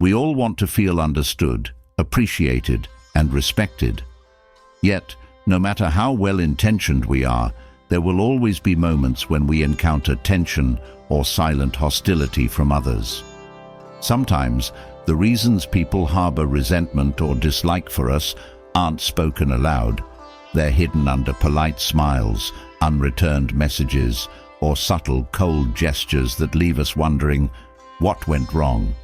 We all want to feel understood, appreciated, and respected. Yet, no matter how well-intentioned we are, there will always be moments when we encounter tension or silent hostility from others. Sometimes, the reasons people harbor resentment or dislike for us aren't spoken aloud. They're hidden under polite smiles, unreturned messages, or subtle, cold gestures that leave us wondering, what went wrong?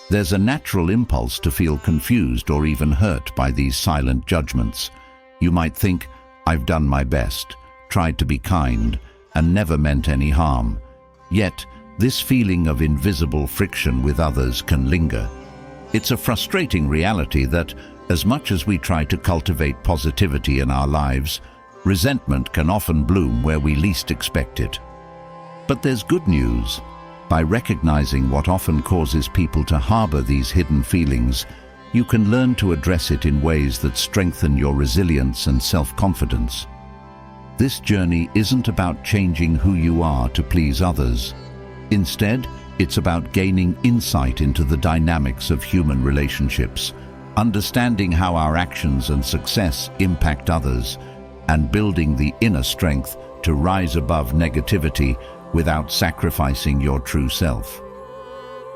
There's a natural impulse to feel confused or even hurt by these silent judgments. You might think, I've done my best, tried to be kind, and never meant any harm. Yet, this feeling of invisible friction with others can linger. It's a frustrating reality that, as much as we try to cultivate positivity in our lives, resentment can often bloom where we least expect it. But there's good news. By recognizing what often causes people to harbor these hidden feelings, you can learn to address it in ways that strengthen your resilience and self-confidence. This journey isn't about changing who you are to please others. Instead, it's about gaining insight into the dynamics of human relationships, understanding how our actions and success impact others, and building the inner strength to rise above negativity without sacrificing your true self.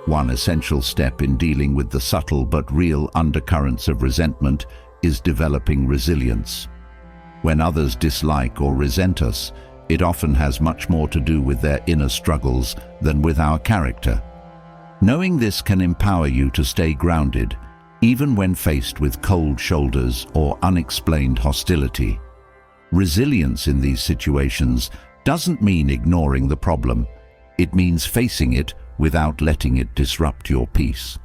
One essential step in dealing with the subtle but real undercurrents of resentment is developing resilience. When others dislike or resent us, it often has much more to do with their inner struggles than with our character. Knowing this can empower you to stay grounded, even when faced with cold shoulders or unexplained hostility. Resilience in these situations doesn't mean ignoring the problem. It means facing it without letting it disrupt your peace.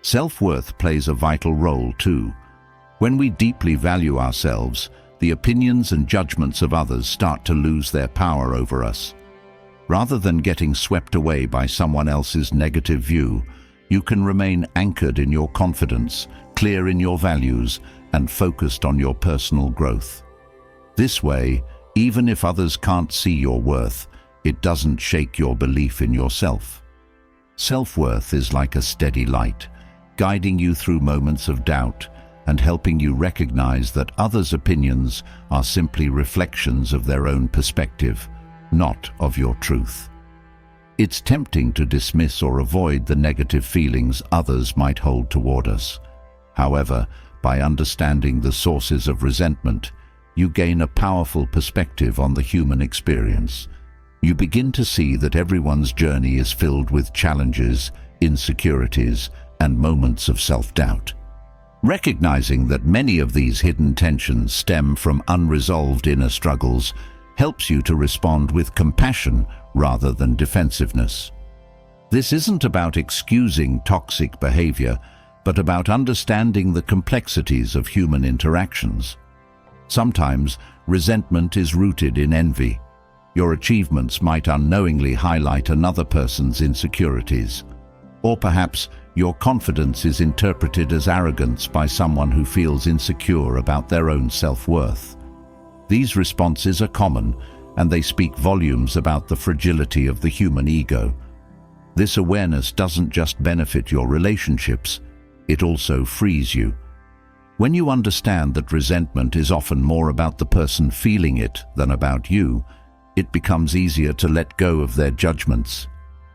Self-worth plays a vital role too. When we deeply value ourselves, the opinions and judgments of others start to lose their power over us. Rather than getting swept away by someone else's negative view, you can remain anchored in your confidence, clear in your values, and focused on your personal growth. This way, even if others can't see your worth, it doesn't shake your belief in yourself. Self-worth is like a steady light, guiding you through moments of doubt and helping you recognize that others' opinions are simply reflections of their own perspective, not of your truth. It's tempting to dismiss or avoid the negative feelings others might hold toward us. However, by understanding the sources of resentment, you gain a powerful perspective on the human experience. You begin to see that everyone's journey is filled with challenges, insecurities, and moments of self-doubt. Recognizing that many of these hidden tensions stem from unresolved inner struggles helps you to respond with compassion rather than defensiveness. This isn't about excusing toxic behavior, but about understanding the complexities of human interactions. Sometimes, resentment is rooted in envy. Your achievements might unknowingly highlight another person's insecurities. Or perhaps your confidence is interpreted as arrogance by someone who feels insecure about their own self-worth. These responses are common, and they speak volumes about the fragility of the human ego. This awareness doesn't just benefit your relationships, it also frees you. When you understand that resentment is often more about the person feeling it than about you, it becomes easier to let go of their judgments.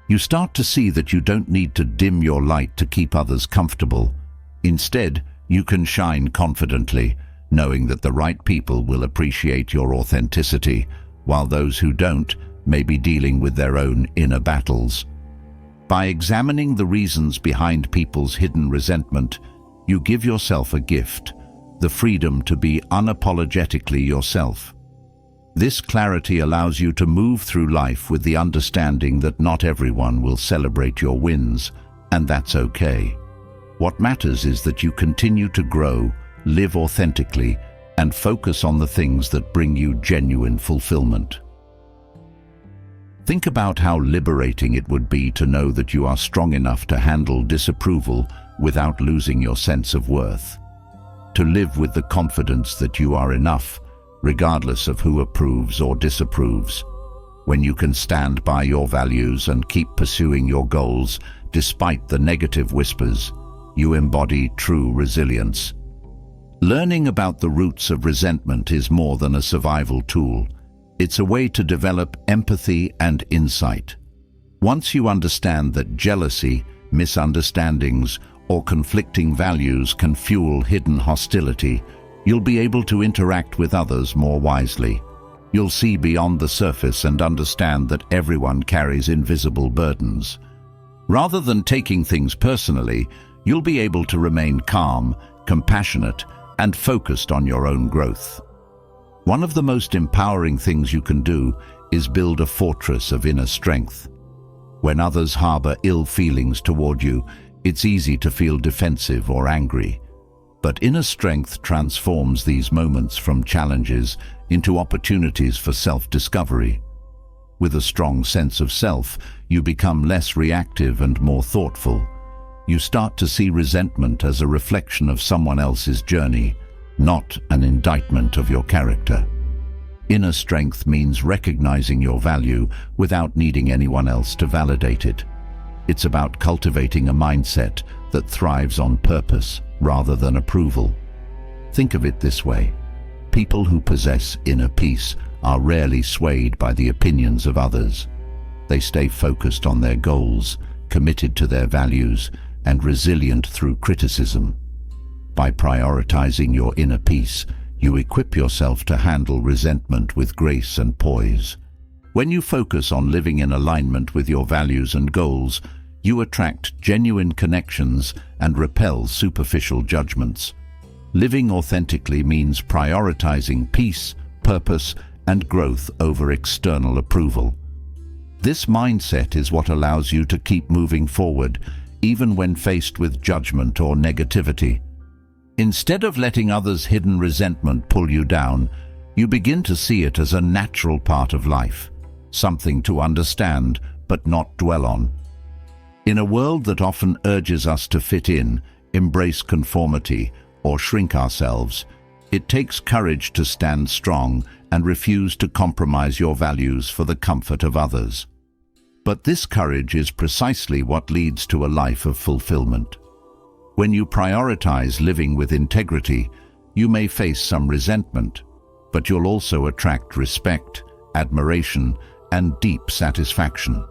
You start to see that you don't need to dim your light to keep others comfortable. Instead, you can shine confidently, knowing that the right people will appreciate your authenticity, while those who don't may be dealing with their own inner battles. By examining the reasons behind people's hidden resentment, you give yourself a gift, the freedom to be unapologetically yourself. This clarity allows you to move through life with the understanding that not everyone will celebrate your wins, and that's okay. What matters is that you continue to grow, live authentically, and focus on the things that bring you genuine fulfillment. Think about how liberating it would be to know that you are strong enough to handle disapproval without losing your sense of worth. To live with the confidence that you are enough, regardless of who approves or disapproves. When you can stand by your values and keep pursuing your goals despite the negative whispers, you embody true resilience. Learning about the roots of resentment is more than a survival tool. It's a way to develop empathy and insight. Once you understand that jealousy, misunderstandings, or conflicting values can fuel hidden hostility, you'll be able to interact with others more wisely. You'll see beyond the surface and understand that everyone carries invisible burdens. Rather than taking things personally, you'll be able to remain calm, compassionate, and focused on your own growth. One of the most empowering things you can do is build a fortress of inner strength. When others harbor ill feelings toward you, it's easy to feel defensive or angry. But inner strength transforms these moments from challenges into opportunities for self-discovery. With a strong sense of self, you become less reactive and more thoughtful. You start to see resentment as a reflection of someone else's journey, not an indictment of your character. Inner strength means recognizing your value without needing anyone else to validate it. It's about cultivating a mindset that thrives on purpose rather than approval. Think of it this way. People who possess inner peace are rarely swayed by the opinions of others. They stay focused on their goals, committed to their values, and resilient through criticism. By prioritizing your inner peace, you equip yourself to handle resentment with grace and poise. When you focus on living in alignment with your values and goals, you attract genuine connections and repel superficial judgments. Living authentically means prioritizing peace, purpose, and growth over external approval. This mindset is what allows you to keep moving forward, even when faced with judgment or negativity. Instead of letting others' hidden resentment pull you down, you begin to see it as a natural part of life, something to understand but not dwell on. In a world that often urges us to fit in, embrace conformity, or shrink ourselves, it takes courage to stand strong and refuse to compromise your values for the comfort of others. But this courage is precisely what leads to a life of fulfillment. When you prioritize living with integrity, you may face some resentment, but you'll also attract respect, admiration, and deep satisfaction.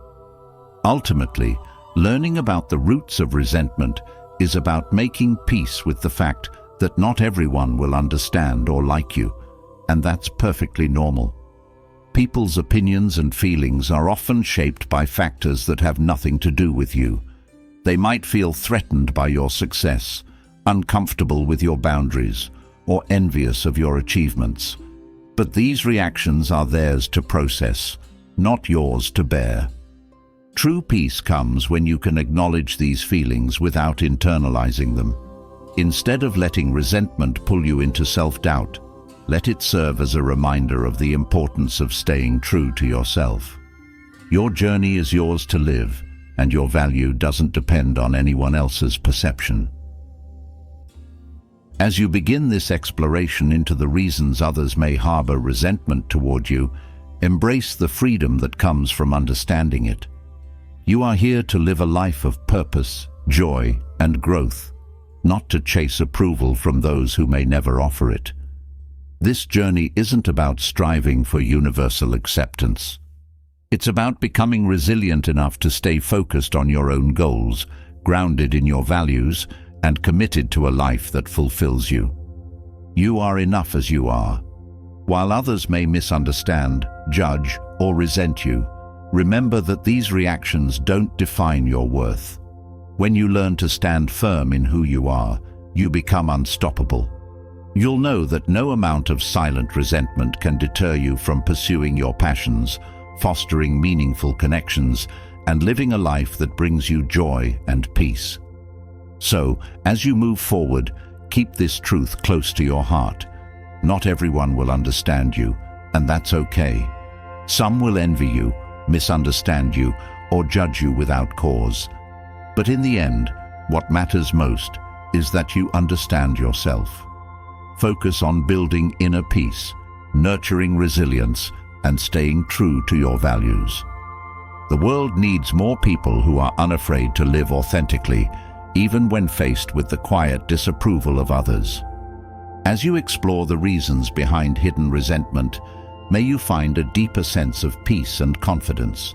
Ultimately, learning about the roots of resentment is about making peace with the fact that not everyone will understand or like you, and that's perfectly normal. People's opinions and feelings are often shaped by factors that have nothing to do with you. They might feel threatened by your success, uncomfortable with your boundaries, or envious of your achievements. But these reactions are theirs to process, not yours to bear. True peace comes when you can acknowledge these feelings without internalizing them. Instead of letting resentment pull you into self-doubt, let it serve as a reminder of the importance of staying true to yourself. Your journey is yours to live, and your value doesn't depend on anyone else's perception. As you begin this exploration into the reasons others may harbor resentment toward you, embrace the freedom that comes from understanding it. You are here to live a life of purpose, joy, and growth, not to chase approval from those who may never offer it. This journey isn't about striving for universal acceptance. It's about becoming resilient enough to stay focused on your own goals, grounded in your values, and committed to a life that fulfills you. You are enough as you are. While others may misunderstand, judge, or resent you, remember that these reactions don't define your worth. When you learn to stand firm in who you are, you become unstoppable. You'll know that no amount of silent resentment can deter you from pursuing your passions, fostering meaningful connections, and living a life that brings you joy and peace. So, as you move forward, keep this truth close to your heart. Not everyone will understand you, and that's okay. Some will envy you, misunderstand you, or judge you without cause. But in the end, what matters most is that you understand yourself. Focus on building inner peace, nurturing resilience, and staying true to your values. The world needs more people who are unafraid to live authentically, even when faced with the quiet disapproval of others. As you explore the reasons behind hidden resentment, may you find a deeper sense of peace and confidence.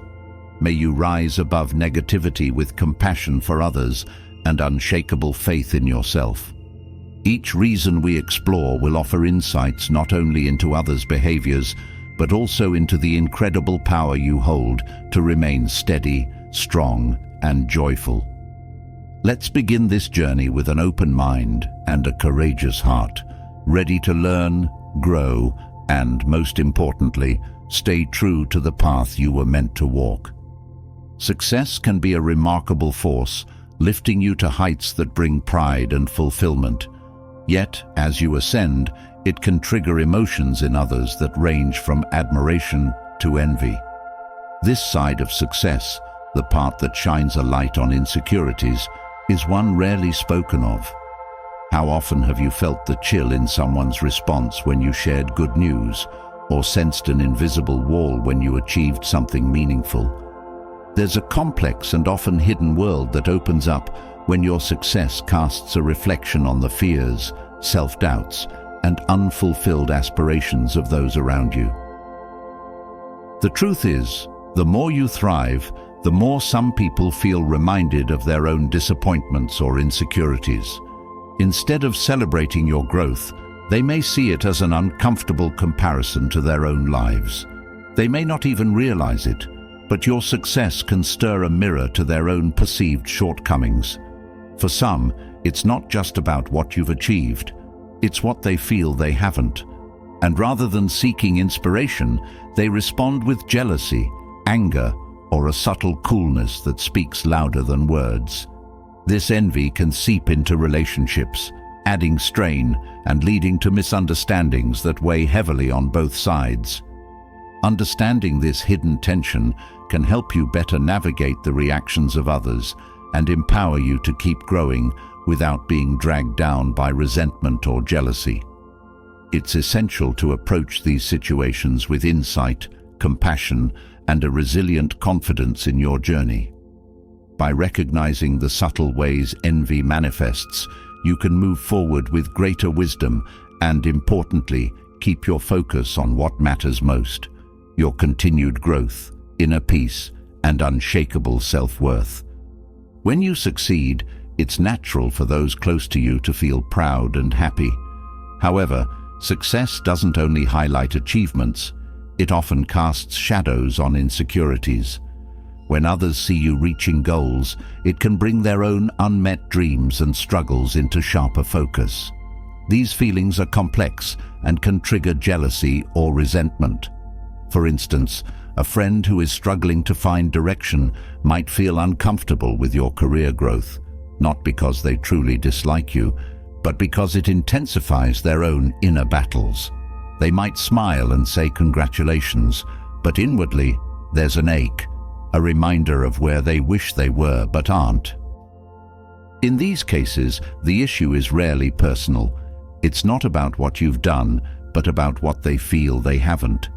May you rise above negativity with compassion for others and unshakable faith in yourself. Each reason we explore will offer insights not only into others' behaviors, but also into the incredible power you hold to remain steady, strong, and joyful. Let's begin this journey with an open mind and a courageous heart, ready to learn, grow, and, most importantly, stay true to the path you were meant to walk. Success can be a remarkable force, lifting you to heights that bring pride and fulfillment. Yet, as you ascend, it can trigger emotions in others that range from admiration to envy. This side of success, the part that shines a light on insecurities, is one rarely spoken of. How often have you felt the chill in someone's response when you shared good news, or sensed an invisible wall when you achieved something meaningful? There's a complex and often hidden world that opens up when your success casts a reflection on the fears, self-doubts, and unfulfilled aspirations of those around you. The truth is, the more you thrive, the more some people feel reminded of their own disappointments or insecurities. Instead of celebrating your growth, they may see it as an uncomfortable comparison to their own lives. They may not even realize it, but your success can stir a mirror to their own perceived shortcomings. For some, it's not just about what you've achieved, it's what they feel they haven't. And rather than seeking inspiration, they respond with jealousy, anger, or a subtle coolness that speaks louder than words. This envy can seep into relationships, adding strain and leading to misunderstandings that weigh heavily on both sides. Understanding this hidden tension can help you better navigate the reactions of others and empower you to keep growing without being dragged down by resentment or jealousy. It's essential to approach these situations with insight, compassion, and a resilient confidence in your journey. By recognizing the subtle ways envy manifests, you can move forward with greater wisdom and, importantly, keep your focus on what matters most: your continued growth, inner peace, and unshakable self-worth. When you succeed, it's natural for those close to you to feel proud and happy. However, success doesn't only highlight achievements, it often casts shadows on insecurities. When others see you reaching goals, it can bring their own unmet dreams and struggles into sharper focus. These feelings are complex and can trigger jealousy or resentment. For instance, a friend who is struggling to find direction might feel uncomfortable with your career growth, not because they truly dislike you, but because it intensifies their own inner battles. They might smile and say congratulations, but inwardly there's an ache, a reminder of where they wish they were but aren't. In these cases, the issue is rarely personal. It's not about what you've done, but about what they feel they haven't.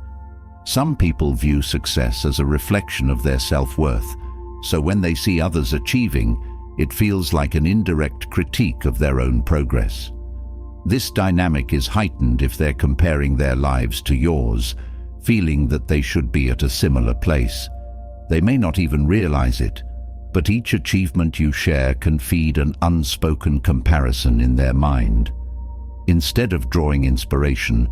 Some people view success as a reflection of their self-worth, so when they see others achieving, it feels like an indirect critique of their own progress. This dynamic is heightened if they're comparing their lives to yours, feeling that they should be at a similar place. They may not even realize it, but each achievement you share can feed an unspoken comparison in their mind. Instead of drawing inspiration,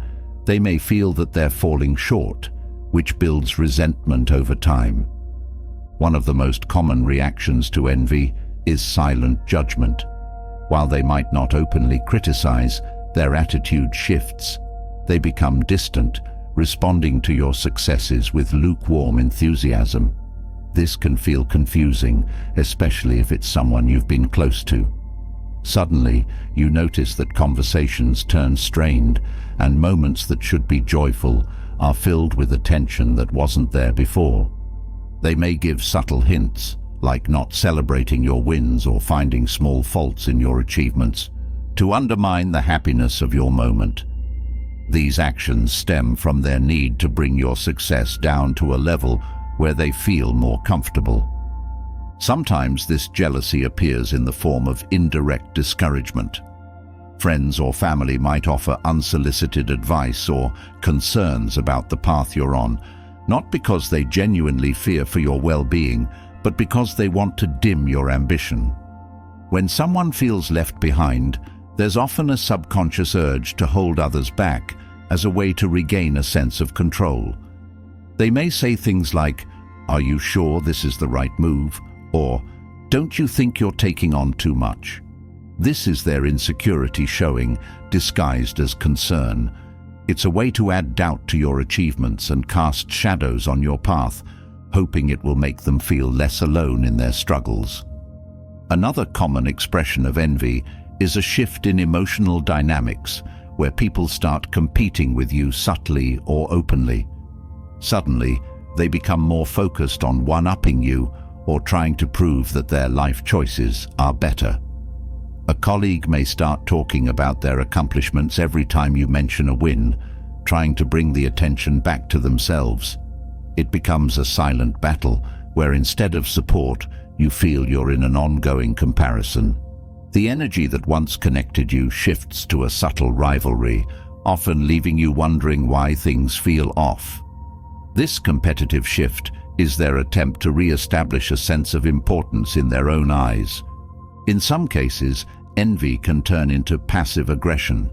they may feel that they're falling short, which builds resentment over time. One of the most common reactions to envy is silent judgment. While they might not openly criticize, their attitude shifts. They become distant, responding to your successes with lukewarm enthusiasm. This can feel confusing, especially if it's someone you've been close to. Suddenly, you notice that conversations turn strained, and moments that should be joyful are filled with a tension that wasn't there before. They may give subtle hints, like not celebrating your wins or finding small faults in your achievements, to undermine the happiness of your moment. These actions stem from their need to bring your success down to a level where they feel more comfortable. Sometimes this jealousy appears in the form of indirect discouragement. Friends or family might offer unsolicited advice or concerns about the path you're on, not because they genuinely fear for your well-being, but because they want to dim your ambition. When someone feels left behind, there's often a subconscious urge to hold others back as a way to regain a sense of control. They may say things like, "Are you sure this is the right move?" or "Don't you think you're taking on too much?" This is their insecurity showing, disguised as concern. It's a way to add doubt to your achievements and cast shadows on your path, hoping it will make them feel less alone in their struggles. Another common expression of envy is a shift in emotional dynamics, where people start competing with you subtly or openly. Suddenly, they become more focused on one-upping you or trying to prove that their life choices are better. A colleague may start talking about their accomplishments every time you mention a win, trying to bring the attention back to themselves. It becomes a silent battle where instead of support, you feel you're in an ongoing comparison. The energy that once connected you shifts to a subtle rivalry, often leaving you wondering why things feel off. This competitive shift is their attempt to re-establish a sense of importance in their own eyes. In some cases, envy can turn into passive aggression.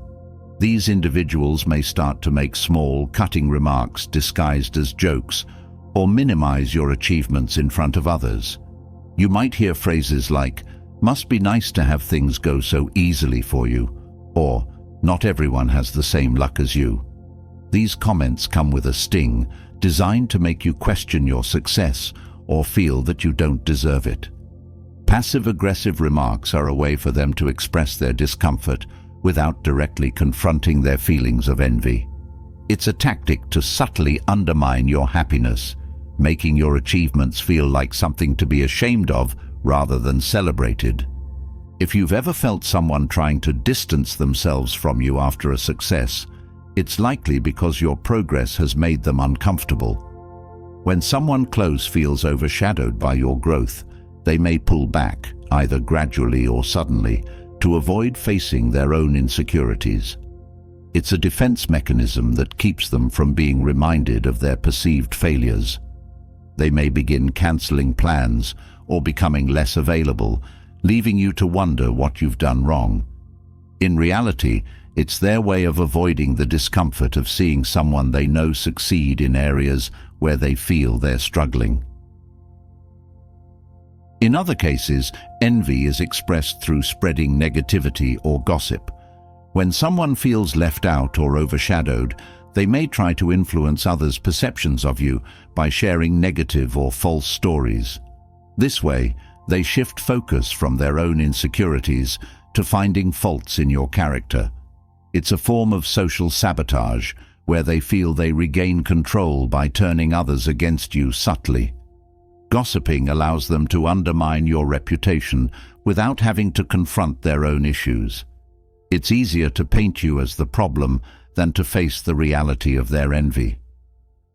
These individuals may start to make small, cutting remarks disguised as jokes, or minimize your achievements in front of others. You might hear phrases like, "Must be nice to have things go so easily for you," or "Not everyone has the same luck as you." These comments come with a sting, designed to make you question your success or feel that you don't deserve it. Passive-aggressive remarks are a way for them to express their discomfort without directly confronting their feelings of envy. It's a tactic to subtly undermine your happiness, making your achievements feel like something to be ashamed of rather than celebrated. If you've ever felt someone trying to distance themselves from you after a success, it's likely because your progress has made them uncomfortable. When someone close feels overshadowed by your growth, they may pull back, either gradually or suddenly, to avoid facing their own insecurities. It's a defense mechanism that keeps them from being reminded of their perceived failures. They may begin canceling plans or becoming less available, leaving you to wonder what you've done wrong. In reality, it's their way of avoiding the discomfort of seeing someone they know succeed in areas where they feel they're struggling. In other cases, envy is expressed through spreading negativity or gossip. When someone feels left out or overshadowed, they may try to influence others' perceptions of you by sharing negative or false stories. This way, they shift focus from their own insecurities to finding faults in your character. It's a form of social sabotage, where they feel they regain control by turning others against you subtly. Gossiping allows them to undermine your reputation without having to confront their own issues. It's easier to paint you as the problem than to face the reality of their envy.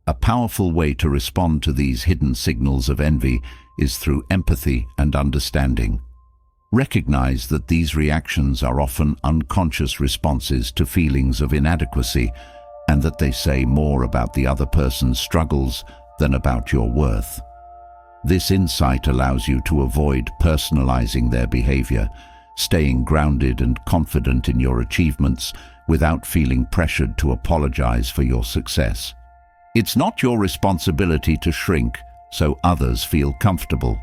A powerful way to respond to these hidden signals of envy is through empathy and understanding. Recognize that these reactions are often unconscious responses to feelings of inadequacy, and that they say more about the other person's struggles than about your worth. This insight allows you to avoid personalizing their behavior, staying grounded and confident in your achievements without feeling pressured to apologize for your success. It's not your responsibility to shrink so others feel comfortable.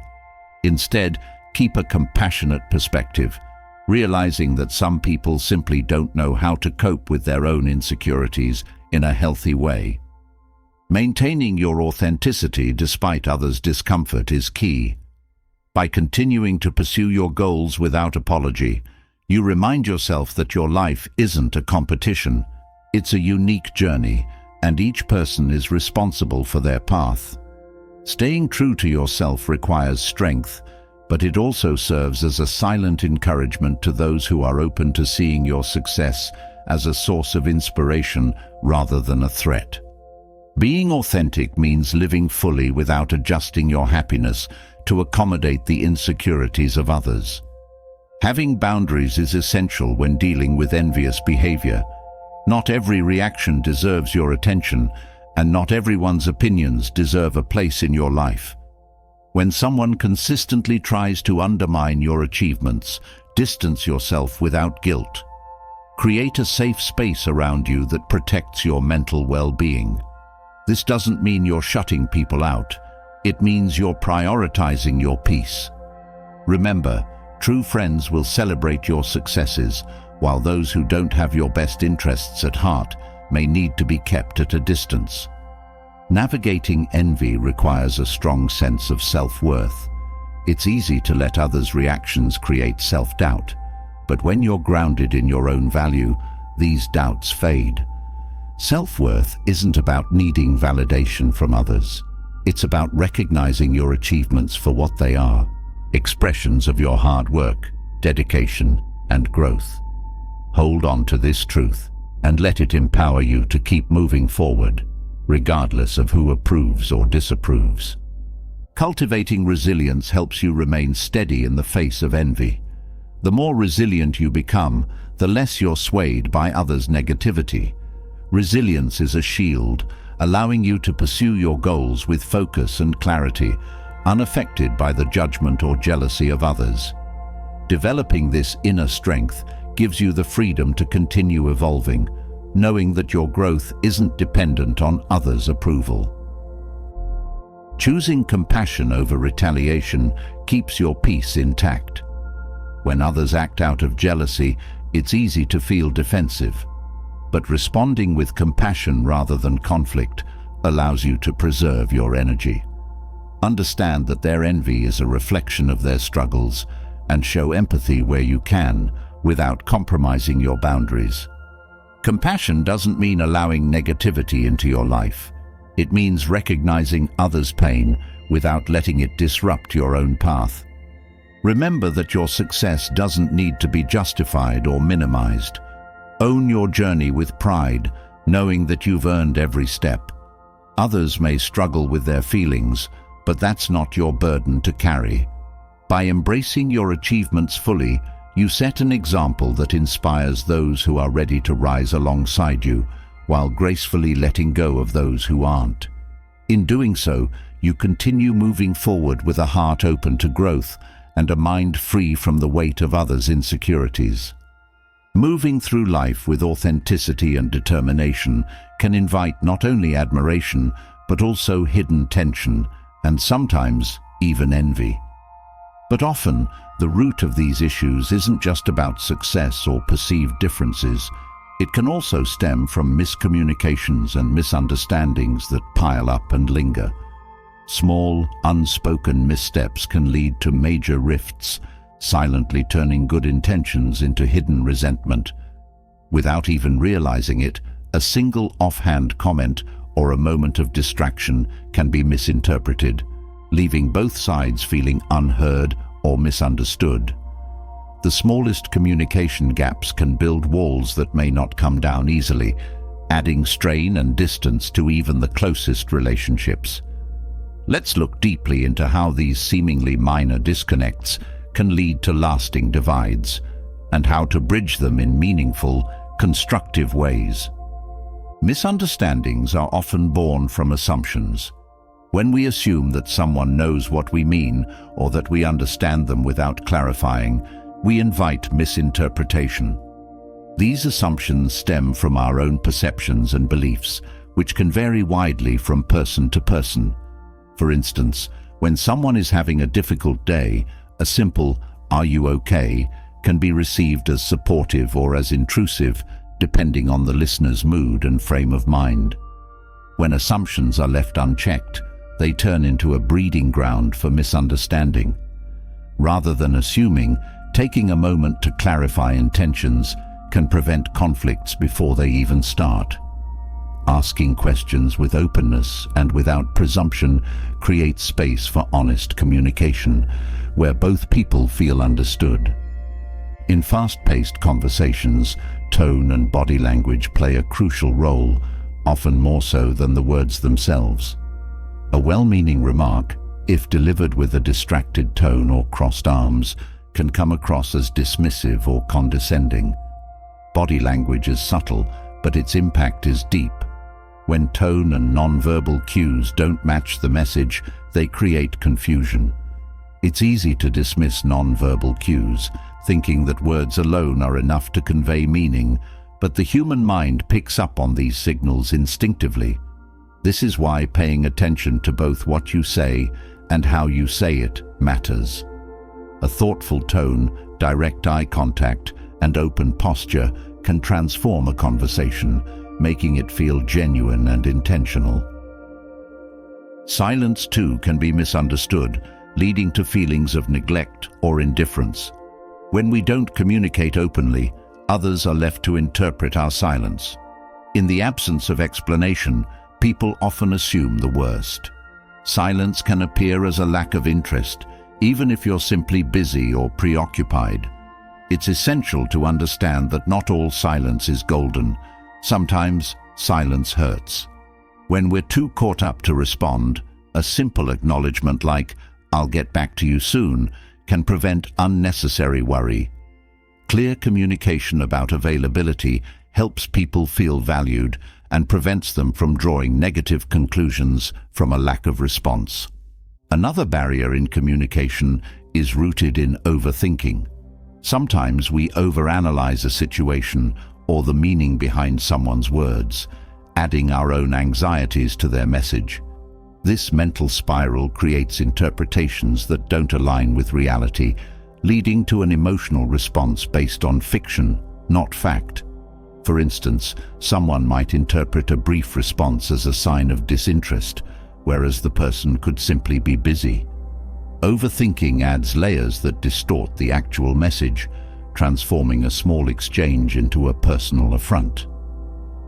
Instead, keep a compassionate perspective, realizing that some people simply don't know how to cope with their own insecurities in a healthy way. Maintaining your authenticity despite others' discomfort is key. By continuing to pursue your goals without apology, you remind yourself that your life isn't a competition. It's a unique journey, and each person is responsible for their path. Staying true to yourself requires strength, but it also serves as a silent encouragement to those who are open to seeing your success as a source of inspiration rather than a threat. Being authentic means living fully without adjusting your happiness to accommodate the insecurities of others. Having boundaries is essential when dealing with envious behavior. Not every reaction deserves your attention, and not everyone's opinions deserve a place in your life. When someone consistently tries to undermine your achievements, distance yourself without guilt. Create a safe space around you that protects your mental well-being. This doesn't mean you're shutting people out. It means you're prioritizing your peace. Remember, true friends will celebrate your successes, while those who don't have your best interests at heart may need to be kept at a distance. Navigating envy requires a strong sense of self-worth. It's easy to let others' reactions create self-doubt, but when you're grounded in your own value, these doubts fade. Self-worth isn't about needing validation from others. It's about recognizing your achievements for what they are, expressions of your hard work, dedication, and growth. Hold on to this truth and let it empower you to keep moving forward, regardless of who approves or disapproves. Cultivating resilience helps you remain steady in the face of envy. The more resilient you become, the less you're swayed by others' negativity. Resilience is a shield, allowing you to pursue your goals with focus and clarity, unaffected by the judgment or jealousy of others. Developing this inner strength gives you the freedom to continue evolving, knowing that your growth isn't dependent on others' approval. Choosing compassion over retaliation keeps your peace intact. When others act out of jealousy, it's easy to feel defensive. But responding with compassion rather than conflict allows you to preserve your energy. Understand that their envy is a reflection of their struggles, and show empathy where you can without compromising your boundaries. Compassion doesn't mean allowing negativity into your life. It means recognizing others' pain without letting it disrupt your own path. Remember that your success doesn't need to be justified or minimized. Own your journey with pride, knowing that you've earned every step. Others may struggle with their feelings, but that's not your burden to carry. By embracing your achievements fully, you set an example that inspires those who are ready to rise alongside you, while gracefully letting go of those who aren't. In doing so, you continue moving forward with a heart open to growth and a mind free from the weight of others' insecurities. Moving through life with authenticity and determination can invite not only admiration, but also hidden tension, and sometimes even envy. But often, the root of these issues isn't just about success or perceived differences. It can also stem from miscommunications and misunderstandings that pile up and linger. Small, unspoken missteps can lead to major rifts, silently turning good intentions into hidden resentment. Without even realizing it, a single offhand comment or a moment of distraction can be misinterpreted, leaving both sides feeling unheard or misunderstood. The smallest communication gaps can build walls that may not come down easily, adding strain and distance to even the closest relationships. Let's look deeply into how these seemingly minor disconnects can lead to lasting divides, and how to bridge them in meaningful, constructive ways. Misunderstandings are often born from assumptions. When we assume that someone knows what we mean or that we understand them without clarifying, we invite misinterpretation. These assumptions stem from our own perceptions and beliefs, which can vary widely from person to person. For instance, when someone is having a difficult day, a simple "Are you okay?" can be received as supportive or as intrusive, depending on the listener's mood and frame of mind. When assumptions are left unchecked, they turn into a breeding ground for misunderstanding. Rather than assuming, taking a moment to clarify intentions can prevent conflicts before they even start. Asking questions with openness and without presumption creates space for honest communication, where both people feel understood. In fast-paced conversations, tone and body language play a crucial role, often more so than the words themselves. A well-meaning remark, if delivered with a distracted tone or crossed arms, can come across as dismissive or condescending. Body language is subtle, but its impact is deep. When tone and non-verbal cues don't match the message, they create confusion. It's easy to dismiss non-verbal cues, thinking that words alone are enough to convey meaning, but the human mind picks up on these signals instinctively. This is why paying attention to both what you say and how you say it matters. A thoughtful tone, direct eye contact, and open posture can transform a conversation, making it feel genuine and intentional. Silence, too, can be misunderstood, leading to feelings of neglect or indifference. When we don't communicate openly, others are left to interpret our silence. In the absence of explanation, people often assume the worst. Silence can appear as a lack of interest, even if you're simply busy or preoccupied. It's essential to understand that not all silence is golden. Sometimes silence hurts. When we're too caught up to respond, a simple acknowledgement like, "I'll get back to you soon," can prevent unnecessary worry. Clear communication about availability helps people feel valued and prevents them from drawing negative conclusions from a lack of response. Another barrier in communication is rooted in overthinking. Sometimes we overanalyze a situation or the meaning behind someone's words, adding our own anxieties to their message. This mental spiral creates interpretations that don't align with reality, leading to an emotional response based on fiction, not fact. For instance, someone might interpret a brief response as a sign of disinterest, whereas the person could simply be busy. Overthinking adds layers that distort the actual message, transforming a small exchange into a personal affront.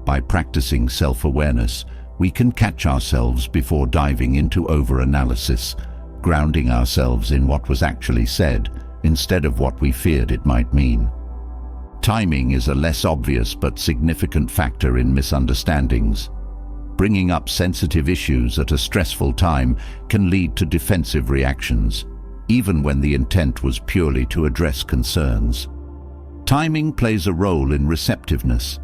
By practicing self-awareness, we can catch ourselves before diving into overanalysis, grounding ourselves in what was actually said instead of what we feared it might mean. Timing is a less obvious but significant factor in misunderstandings. Bringing up sensitive issues at a stressful time can lead to defensive reactions, even when the intent was purely to address concerns. Timing plays a role in receptiveness.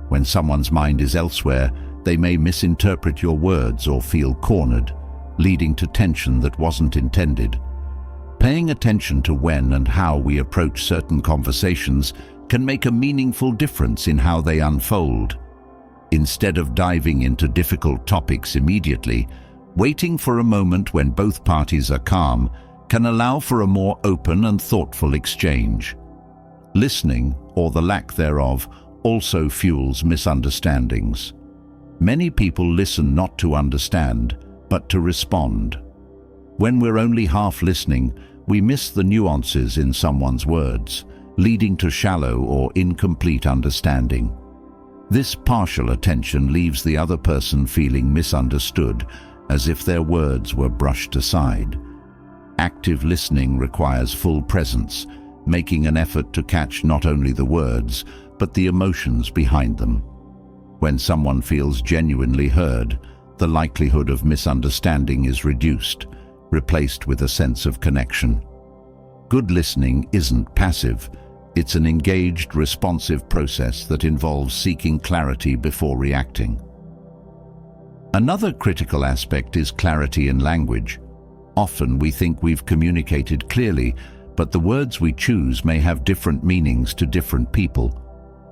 When someone's mind is elsewhere, they may misinterpret your words or feel cornered, leading to tension that wasn't intended. Paying attention to when and how we approach certain conversations can make a meaningful difference in how they unfold. Instead of diving into difficult topics immediately, waiting for a moment when both parties are calm can allow for a more open and thoughtful exchange. Listening, or the lack thereof, also fuels misunderstandings. Many people listen not to understand, but to respond. When we're only half listening, we miss the nuances in someone's words, leading to shallow or incomplete understanding. This partial attention leaves the other person feeling misunderstood, as if their words were brushed aside. Active listening requires full presence, making an effort to catch not only the words, but the emotions behind them. When someone feels genuinely heard, the likelihood of misunderstanding is reduced, replaced with a sense of connection. Good listening isn't passive. It's an engaged, responsive process that involves seeking clarity before reacting. Another critical aspect is clarity in language. Often we think we've communicated clearly, but the words we choose may have different meanings to different people.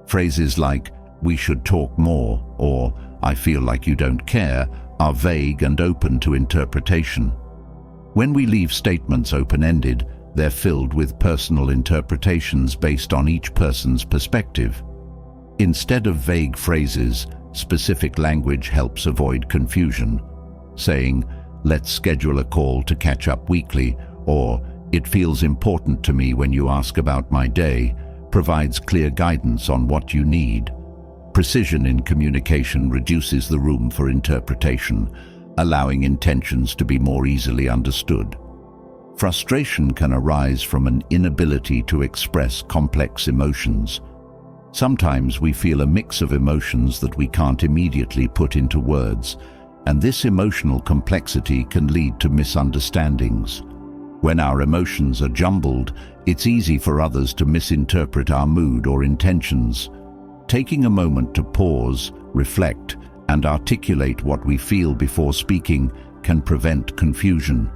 Phrases like, "we should talk more," or "I feel like you don't care," are vague and open to interpretation. When we leave statements open-ended, they're filled with personal interpretations based on each person's perspective. Instead of vague phrases, specific language helps avoid confusion. Saying, "Let's schedule a call to catch up weekly," or "It feels important to me when you ask about my day," provides clear guidance on what you need. Precision in communication reduces the room for interpretation, allowing intentions to be more easily understood. Frustration can arise from an inability to express complex emotions. Sometimes we feel a mix of emotions that we can't immediately put into words, and this emotional complexity can lead to misunderstandings. When our emotions are jumbled, it's easy for others to misinterpret our mood or intentions. Taking a moment to pause, reflect, and articulate what we feel before speaking can prevent confusion.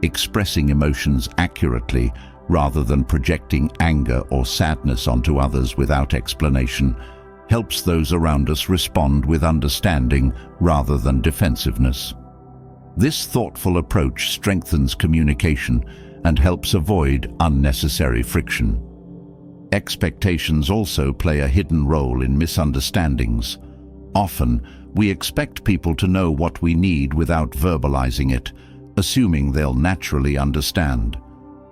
Expressing emotions accurately, rather than projecting anger or sadness onto others without explanation, helps those around us respond with understanding rather than defensiveness. This thoughtful approach strengthens communication and helps avoid unnecessary friction. Expectations also play a hidden role in misunderstandings. Often, we expect people to know what we need without verbalizing it, assuming they'll naturally understand.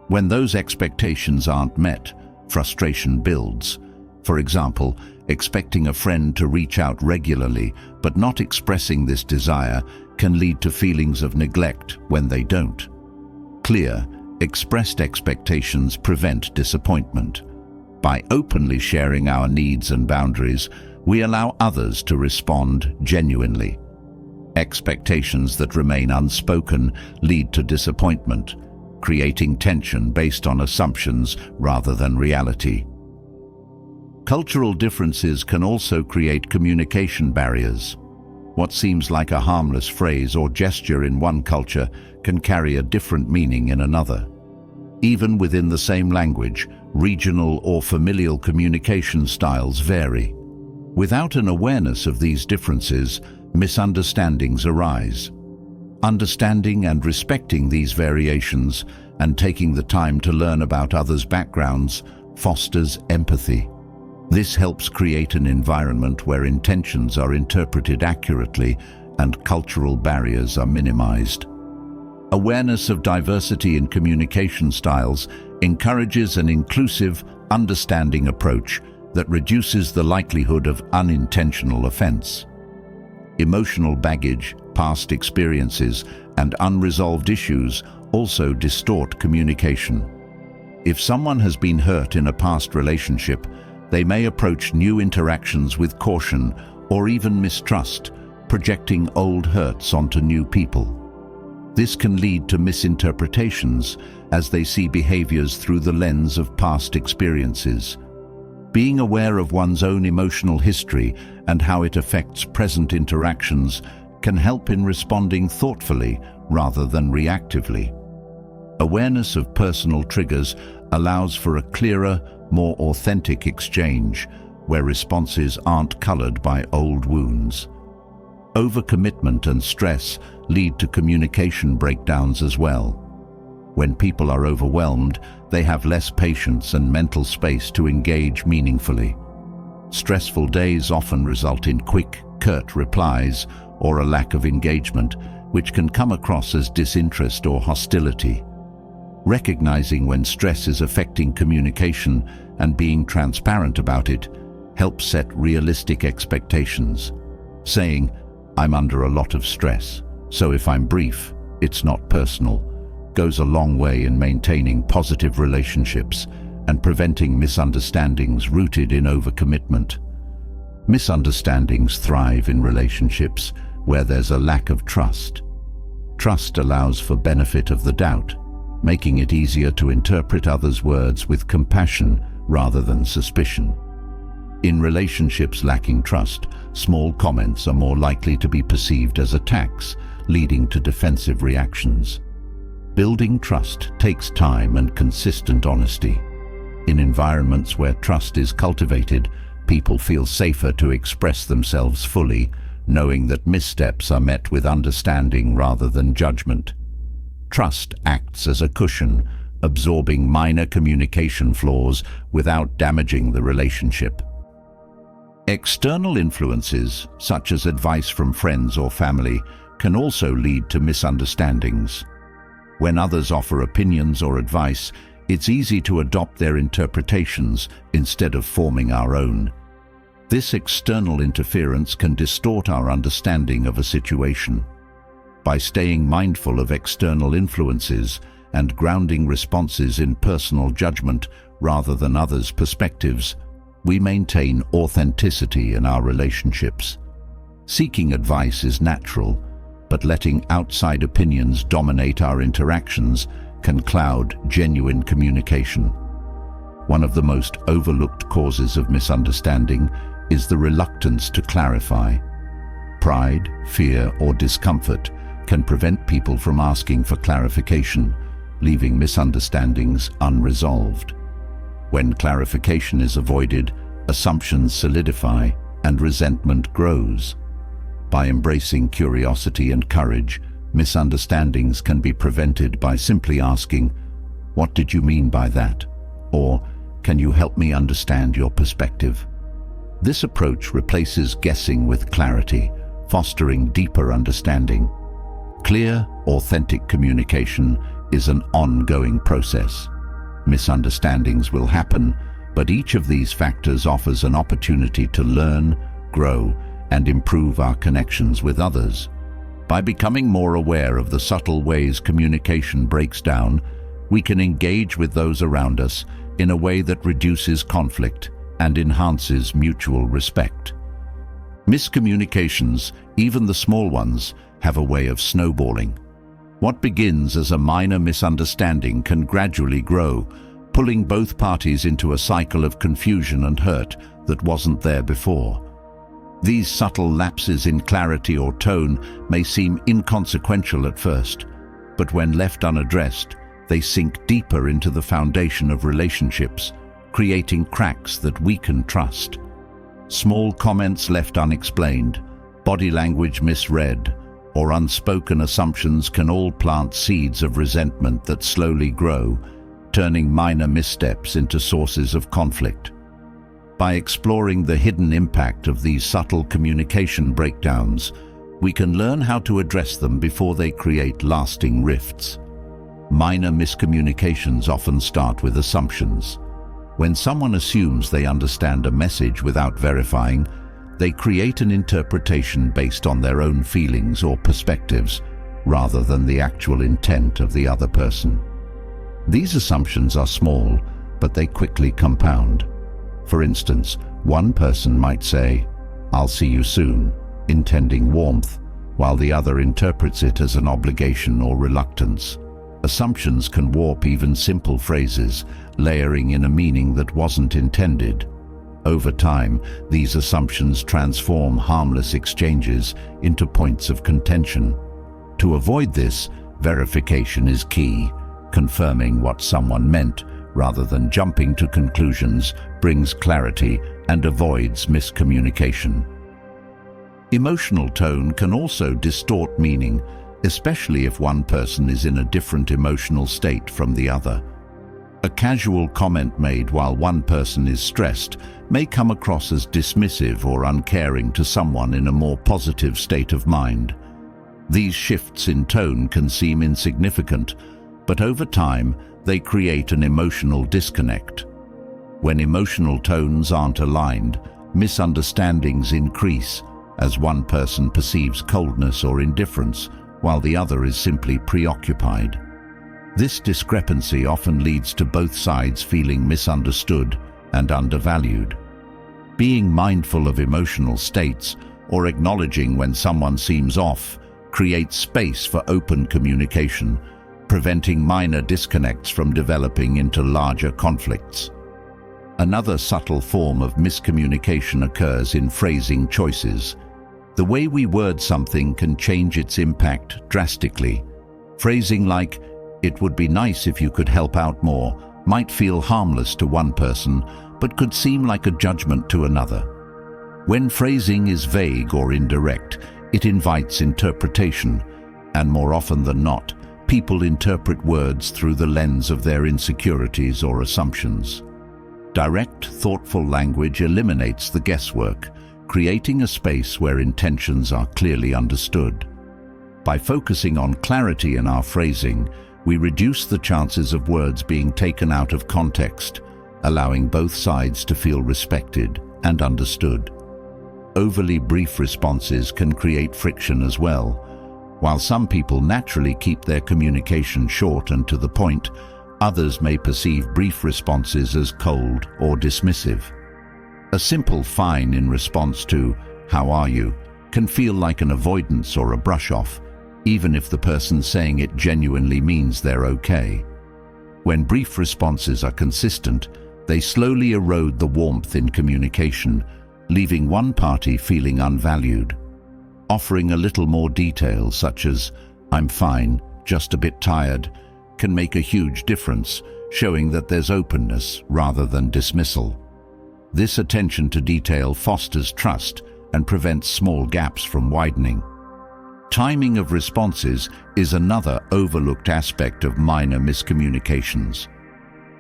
When those expectations aren't met, frustration builds. For example, expecting a friend to reach out regularly but not expressing this desire can lead to feelings of neglect when they don't. Clear, expressed expectations prevent disappointment. By openly sharing our needs and boundaries, we allow others to respond genuinely. Expectations that remain unspoken lead to disappointment, creating tension based on assumptions rather than reality. Cultural differences can also create communication barriers. What seems like a harmless phrase or gesture in one culture can carry a different meaning in another. Even within the same language, regional or familial communication styles vary. Without an awareness of these differences, misunderstandings arise. Understanding and respecting these variations and taking the time to learn about others' backgrounds fosters empathy. This helps create an environment where intentions are interpreted accurately and cultural barriers are minimized. Awareness of diversity in communication styles encourages an inclusive, understanding approach that reduces the likelihood of unintentional offense. Emotional baggage, past experiences, and unresolved issues also distort communication. If someone has been hurt in a past relationship, they may approach new interactions with caution or even mistrust, projecting old hurts onto new people. This can lead to misinterpretations as they see behaviors through the lens of past experiences. Being aware of one's own emotional history and how it affects present interactions can help in responding thoughtfully rather than reactively. Awareness of personal triggers allows for a clearer, more authentic exchange where responses aren't colored by old wounds. Overcommitment and stress lead to communication breakdowns as well. When people are overwhelmed, they have less patience and mental space to engage meaningfully. Stressful days often result in quick, curt replies or a lack of engagement, which can come across as disinterest or hostility. Recognizing when stress is affecting communication and being transparent about it helps set realistic expectations. Saying, "I'm under a lot of stress, so if I'm brief, it's not personal," goes a long way in maintaining positive relationships and preventing misunderstandings rooted in overcommitment. Misunderstandings thrive in relationships where there's a lack of trust. Trust allows for benefit of the doubt, making it easier to interpret others' words with compassion rather than suspicion. In relationships lacking trust, small comments are more likely to be perceived as attacks, leading to defensive reactions. Building trust takes time and consistent honesty. In environments where trust is cultivated, people feel safer to express themselves fully, knowing that missteps are met with understanding rather than judgment. Trust acts as a cushion, absorbing minor communication flaws without damaging the relationship. External influences, such as advice from friends or family, can also lead to misunderstandings. When others offer opinions or advice, it's easy to adopt their interpretations instead of forming our own. This external interference can distort our understanding of a situation. By staying mindful of external influences and grounding responses in personal judgment rather than others' perspectives, we maintain authenticity in our relationships. Seeking advice is natural, but letting outside opinions dominate our interactions can cloud genuine communication. One of the most overlooked causes of misunderstanding is the reluctance to clarify. Pride, fear, or discomfort can prevent people from asking for clarification, leaving misunderstandings unresolved. When clarification is avoided, assumptions solidify and resentment grows. By embracing curiosity and courage, misunderstandings can be prevented by simply asking, "What did you mean by that?" Or, "Can you help me understand your perspective?" This approach replaces guessing with clarity, fostering deeper understanding. Clear, authentic communication is an ongoing process. Misunderstandings will happen, but each of these factors offers an opportunity to learn, grow, and improve our connections with others. By becoming more aware of the subtle ways communication breaks down, we can engage with those around us in a way that reduces conflict and enhances mutual respect. Miscommunications, even the small ones, have a way of snowballing. What begins as a minor misunderstanding can gradually grow, pulling both parties into a cycle of confusion and hurt that wasn't there before. These subtle lapses in clarity or tone may seem inconsequential at first, but when left unaddressed, they sink deeper into the foundation of relationships, creating cracks that weaken trust. Small comments left unexplained, body language misread, or unspoken assumptions can all plant seeds of resentment that slowly grow, turning minor missteps into sources of conflict. By exploring the hidden impact of these subtle communication breakdowns, we can learn how to address them before they create lasting rifts. Minor miscommunications often start with assumptions. When someone assumes they understand a message without verifying, they create an interpretation based on their own feelings or perspectives, rather than the actual intent of the other person. These assumptions are small, but they quickly compound. For instance, one person might say, "I'll see you soon," intending warmth, while the other interprets it as an obligation or reluctance. Assumptions can warp even simple phrases, layering in a meaning that wasn't intended. Over time, these assumptions transform harmless exchanges into points of contention. To avoid this, verification is key. Confirming what someone meant, rather than jumping to conclusions, brings clarity and avoids miscommunication. Emotional tone can also distort meaning, especially if one person is in a different emotional state from the other. A casual comment made while one person is stressed may come across as dismissive or uncaring to someone in a more positive state of mind. These shifts in tone can seem insignificant, but over time, they create an emotional disconnect. When emotional tones aren't aligned, misunderstandings increase as one person perceives coldness or indifference, while the other is simply preoccupied. This discrepancy often leads to both sides feeling misunderstood and undervalued. Being mindful of emotional states or acknowledging when someone seems off creates space for open communication, preventing minor disconnects from developing into larger conflicts. Another subtle form of miscommunication occurs in phrasing choices. The way we word something can change its impact drastically. Phrasing like, "It would be nice if you could help out more," might feel harmless to one person, but could seem like a judgment to another. When phrasing is vague or indirect, it invites interpretation, and more often than not, people interpret words through the lens of their insecurities or assumptions. Direct, thoughtful language eliminates the guesswork, creating a space where intentions are clearly understood. By focusing on clarity in our phrasing, we reduce the chances of words being taken out of context, allowing both sides to feel respected and understood. Overly brief responses can create friction as well. While some people naturally keep their communication short and to the point, others may perceive brief responses as cold or dismissive. A simple fine in response to "How are you?" can feel like an avoidance or a brush-off, even if the person saying it genuinely means they're okay. When brief responses are consistent, they slowly erode the warmth in communication, leaving one party feeling unvalued. Offering a little more detail, such as "I'm fine, just a bit tired," can make a huge difference, showing that there's openness rather than dismissal. This attention to detail fosters trust and prevents small gaps from widening. Timing of responses is another overlooked aspect of minor miscommunications.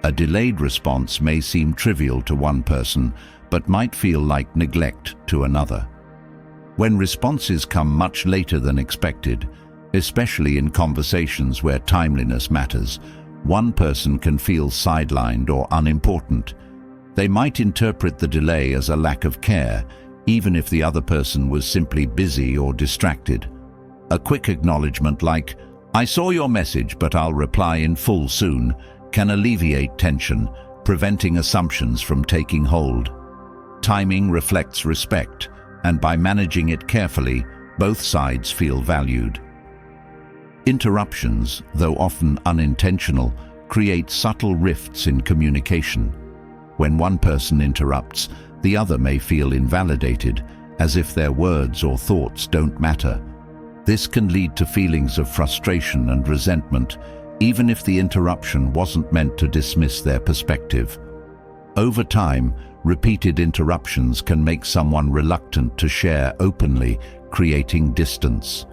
A delayed response may seem trivial to one person, but might feel like neglect to another. When responses come much later than expected, especially in conversations where timeliness matters, one person can feel sidelined or unimportant. They might interpret the delay as a lack of care, even if the other person was simply busy or distracted. A quick acknowledgement like, "I saw your message, but I'll reply in full soon," can alleviate tension, preventing assumptions from taking hold. Timing reflects respect, and by managing it carefully, both sides feel valued. Interruptions, though often unintentional, create subtle rifts in communication. When one person interrupts, the other may feel invalidated, as if their words or thoughts don't matter. This can lead to feelings of frustration and resentment, even if the interruption wasn't meant to dismiss their perspective. Over time, repeated interruptions can make someone reluctant to share openly, creating distance.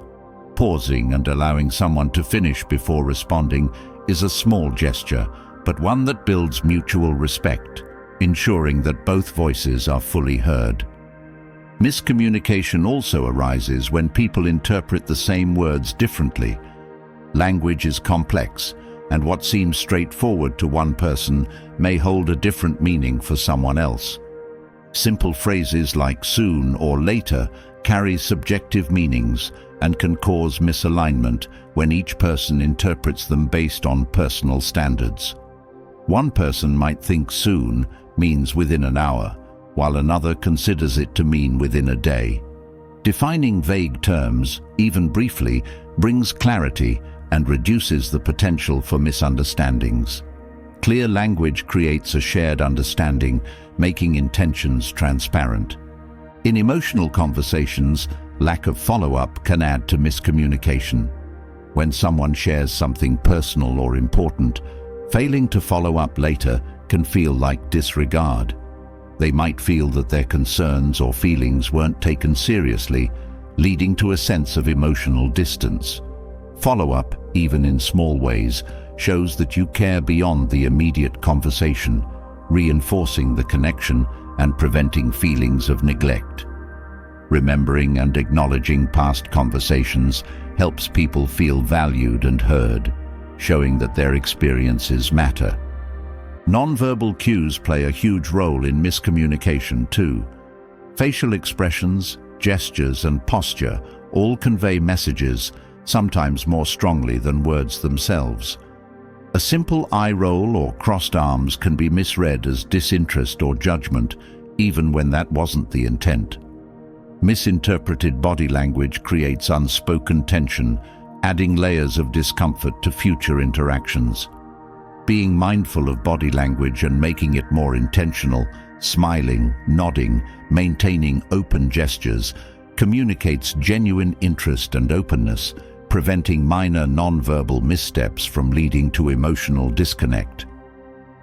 Pausing and allowing someone to finish before responding is a small gesture, but one that builds mutual respect, ensuring that both voices are fully heard. Miscommunication also arises when people interpret the same words differently. Language is complex, and what seems straightforward to one person may hold a different meaning for someone else. Simple phrases like "soon" or "later" carry subjective meanings and can cause misalignment when each person interprets them based on personal standards. One person might think "soon" means within an hour, while another considers it to mean within a day. Defining vague terms, even briefly, brings clarity and reduces the potential for misunderstandings. Clear language creates a shared understanding, making intentions transparent. In emotional conversations, lack of follow-up can add to miscommunication. When someone shares something personal or important, failing to follow up later can feel like disregard. They might feel that their concerns or feelings weren't taken seriously, leading to a sense of emotional distance. Follow-up, even in small ways, shows that you care beyond the immediate conversation, reinforcing the connection and preventing feelings of neglect. Remembering and acknowledging past conversations helps people feel valued and heard, showing that their experiences matter. Nonverbal cues play a huge role in miscommunication too. Facial expressions, gestures, and posture all convey messages, sometimes more strongly than words themselves. A simple eye roll or crossed arms can be misread as disinterest or judgment, even when that wasn't the intent. Misinterpreted body language creates unspoken tension, adding layers of discomfort to future interactions. Being mindful of body language and making it more intentional, smiling, nodding, maintaining open gestures, communicates genuine interest and openness, preventing minor nonverbal missteps from leading to emotional disconnect.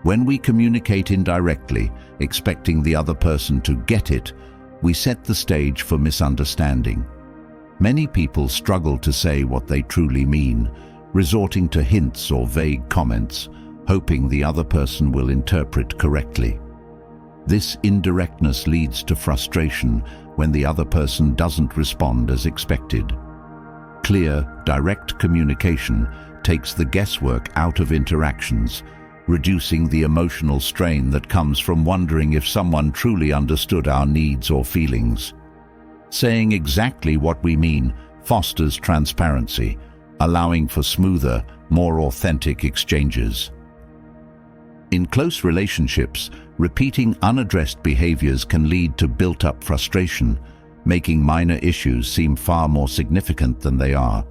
When we communicate indirectly, expecting the other person to get it, we set the stage for misunderstanding. Many people struggle to say what they truly mean, resorting to hints or vague comments, hoping the other person will interpret correctly. This indirectness leads to frustration when the other person doesn't respond as expected. Clear, direct communication takes the guesswork out of interactions, reducing the emotional strain that comes from wondering if someone truly understood our needs or feelings. Saying exactly what we mean fosters transparency, allowing for smoother, more authentic exchanges. In close relationships, repeating unaddressed behaviors can lead to built-up frustration, making minor issues seem far more significant than they are.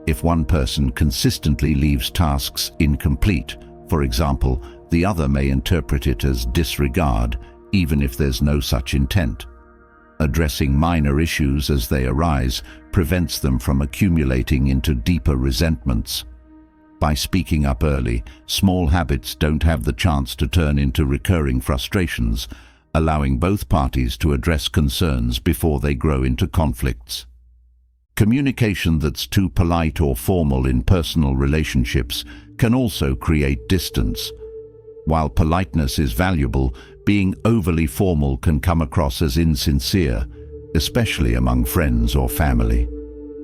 If one person consistently leaves tasks incomplete, for example, the other may interpret it as disregard, even if there's no such intent. Addressing minor issues as they arise prevents them from accumulating into deeper resentments. By speaking up early, small habits don't have the chance to turn into recurring frustrations, allowing both parties to address concerns before they grow into conflicts. Communication that's too polite or formal in personal relationships can also create distance. While politeness is valuable, being overly formal can come across as insincere, especially among friends or family.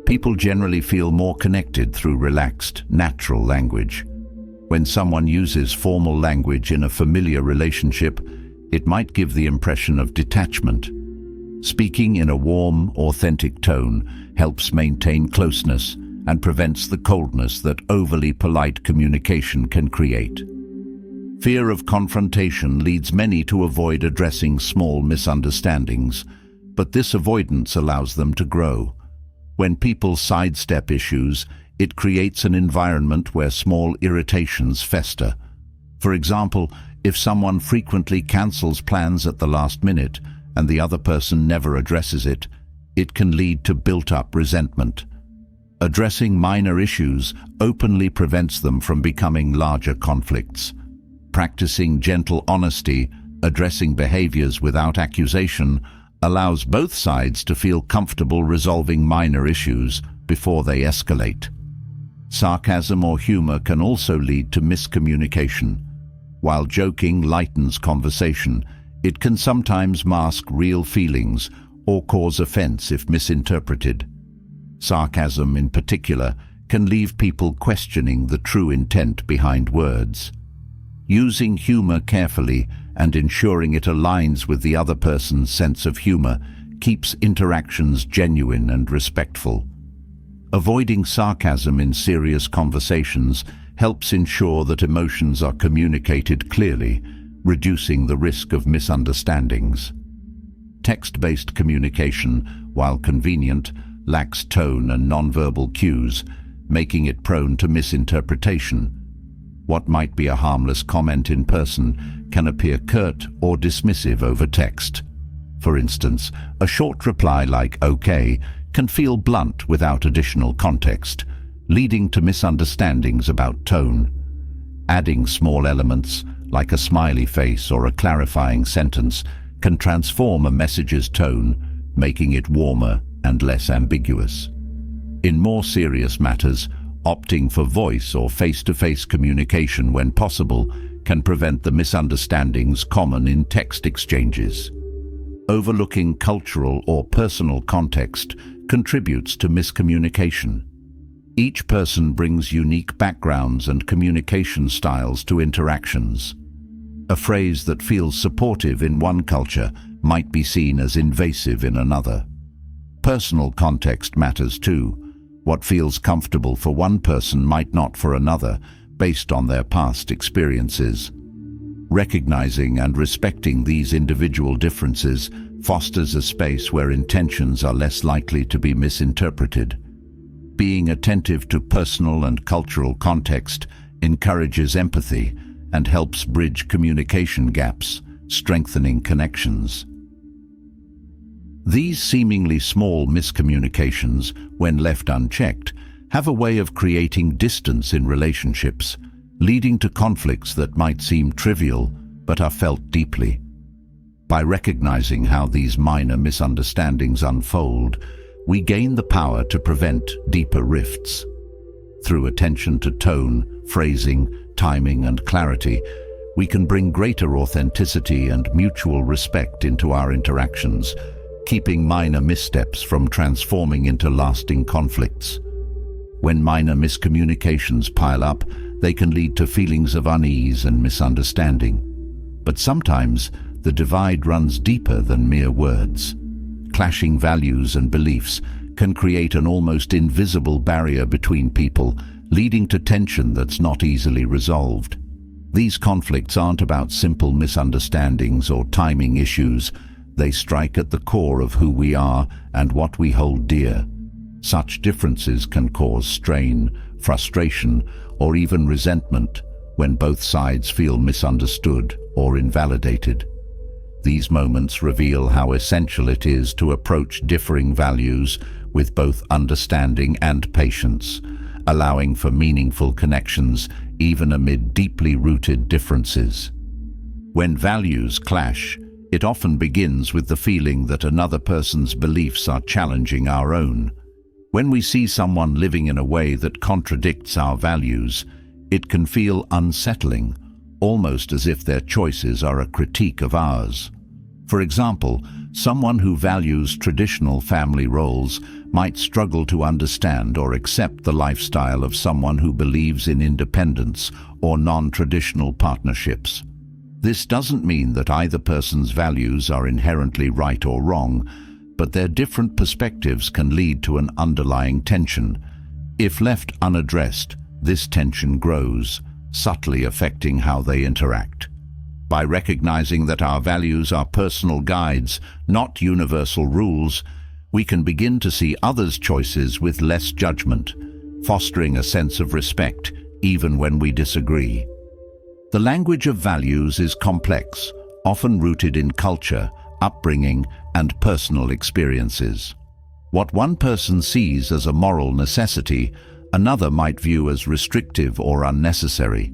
People generally feel more connected through relaxed, natural language. When someone uses formal language in a familiar relationship, it might give the impression of detachment. Speaking in a warm, authentic tone helps maintain closeness and prevents the coldness that overly polite communication can create. Fear of confrontation leads many to avoid addressing small misunderstandings, but this avoidance allows them to grow. When people sidestep issues, it creates an environment where small irritations fester. For example, if someone frequently cancels plans at the last minute and the other person never addresses it, it can lead to built-up resentment. Addressing minor issues openly prevents them from becoming larger conflicts. Practicing gentle honesty, addressing behaviors without accusation, allows both sides to feel comfortable resolving minor issues before they escalate. Sarcasm or humor can also lead to miscommunication. While joking lightens conversation, it can sometimes mask real feelings or cause offense if misinterpreted. Sarcasm, in particular, can leave people questioning the true intent behind words. Using humor carefully and ensuring it aligns with the other person's sense of humor keeps interactions genuine and respectful. Avoiding sarcasm in serious conversations helps ensure that emotions are communicated clearly, reducing the risk of misunderstandings. Text-based communication, while convenient, lacks tone and nonverbal cues, making it prone to misinterpretation. What might be a harmless comment in person can appear curt or dismissive over text. For instance, a short reply like "okay" can feel blunt without additional context, leading to misunderstandings about tone. Adding small elements, like a smiley face or a clarifying sentence, can transform a message's tone, making it warmer and less ambiguous. In more serious matters, opting for voice or face-to-face communication when possible can prevent the misunderstandings common in text exchanges. Overlooking cultural or personal context contributes to miscommunication. Each person brings unique backgrounds and communication styles to interactions. A phrase that feels supportive in one culture might be seen as invasive in another. Personal context matters too. What feels comfortable for one person might not for another, based on their past experiences. Recognizing and respecting these individual differences fosters a space where intentions are less likely to be misinterpreted. Being attentive to personal and cultural context encourages empathy and helps bridge communication gaps, strengthening connections. These seemingly small miscommunications, when left unchecked, have a way of creating distance in relationships, leading to conflicts that might seem trivial but are felt deeply. By recognizing how these minor misunderstandings unfold, we gain the power to prevent deeper rifts. Through attention to tone, phrasing, timing, and clarity, we can bring greater authenticity and mutual respect into our interactions, keeping minor missteps from transforming into lasting conflicts. When minor miscommunications pile up, they can lead to feelings of unease and misunderstanding. But sometimes, the divide runs deeper than mere words. Clashing values and beliefs can create an almost invisible barrier between people, leading to tension that's not easily resolved. These conflicts aren't about simple misunderstandings or timing issues. They strike at the core of who we are and what we hold dear. Such differences can cause strain, frustration, or even resentment when both sides feel misunderstood or invalidated. These moments reveal how essential it is to approach differing values with both understanding and patience, allowing for meaningful connections even amid deeply rooted differences. When values clash, it often begins with the feeling that another person's beliefs are challenging our own. When we see someone living in a way that contradicts our values, it can feel unsettling, almost as if their choices are a critique of ours. For example, someone who values traditional family roles might struggle to understand or accept the lifestyle of someone who believes in independence or non-traditional partnerships. This doesn't mean that either person's values are inherently right or wrong, but their different perspectives can lead to an underlying tension. If left unaddressed, this tension grows, subtly affecting how they interact. By recognizing that our values are personal guides, not universal rules, we can begin to see others' choices with less judgment, fostering a sense of respect even when we disagree. The language of values is complex, often rooted in culture, upbringing, and personal experiences. What one person sees as a moral necessity, another might view as restrictive or unnecessary.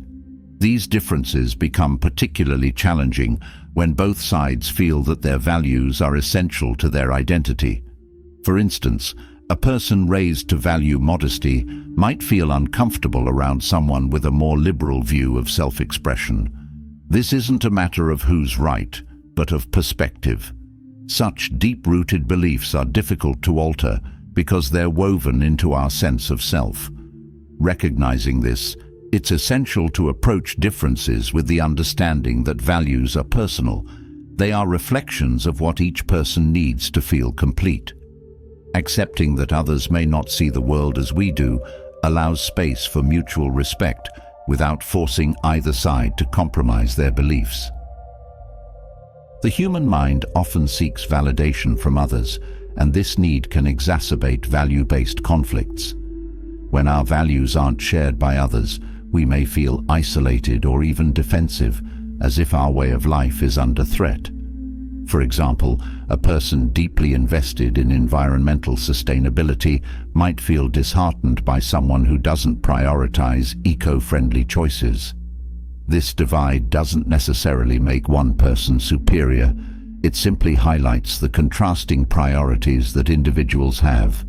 These differences become particularly challenging when both sides feel that their values are essential to their identity. For instance, a person raised to value modesty might feel uncomfortable around someone with a more liberal view of self-expression. This isn't a matter of who's right, but of perspective. Such deep-rooted beliefs are difficult to alter because they're woven into our sense of self. Recognizing this, it's essential to approach differences with the understanding that values are personal. They are reflections of what each person needs to feel complete. Accepting that others may not see the world as we do allows space for mutual respect without forcing either side to compromise their beliefs. The human mind often seeks validation from others, and this need can exacerbate value-based conflicts. When our values aren't shared by others, we may feel isolated or even defensive, as if our way of life is under threat. For example, a person deeply invested in environmental sustainability might feel disheartened by someone who doesn't prioritize eco-friendly choices. This divide doesn't necessarily make one person superior. It simply highlights the contrasting priorities that individuals have.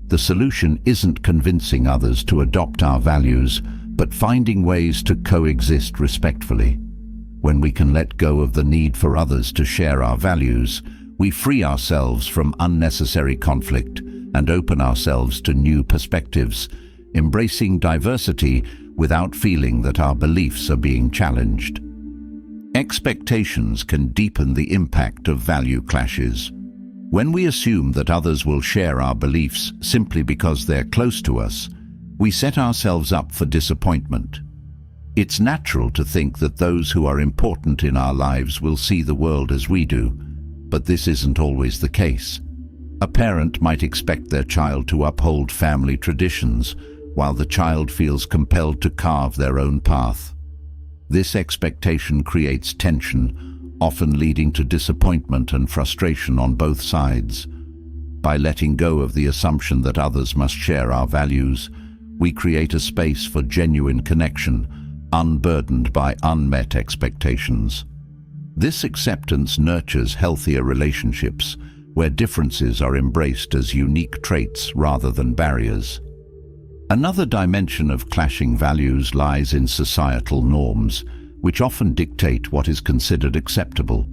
The solution isn't convincing others to adopt our values, but finding ways to coexist respectfully. When we can let go of the need for others to share our values, we free ourselves from unnecessary conflict and open ourselves to new perspectives, embracing diversity without feeling that our beliefs are being challenged. Expectations can deepen the impact of value clashes. When we assume that others will share our beliefs simply because they're close to us, we set ourselves up for disappointment. It's natural to think that those who are important in our lives will see the world as we do, but this isn't always the case. A parent might expect their child to uphold family traditions, while the child feels compelled to carve their own path. This expectation creates tension, often leading to disappointment and frustration on both sides. By letting go of the assumption that others must share our values, we create a space for genuine connection, unburdened by unmet expectations. This acceptance nurtures healthier relationships, where differences are embraced as unique traits rather than barriers. Another dimension of clashing values lies in societal norms, which often dictate what is considered acceptable.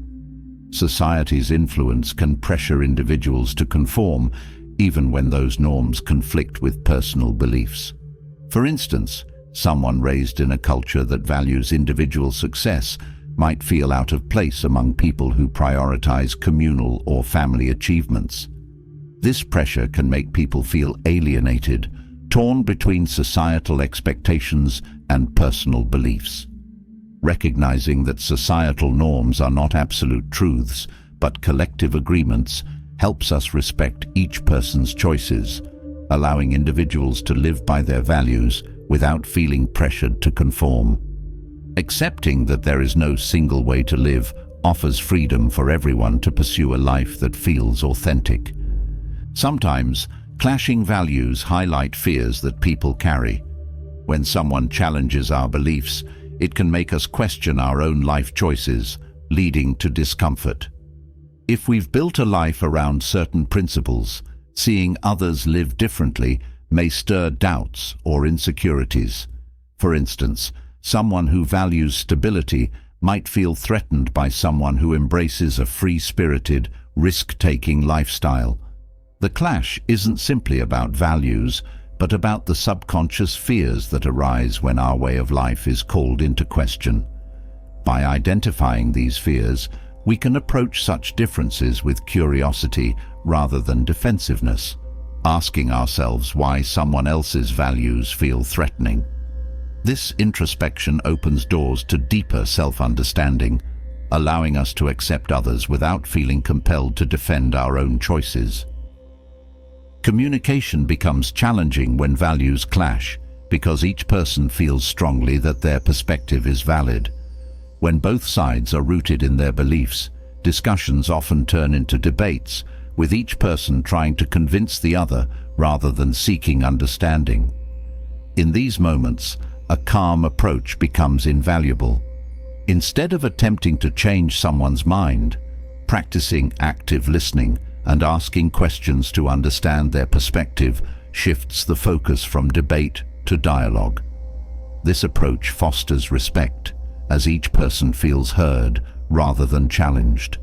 Society's influence can pressure individuals to conform, even when those norms conflict with personal beliefs. For instance, someone raised in a culture that values individual success might feel out of place among people who prioritize communal or family achievements. This pressure can make people feel alienated, torn between societal expectations and personal beliefs. Recognizing that societal norms are not absolute truths, but collective agreements, helps us respect each person's choices, allowing individuals to live by their values without feeling pressured to conform. Accepting that there is no single way to live offers freedom for everyone to pursue a life that feels authentic. Sometimes, clashing values highlight fears that people carry. When someone challenges our beliefs, it can make us question our own life choices, leading to discomfort. If we've built a life around certain principles, seeing others live differently may stir doubts or insecurities. For instance, someone who values stability might feel threatened by someone who embraces a free-spirited, risk-taking lifestyle. The clash isn't simply about values, but about the subconscious fears that arise when our way of life is called into question. By identifying these fears, we can approach such differences with curiosity rather than defensiveness, asking ourselves why someone else's values feel threatening. This introspection opens doors to deeper self-understanding, allowing us to accept others without feeling compelled to defend our own choices. Communication becomes challenging when values clash, because each person feels strongly that their perspective is valid. When both sides are rooted in their beliefs, discussions often turn into debates, with each person trying to convince the other rather than seeking understanding. In these moments, a calm approach becomes invaluable. Instead of attempting to change someone's mind, practicing active listening and asking questions to understand their perspective shifts the focus from debate to dialogue. This approach fosters respect, as each person feels heard rather than challenged.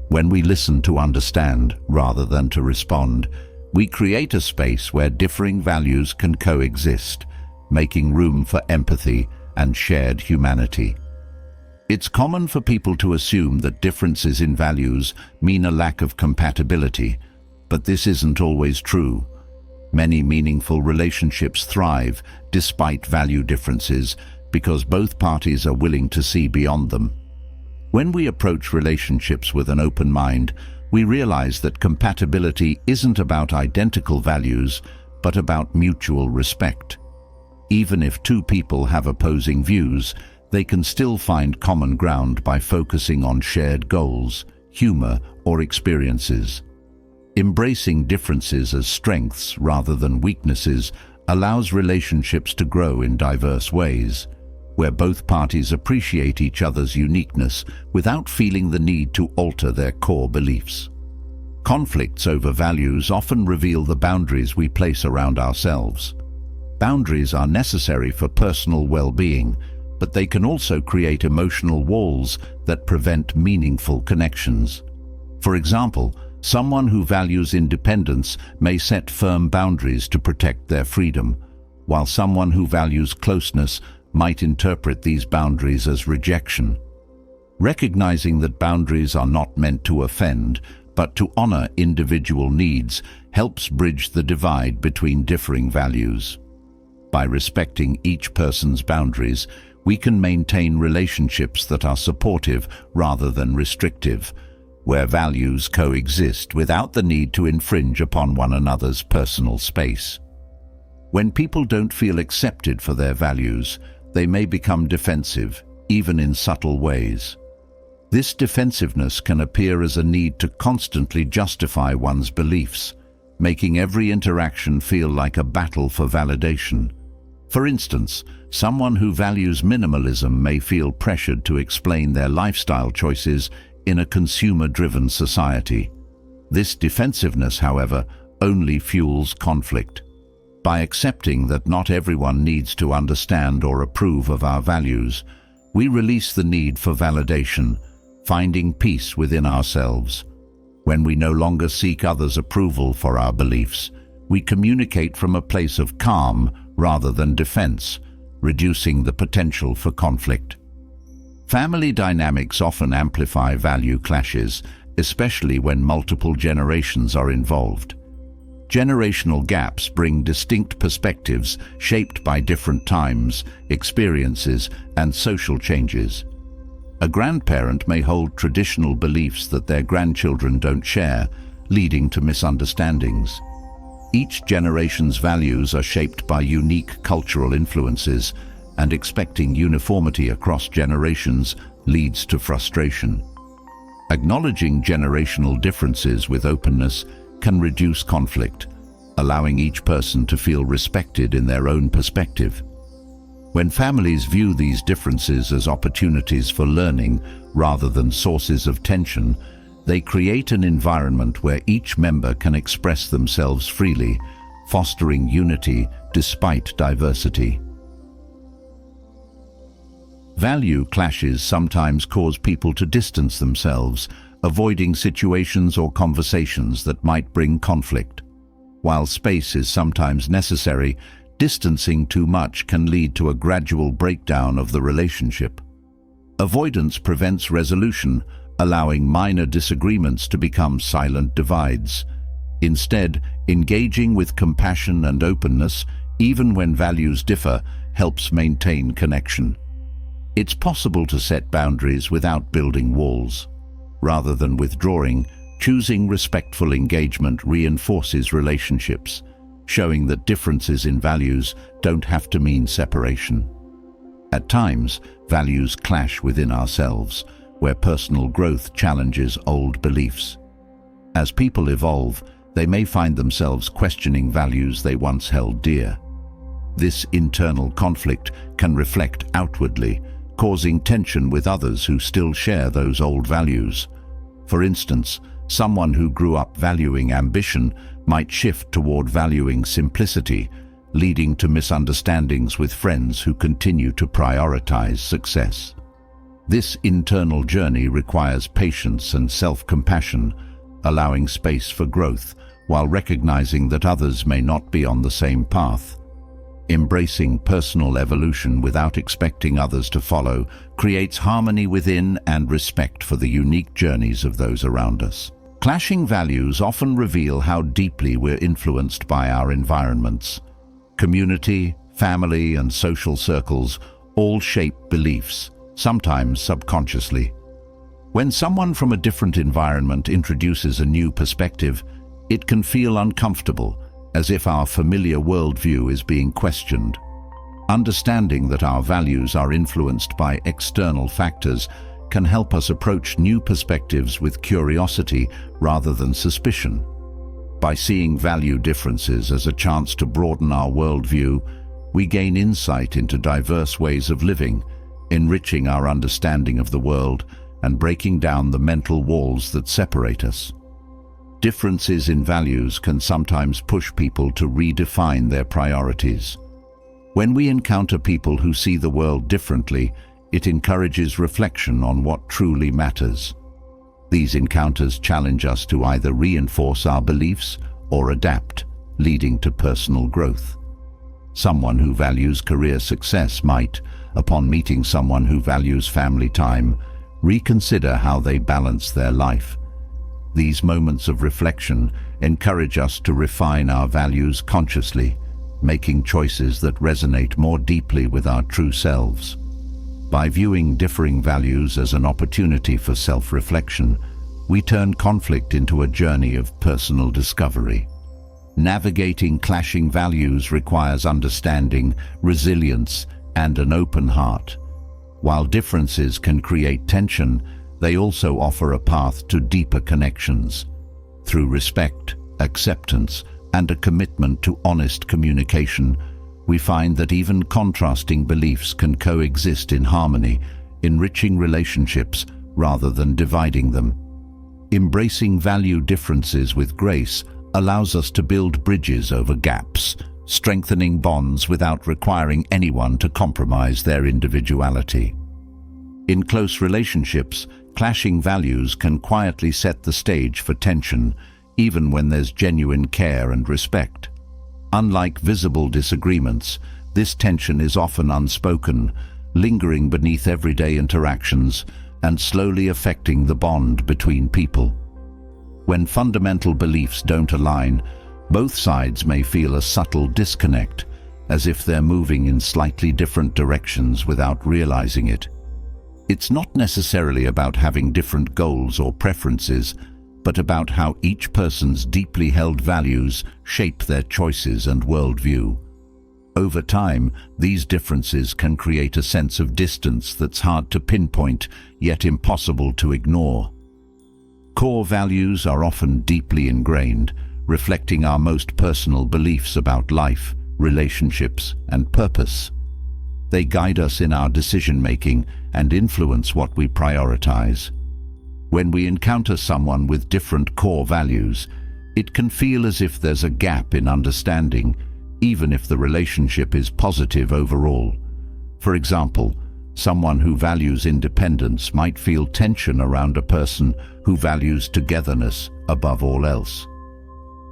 When we listen to understand rather than to respond, we create a space where differing values can coexist, making room for empathy and shared humanity. It's common for people to assume that differences in values mean a lack of compatibility, but this isn't always true. Many meaningful relationships thrive despite value differences because both parties are willing to see beyond them. When we approach relationships with an open mind, we realize that compatibility isn't about identical values, but about mutual respect. Even if two people have opposing views, they can still find common ground by focusing on shared goals, humor, or experiences. Embracing differences as strengths rather than weaknesses allows relationships to grow in diverse ways, where both parties appreciate each other's uniqueness without feeling the need to alter their core beliefs. Conflicts over values often reveal the boundaries we place around ourselves. Boundaries are necessary for personal well-being, but they can also create emotional walls that prevent meaningful connections. For example, someone who values independence may set firm boundaries to protect their freedom, while someone who values closeness might interpret these boundaries as rejection. Recognizing that boundaries are not meant to offend, but to honor individual needs, helps bridge the divide between differing values. By respecting each person's boundaries, we can maintain relationships that are supportive rather than restrictive, where values coexist without the need to infringe upon one another's personal space. When people don't feel accepted for their values, they may become defensive, even in subtle ways. This defensiveness can appear as a need to constantly justify one's beliefs, making every interaction feel like a battle for validation. For instance, someone who values minimalism may feel pressured to explain their lifestyle choices in a consumer-driven society. This defensiveness, however, only fuels conflict. By accepting that not everyone needs to understand or approve of our values, we release the need for validation, finding peace within ourselves. When we no longer seek others' approval for our beliefs, we communicate from a place of calm rather than defense, reducing the potential for conflict. Family dynamics often amplify value clashes, especially when multiple generations are involved. Generational gaps bring distinct perspectives shaped by different times, experiences, and social changes. A grandparent may hold traditional beliefs that their grandchildren don't share, leading to misunderstandings. Each generation's values are shaped by unique cultural influences, and expecting uniformity across generations leads to frustration. Acknowledging generational differences with openness can reduce conflict, allowing each person to feel respected in their own perspective. When families view these differences as opportunities for learning rather than sources of tension, they create an environment where each member can express themselves freely, fostering unity despite diversity. Value clashes sometimes cause people to distance themselves, avoiding situations or conversations that might bring conflict. While space is sometimes necessary, distancing too much can lead to a gradual breakdown of the relationship. Avoidance prevents resolution, allowing minor disagreements to become silent divides. Instead, engaging with compassion and openness, even when values differ, helps maintain connection. It's possible to set boundaries without building walls. Rather than withdrawing, choosing respectful engagement reinforces relationships, showing that differences in values don't have to mean separation. At times, values clash within ourselves, where personal growth challenges old beliefs. As people evolve, they may find themselves questioning values they once held dear. This internal conflict can reflect outwardly, causing tension with others who still share those old values. For instance, someone who grew up valuing ambition might shift toward valuing simplicity, leading to misunderstandings with friends who continue to prioritize success. This internal journey requires patience and self-compassion, allowing space for growth while recognizing that others may not be on the same path. Embracing personal evolution without expecting others to follow creates harmony within and respect for the unique journeys of those around us. Clashing values often reveal how deeply we're influenced by our environments. Community, family, and social circles all shape beliefs, sometimes subconsciously. When someone from a different environment introduces a new perspective, it can feel uncomfortable, as if our familiar worldview is being questioned. Understanding that our values are influenced by external factors can help us approach new perspectives with curiosity rather than suspicion. By seeing value differences as a chance to broaden our worldview, we gain insight into diverse ways of living, enriching our understanding of the world and breaking down the mental walls that separate us. Differences in values can sometimes push people to redefine their priorities. When we encounter people who see the world differently, it encourages reflection on what truly matters. These encounters challenge us to either reinforce our beliefs or adapt, leading to personal growth. Someone who values career success might, upon meeting someone who values family time, reconsider how they balance their life. These moments of reflection encourage us to refine our values consciously, making choices that resonate more deeply with our true selves. By viewing differing values as an opportunity for self-reflection, we turn conflict into a journey of personal discovery. Navigating clashing values requires understanding, resilience, and an open heart. While differences can create tension, they also offer a path to deeper connections. Through respect, acceptance, and a commitment to honest communication, we find that even contrasting beliefs can coexist in harmony, enriching relationships rather than dividing them. Embracing value differences with grace allows us to build bridges over gaps, strengthening bonds without requiring anyone to compromise their individuality. In close relationships, clashing values can quietly set the stage for tension, even when there's genuine care and respect. Unlike visible disagreements, this tension is often unspoken, lingering beneath everyday interactions and slowly affecting the bond between people. When fundamental beliefs don't align, Both sides may feel a subtle disconnect, as if they're moving in slightly different directions without realizing it. It's not necessarily about having different goals or preferences, but about how each person's deeply held values shape their choices and worldview. Over time, these differences can create a sense of distance that's hard to pinpoint, yet impossible to ignore. Core values are often deeply ingrained, reflecting our most personal beliefs about life, relationships, and purpose. They guide us in our decision-making and influence what we prioritize. When we encounter someone with different core values, it can feel as if there's a gap in understanding, even if the relationship is positive overall. For example, someone who values independence might feel tension around a person who values togetherness above all else.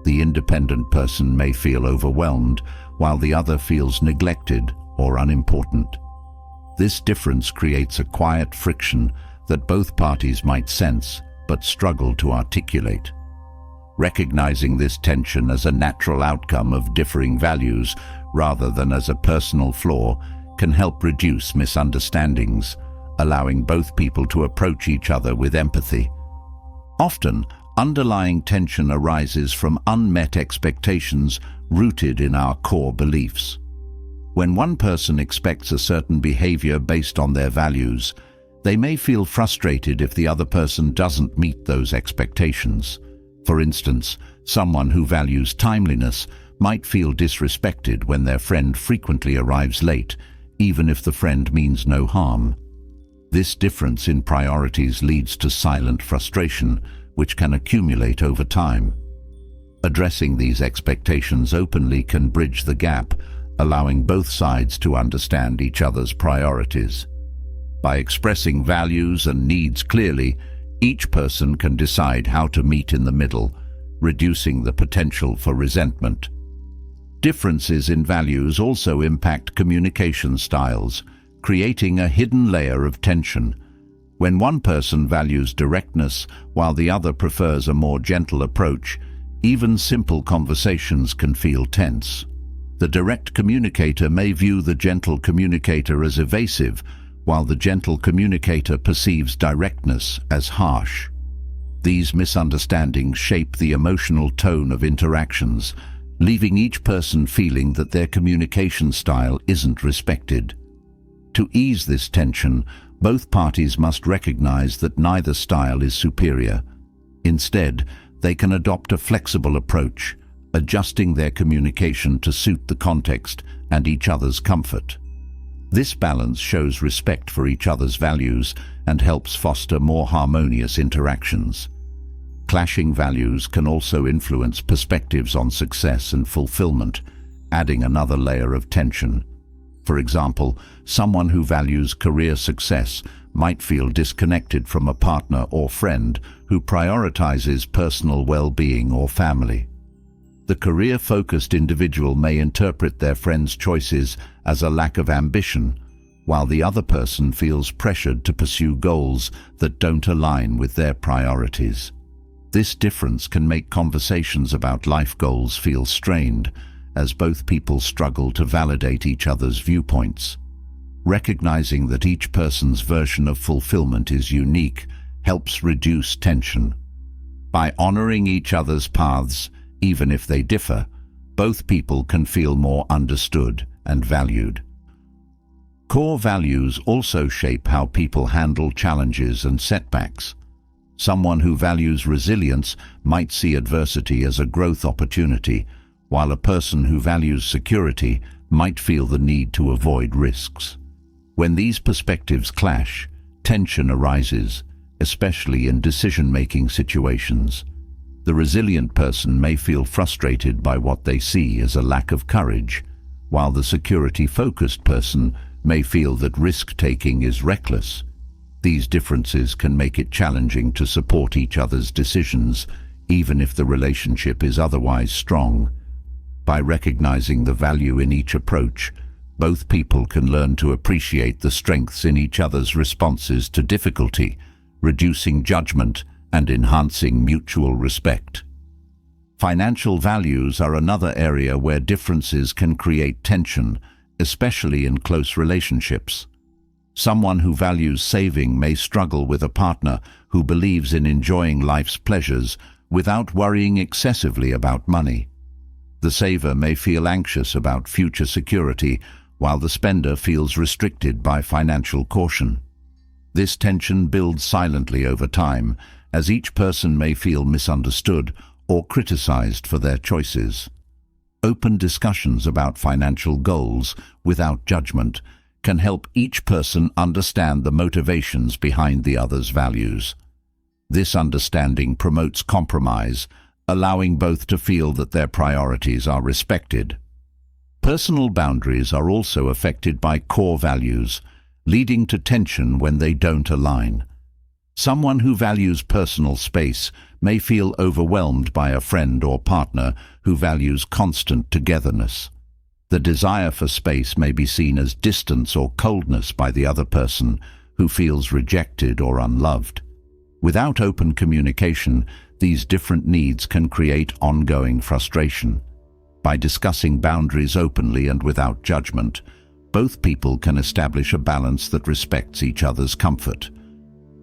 The independent person may feel overwhelmed, while the other feels neglected or unimportant. This difference creates a quiet friction that both parties might sense but struggle to articulate. Recognizing this tension as a natural outcome of differing values rather than as a personal flaw can help reduce misunderstandings, allowing both people to approach each other with empathy. Often, underlying tension arises from unmet expectations rooted in our core beliefs. When one person expects a certain behavior based on their values, they may feel frustrated if the other person doesn't meet those expectations. For instance, someone who values timeliness might feel disrespected when their friend frequently arrives late, even if the friend means no harm. This difference in priorities leads to silent frustration, which can accumulate over time. Addressing these expectations openly can bridge the gap, allowing both sides to understand each other's priorities. By expressing values and needs clearly, each person can decide how to meet in the middle, reducing the potential for resentment. Differences in values also impact communication styles, creating a hidden layer of tension. When one person values directness while the other prefers a more gentle approach, even simple conversations can feel tense. The direct communicator may view the gentle communicator as evasive, while the gentle communicator perceives directness as harsh. These misunderstandings shape the emotional tone of interactions, leaving each person feeling that their communication style isn't respected. To ease this tension, both parties must recognize that neither style is superior. Instead, they can adopt a flexible approach, adjusting their communication to suit the context and each other's comfort. This balance shows respect for each other's values and helps foster more harmonious interactions. Clashing values can also influence perspectives on success and fulfillment, adding another layer of tension. For example, someone who values career success might feel disconnected from a partner or friend who prioritizes personal well-being or family. The career-focused individual may interpret their friend's choices as a lack of ambition, while the other person feels pressured to pursue goals that don't align with their priorities. This difference can make conversations about life goals feel strained, as both people struggle to validate each other's viewpoints. Recognizing that each person's version of fulfillment is unique helps reduce tension. By honoring each other's paths, even if they differ, both people can feel more understood and valued. Core values also shape how people handle challenges and setbacks. Someone who values resilience might see adversity as a growth opportunity, while a person who values security might feel the need to avoid risks. When these perspectives clash, tension arises, especially in decision-making situations. The resilient person may feel frustrated by what they see as a lack of courage, while the security-focused person may feel that risk-taking is reckless. These differences can make it challenging to support each other's decisions, even if the relationship is otherwise strong. By recognizing the value in each approach, both people can learn to appreciate the strengths in each other's responses to difficulty, reducing judgment and enhancing mutual respect. Financial values are another area where differences can create tension, especially in close relationships. Someone who values saving may struggle with a partner who believes in enjoying life's pleasures without worrying excessively about money. The saver may feel anxious about future security, while the spender feels restricted by financial caution. This tension builds silently over time, as each person may feel misunderstood or criticized for their choices. Open discussions about financial goals, without judgment, can help each person understand the motivations behind the other's values. This understanding promotes compromise, allowing both to feel that their priorities are respected. Personal boundaries are also affected by core values, leading to tension when they don't align. Someone who values personal space may feel overwhelmed by a friend or partner who values constant togetherness. The desire for space may be seen as distance or coldness by the other person, who feels rejected or unloved. Without open communication, these different needs can create ongoing frustration. By discussing boundaries openly and without judgment, both people can establish a balance that respects each other's comfort.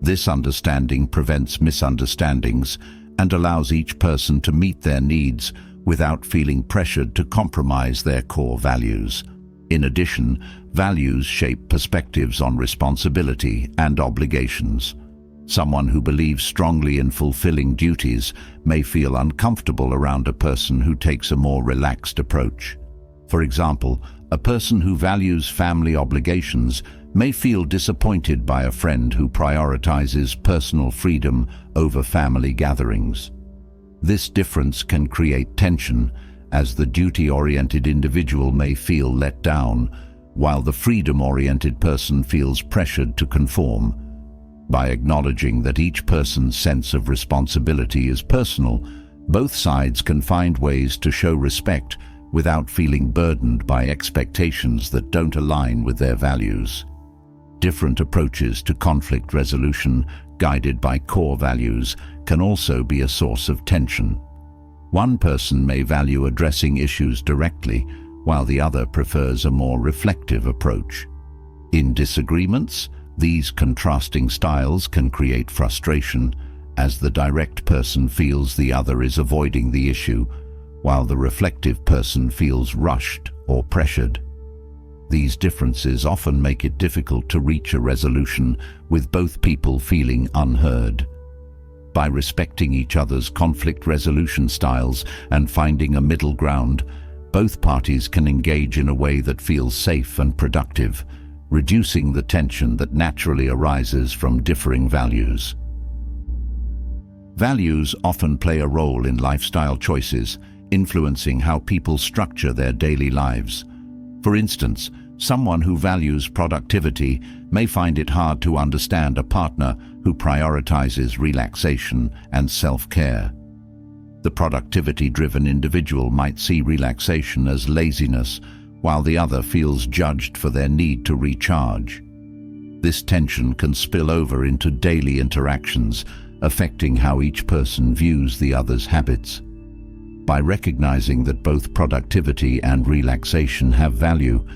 This understanding prevents misunderstandings and allows each person to meet their needs without feeling pressured to compromise their core values. In addition, values shape perspectives on responsibility and obligations. Someone who believes strongly in fulfilling duties may feel uncomfortable around a person who takes a more relaxed approach. For example, a person who values family obligations may feel disappointed by a friend who prioritizes personal freedom over family gatherings. This difference can create tension, as the duty-oriented individual may feel let down, while the freedom-oriented person feels pressured to conform. By acknowledging that each person's sense of responsibility is personal, both sides can find ways to show respect without feeling burdened by expectations that don't align with their values. Different approaches to conflict resolution, guided by core values, can also be a source of tension. One person may value addressing issues directly, while the other prefers a more reflective approach. In disagreements, these contrasting styles can create frustration, as the direct person feels the other is avoiding the issue, while the reflective person feels rushed or pressured. These differences often make it difficult to reach a resolution, with both people feeling unheard. By respecting each other's conflict resolution styles and finding a middle ground, both parties can engage in a way that feels safe and productive, reducing the tension that naturally arises from differing values. Values often play a role in lifestyle choices, influencing how people structure their daily lives. For instance, someone who values productivity may find it hard to understand a partner who prioritizes relaxation and self-care. The productivity-driven individual might see relaxation as laziness, while the other feels judged for their need to recharge. This tension can spill over into daily interactions, affecting how each person views the other's habits. By recognizing that both productivity and relaxation have value,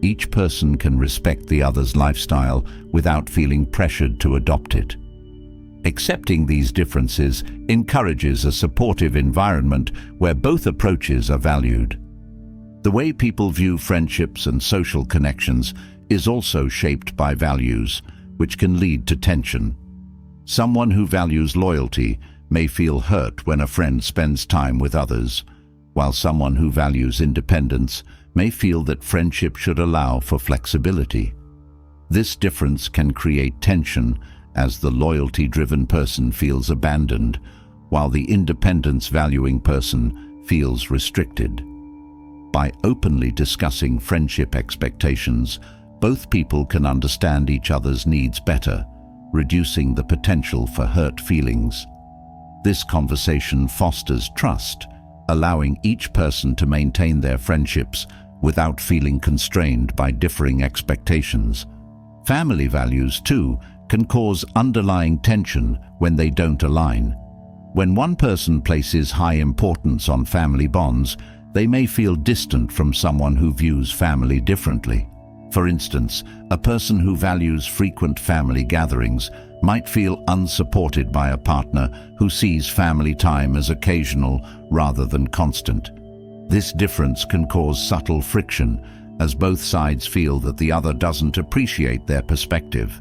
each person can respect the other's lifestyle without feeling pressured to adopt it. Accepting these differences encourages a supportive environment where both approaches are valued. The way people view friendships and social connections is also shaped by values, which can lead to tension. Someone who values loyalty may feel hurt when a friend spends time with others, while someone who values independence may feel that friendship should allow for flexibility. This difference can create tension, as the loyalty-driven person feels abandoned, while the independence-valuing person feels restricted. By openly discussing friendship expectations, both people can understand each other's needs better, reducing the potential for hurt feelings. This conversation fosters trust, allowing each person to maintain their friendships without feeling constrained by differing expectations. Family values, too, can cause underlying tension when they don't align. When one person places high importance on family bonds, they may feel distant from someone who views family differently. For instance, a person who values frequent family gatherings might feel unsupported by a partner who sees family time as occasional rather than constant. This difference can cause subtle friction, as both sides feel that the other doesn't appreciate their perspective.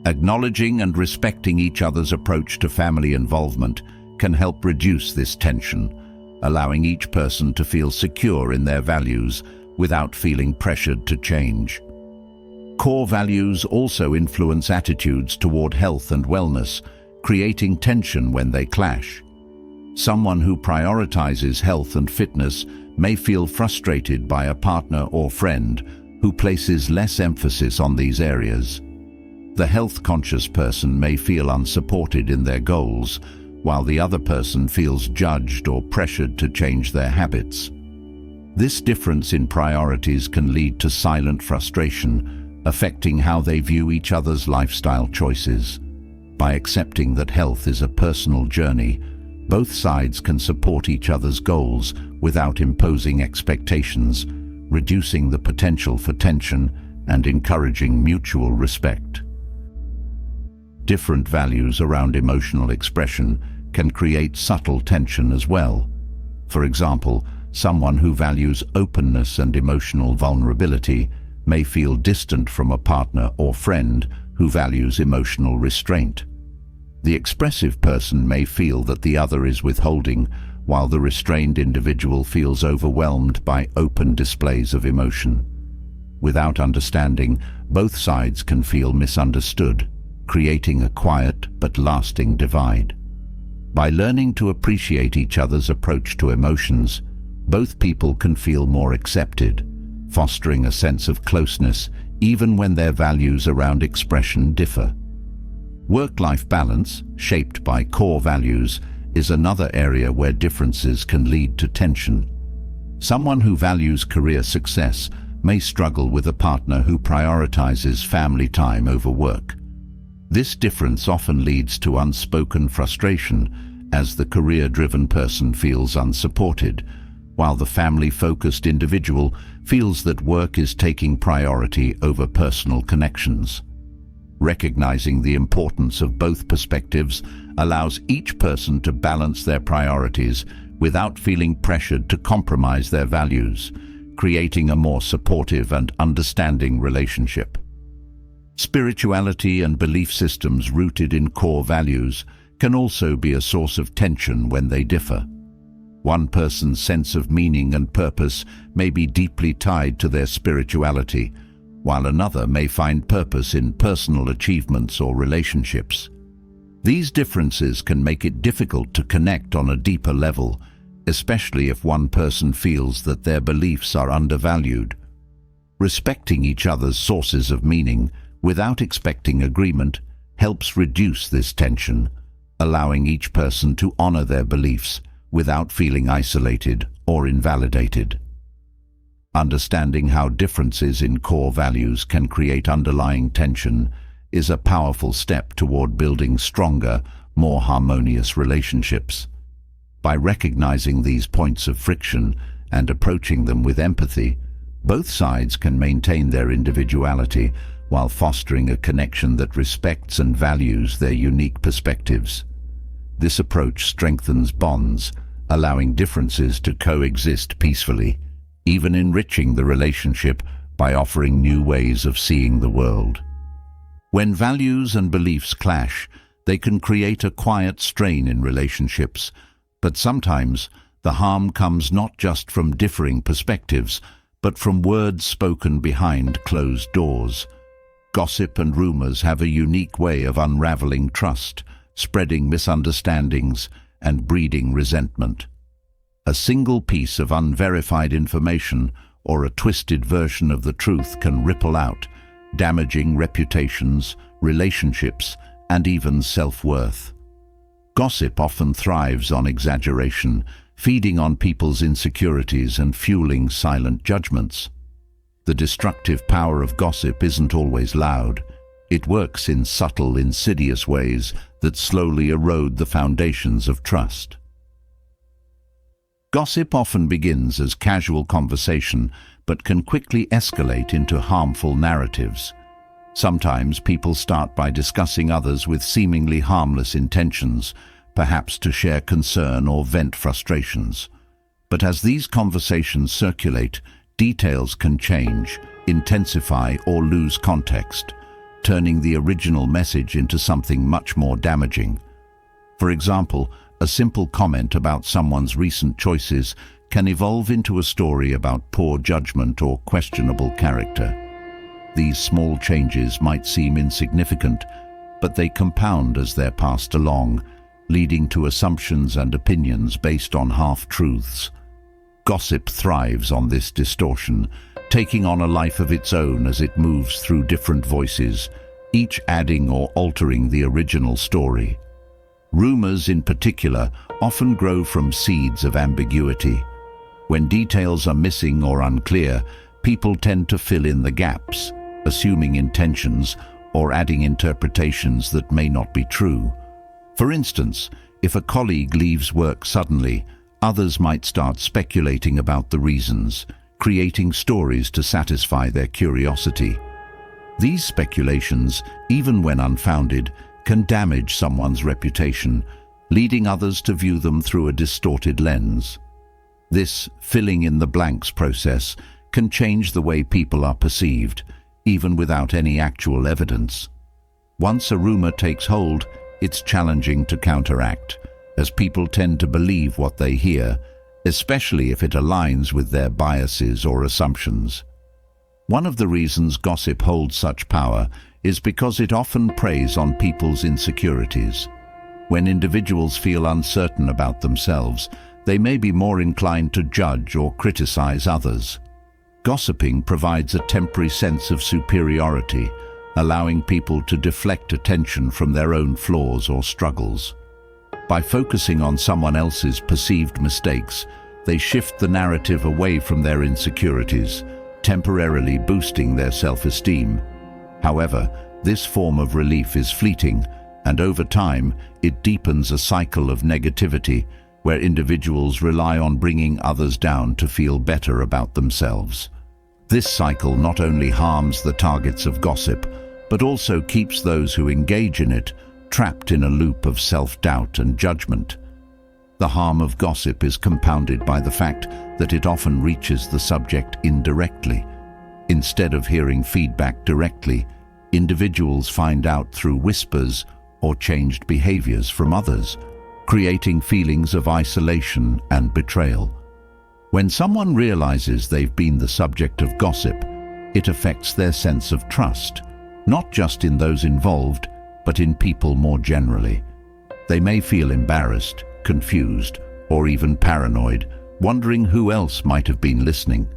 Acknowledging and respecting each other's approach to family involvement can help reduce this tension, allowing each person to feel secure in their values without feeling pressured to change. Core values also influence attitudes toward health and wellness, creating tension when they clash. Someone who prioritizes health and fitness may feel frustrated by a partner or friend who places less emphasis on these areas. The health-conscious person may feel unsupported in their goals, while the other person feels judged or pressured to change their habits. This difference in priorities can lead to silent frustration, affecting how they view each other's lifestyle choices. By accepting that health is a personal journey, both sides can support each other's goals without imposing expectations, reducing the potential for tension and encouraging mutual respect. Different values around emotional expression can create subtle tension as well. For example, someone who values openness and emotional vulnerability may feel distant from a partner or friend who values emotional restraint. The expressive person may feel that the other is withholding, while the restrained individual feels overwhelmed by open displays of emotion. Without understanding, both sides can feel misunderstood, creating a quiet but lasting divide. By learning to appreciate each other's approach to emotions, both people can feel more accepted, fostering a sense of closeness even when their values around expression differ. Work-life balance, shaped by core values, is another area where differences can lead to tension. Someone who values career success may struggle with a partner who prioritizes family time over work. This difference often leads to unspoken frustration, as the career-driven person feels unsupported, while the family-focused individual feels that work is taking priority over personal connections. Recognizing the importance of both perspectives allows each person to balance their priorities without feeling pressured to compromise their values, creating a more supportive and understanding relationship. Spirituality and belief systems rooted in core values can also be a source of tension when they differ. One person's sense of meaning and purpose may be deeply tied to their spirituality, while another may find purpose in personal achievements or relationships. These differences can make it difficult to connect on a deeper level, especially if one person feels that their beliefs are undervalued. Respecting each other's sources of meaning without expecting agreement helps reduce this tension, allowing each person to honor their beliefs without feeling isolated or invalidated. Understanding how differences in core values can create underlying tension is a powerful step toward building stronger, more harmonious relationships. By recognizing these points of friction and approaching them with empathy, both sides can maintain their individuality while fostering a connection that respects and values their unique perspectives. This approach strengthens bonds, allowing differences to coexist peacefully, even enriching the relationship by offering new ways of seeing the world. When values and beliefs clash, they can create a quiet strain in relationships, but sometimes the harm comes not just from differing perspectives, but from words spoken behind closed doors. Gossip and rumors have a unique way of unraveling trust, spreading misunderstandings, and breeding resentment. A single piece of unverified information or a twisted version of the truth can ripple out, damaging reputations, relationships, and even self-worth. Gossip often thrives on exaggeration, feeding on people's insecurities and fueling silent judgments. The destructive power of gossip isn't always loud. It works in subtle, insidious ways that slowly erode the foundations of trust. Gossip often begins as casual conversation, but can quickly escalate into harmful narratives. Sometimes people start by discussing others with seemingly harmless intentions, perhaps to share concern or vent frustrations. But as these conversations circulate, details can change, intensify, or lose context, turning the original message into something much more damaging. For example, a simple comment about someone's recent choices can evolve into a story about poor judgment or questionable character. These small changes might seem insignificant, but they compound as they're passed along, leading to assumptions and opinions based on half-truths. Gossip thrives on this distortion, taking on a life of its own as it moves through different voices, each adding or altering the original story. Rumors, in particular, often grow from seeds of ambiguity. When details are missing or unclear, people tend to fill in the gaps, assuming intentions or adding interpretations that may not be true. For instance, if a colleague leaves work suddenly, others might start speculating about the reasons, creating stories to satisfy their curiosity. These speculations, even when unfounded, can damage someone's reputation, leading others to view them through a distorted lens. This filling in the blanks process can change the way people are perceived, even without any actual evidence. Once a rumor takes hold, it's challenging to counteract, as people tend to believe what they hear, especially if it aligns with their biases or assumptions. One of the reasons gossip holds such power is because it often preys on people's insecurities. When individuals feel uncertain about themselves, they may be more inclined to judge or criticize others. Gossiping provides a temporary sense of superiority, allowing people to deflect attention from their own flaws or struggles. By focusing on someone else's perceived mistakes, they shift the narrative away from their insecurities, temporarily boosting their self-esteem. However, this form of relief is fleeting, and over time, it deepens a cycle of negativity where individuals rely on bringing others down to feel better about themselves. This cycle not only harms the targets of gossip, but also keeps those who engage in it trapped in a loop of self-doubt and judgment. The harm of gossip is compounded by the fact that it often reaches the subject indirectly. Instead of hearing feedback directly, individuals find out through whispers or changed behaviors from others, creating feelings of isolation and betrayal. When someone realizes they've been the subject of gossip, it affects their sense of trust, not just in those involved, but in people more generally. They may feel embarrassed, confused, or even paranoid, wondering who else might have been listening.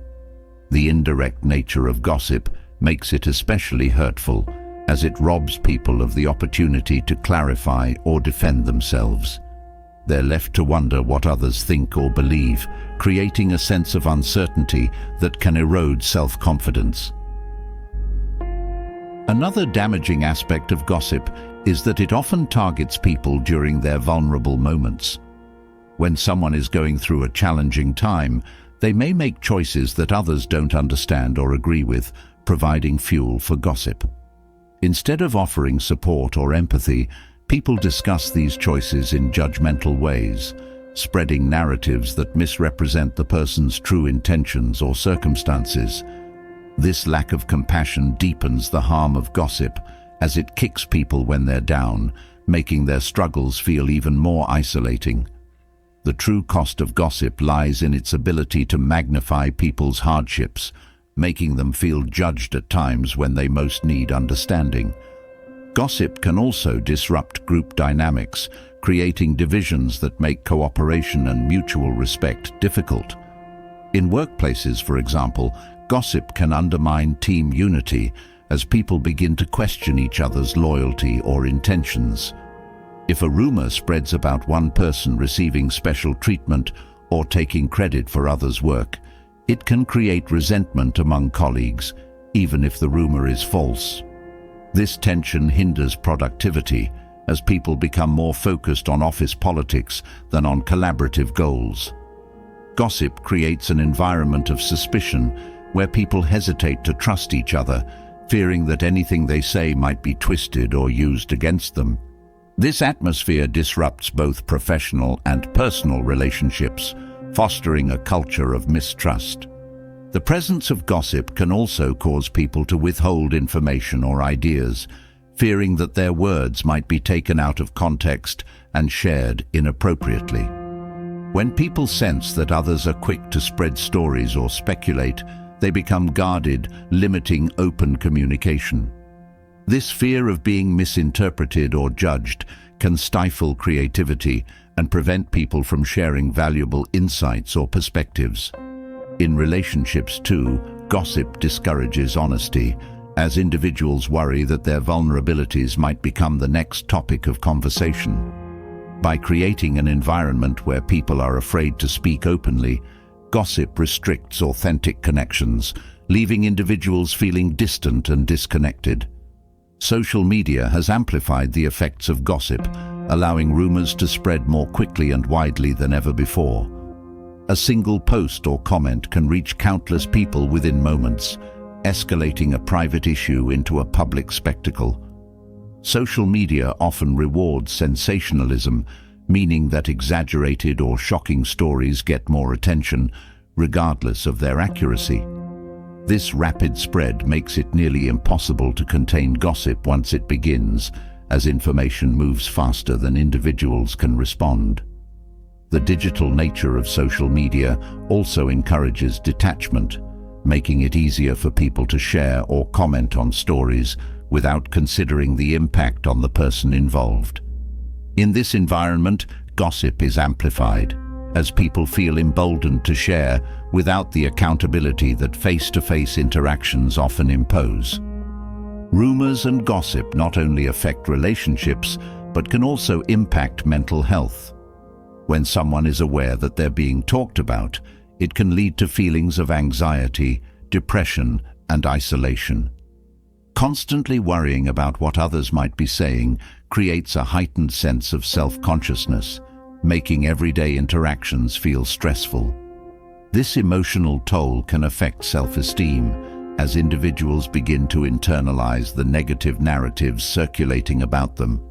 The indirect nature of gossip makes it especially hurtful, as it robs people of the opportunity to clarify or defend themselves. They're left to wonder what others think or believe, creating a sense of uncertainty that can erode self-confidence. Another damaging aspect of gossip is that it often targets people during their vulnerable moments. When someone is going through a challenging time, they may make choices that others don't understand or agree with, providing fuel for gossip. Instead of offering support or empathy, people discuss these choices in judgmental ways, spreading narratives that misrepresent the person's true intentions or circumstances. This lack of compassion deepens the harm of gossip, as it kicks people when they're down, making their struggles feel even more isolating. The true cost of gossip lies in its ability to magnify people's hardships, making them feel judged at times when they most need understanding. Gossip can also disrupt group dynamics, creating divisions that make cooperation and mutual respect difficult. In workplaces, for example, gossip can undermine team unity as people begin to question each other's loyalty or intentions. If a rumor spreads about one person receiving special treatment or taking credit for others' work, it can create resentment among colleagues, even if the rumor is false. This tension hinders productivity, as people become more focused on office politics than on collaborative goals. Gossip creates an environment of suspicion where people hesitate to trust each other, fearing that anything they say might be twisted or used against them. This atmosphere disrupts both professional and personal relationships, fostering a culture of mistrust. The presence of gossip can also cause people to withhold information or ideas, fearing that their words might be taken out of context and shared inappropriately. When people sense that others are quick to spread stories or speculate, they become guarded, limiting open communication. This fear of being misinterpreted or judged can stifle creativity and prevent people from sharing valuable insights or perspectives. In relationships too, gossip discourages honesty, as individuals worry that their vulnerabilities might become the next topic of conversation. By creating an environment where people are afraid to speak openly, gossip restricts authentic connections, leaving individuals feeling distant and disconnected. Social media has amplified the effects of gossip, allowing rumors to spread more quickly and widely than ever before. A single post or comment can reach countless people within moments, escalating a private issue into a public spectacle. Social media often rewards sensationalism, meaning that exaggerated or shocking stories get more attention, regardless of their accuracy. This rapid spread makes it nearly impossible to contain gossip once it begins, as information moves faster than individuals can respond. The digital nature of social media also encourages detachment, making it easier for people to share or comment on stories without considering the impact on the person involved. In this environment, gossip is amplified, as people feel emboldened to share without the accountability that face-to-face interactions often impose. Rumors and gossip not only affect relationships, but can also impact mental health. When someone is aware that they're being talked about, it can lead to feelings of anxiety, depression, and isolation. Constantly worrying about what others might be saying creates a heightened sense of self-consciousness, making everyday interactions feel stressful. This emotional toll can affect self-esteem, as individuals begin to internalize the negative narratives circulating about them.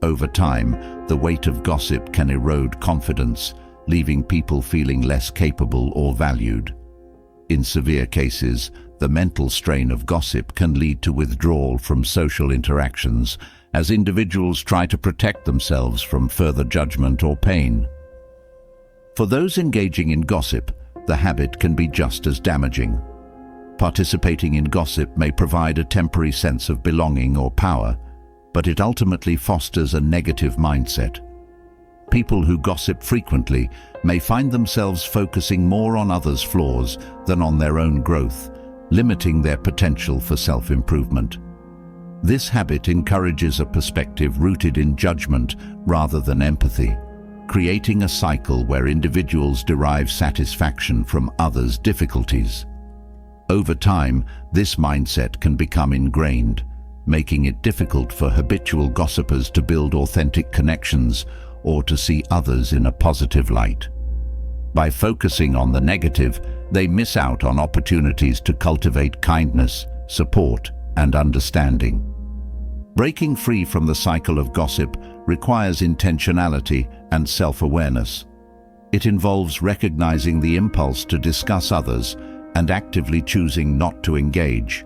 Over time, the weight of gossip can erode confidence, leaving people feeling less capable or valued. In severe cases, the mental strain of gossip can lead to withdrawal from social interactions, as individuals try to protect themselves from further judgment or pain. For those engaging in gossip, the habit can be just as damaging. Participating in gossip may provide a temporary sense of belonging or power, but it ultimately fosters a negative mindset. People who gossip frequently may find themselves focusing more on others' flaws than on their own growth, limiting their potential for self-improvement. This habit encourages a perspective rooted in judgment rather than empathy, creating a cycle where individuals derive satisfaction from others' difficulties. Over time, this mindset can become ingrained, making it difficult for habitual gossipers to build authentic connections or to see others in a positive light. By focusing on the negative, they miss out on opportunities to cultivate kindness, support, and understanding. Breaking free from the cycle of gossip requires intentionality and self-awareness. It involves recognizing the impulse to discuss others and actively choosing not to engage.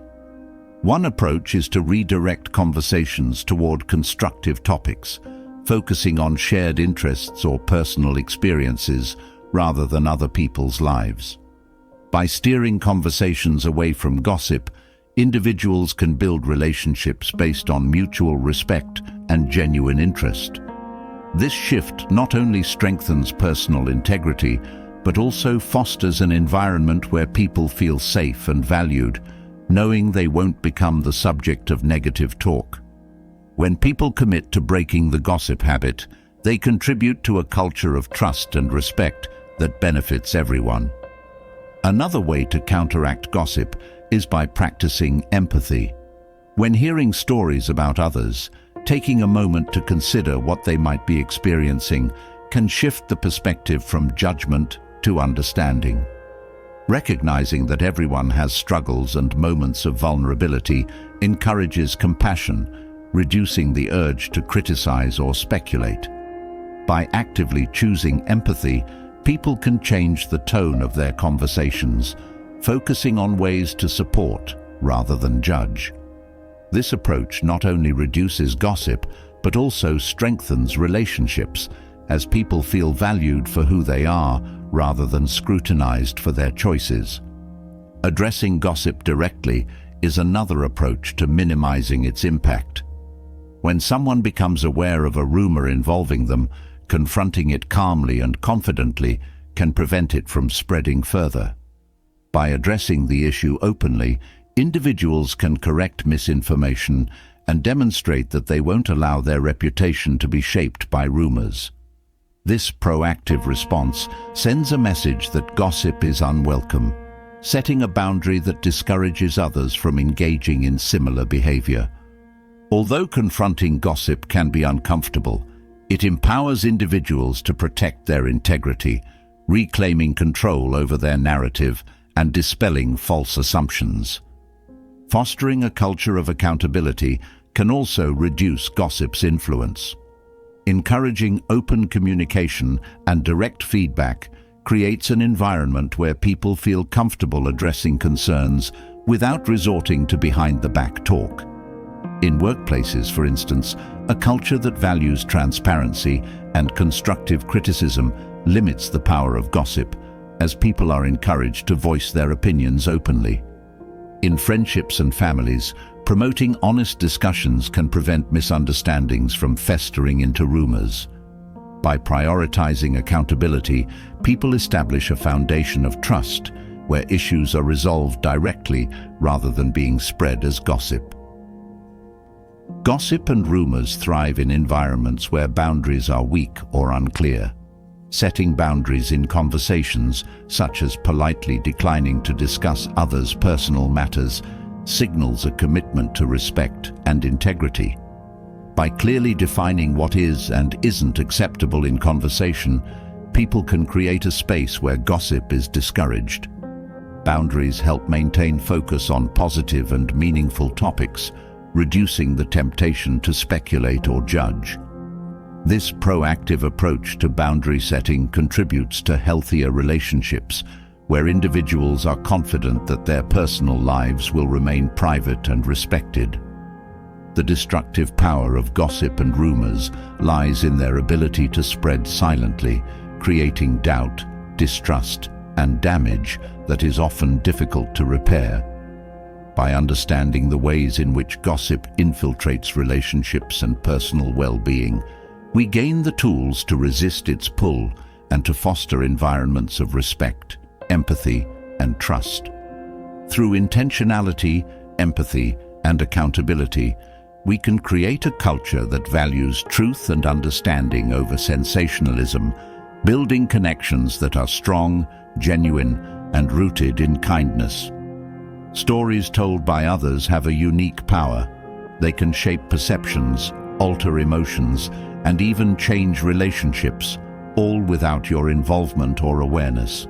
One approach is to redirect conversations toward constructive topics, focusing on shared interests or personal experiences rather than other people's lives. By steering conversations away from gossip, individuals can build relationships based on mutual respect and genuine interest. This shift not only strengthens personal integrity, but also fosters an environment where people feel safe and valued, knowing they won't become the subject of negative talk. When people commit to breaking the gossip habit, they contribute to a culture of trust and respect that benefits everyone. Another way to counteract gossip is by practicing empathy. When hearing stories about others, Taking a moment to consider what they might be experiencing can shift the perspective from judgment to understanding. Recognizing that everyone has struggles and moments of vulnerability encourages compassion, reducing the urge to criticize or speculate. By actively choosing empathy, people can change the tone of their conversations, focusing on ways to support rather than judge. This approach not only reduces gossip, but also strengthens relationships, as people feel valued for who they are rather than scrutinized for their choices. Addressing gossip directly is another approach to minimizing its impact. When someone becomes aware of a rumor involving them, confronting it calmly and confidently can prevent it from spreading further. By addressing the issue openly, individuals can correct misinformation and demonstrate that they won't allow their reputation to be shaped by rumors. This proactive response sends a message that gossip is unwelcome, setting a boundary that discourages others from engaging in similar behavior. Although confronting gossip can be uncomfortable, it empowers individuals to protect their integrity, reclaiming control over their narrative and dispelling false assumptions. Fostering a culture of accountability can also reduce gossip's influence. Encouraging open communication and direct feedback creates an environment where people feel comfortable addressing concerns without resorting to behind-the-back talk. In workplaces, for instance, a culture that values transparency and constructive criticism limits the power of gossip, as people are encouraged to voice their opinions openly. In friendships and families, promoting honest discussions can prevent misunderstandings from festering into rumors. By prioritizing accountability, people establish a foundation of trust where issues are resolved directly rather than being spread as gossip. Gossip and rumors thrive in environments where boundaries are weak or unclear. Setting boundaries in conversations, such as politely declining to discuss others' personal matters, signals a commitment to respect and integrity. By clearly defining what is and isn't acceptable in conversation, people can create a space where gossip is discouraged. Boundaries help maintain focus on positive and meaningful topics, reducing the temptation to speculate or judge. This proactive approach to boundary setting contributes to healthier relationships, where individuals are confident that their personal lives will remain private and respected. The destructive power of gossip and rumors lies in their ability to spread silently, creating doubt, distrust, and damage that is often difficult to repair. By understanding the ways in which gossip infiltrates relationships and personal well-being, we gain the tools to resist its pull and to foster environments of respect, empathy, and trust. Through intentionality, empathy, and accountability, we can create a culture that values truth and understanding over sensationalism, building connections that are strong, genuine, and rooted in kindness. Stories told by others have a unique power. They can shape perceptions, alter emotions, and even change relationships, all without your involvement or awareness.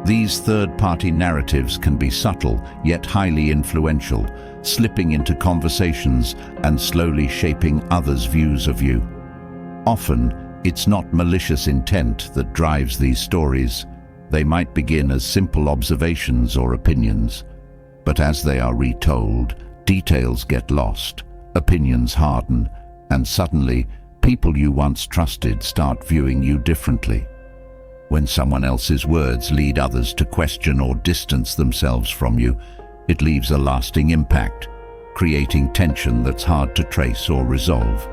These third-party narratives can be subtle, yet highly influential, slipping into conversations and slowly shaping others' views of you. Often, it's not malicious intent that drives these stories. They might begin as simple observations or opinions, but as they are retold, details get lost, opinions harden, and suddenly, people you once trusted start viewing you differently. When someone else's words lead others to question or distance themselves from you, it leaves a lasting impact, creating tension that's hard to trace or resolve.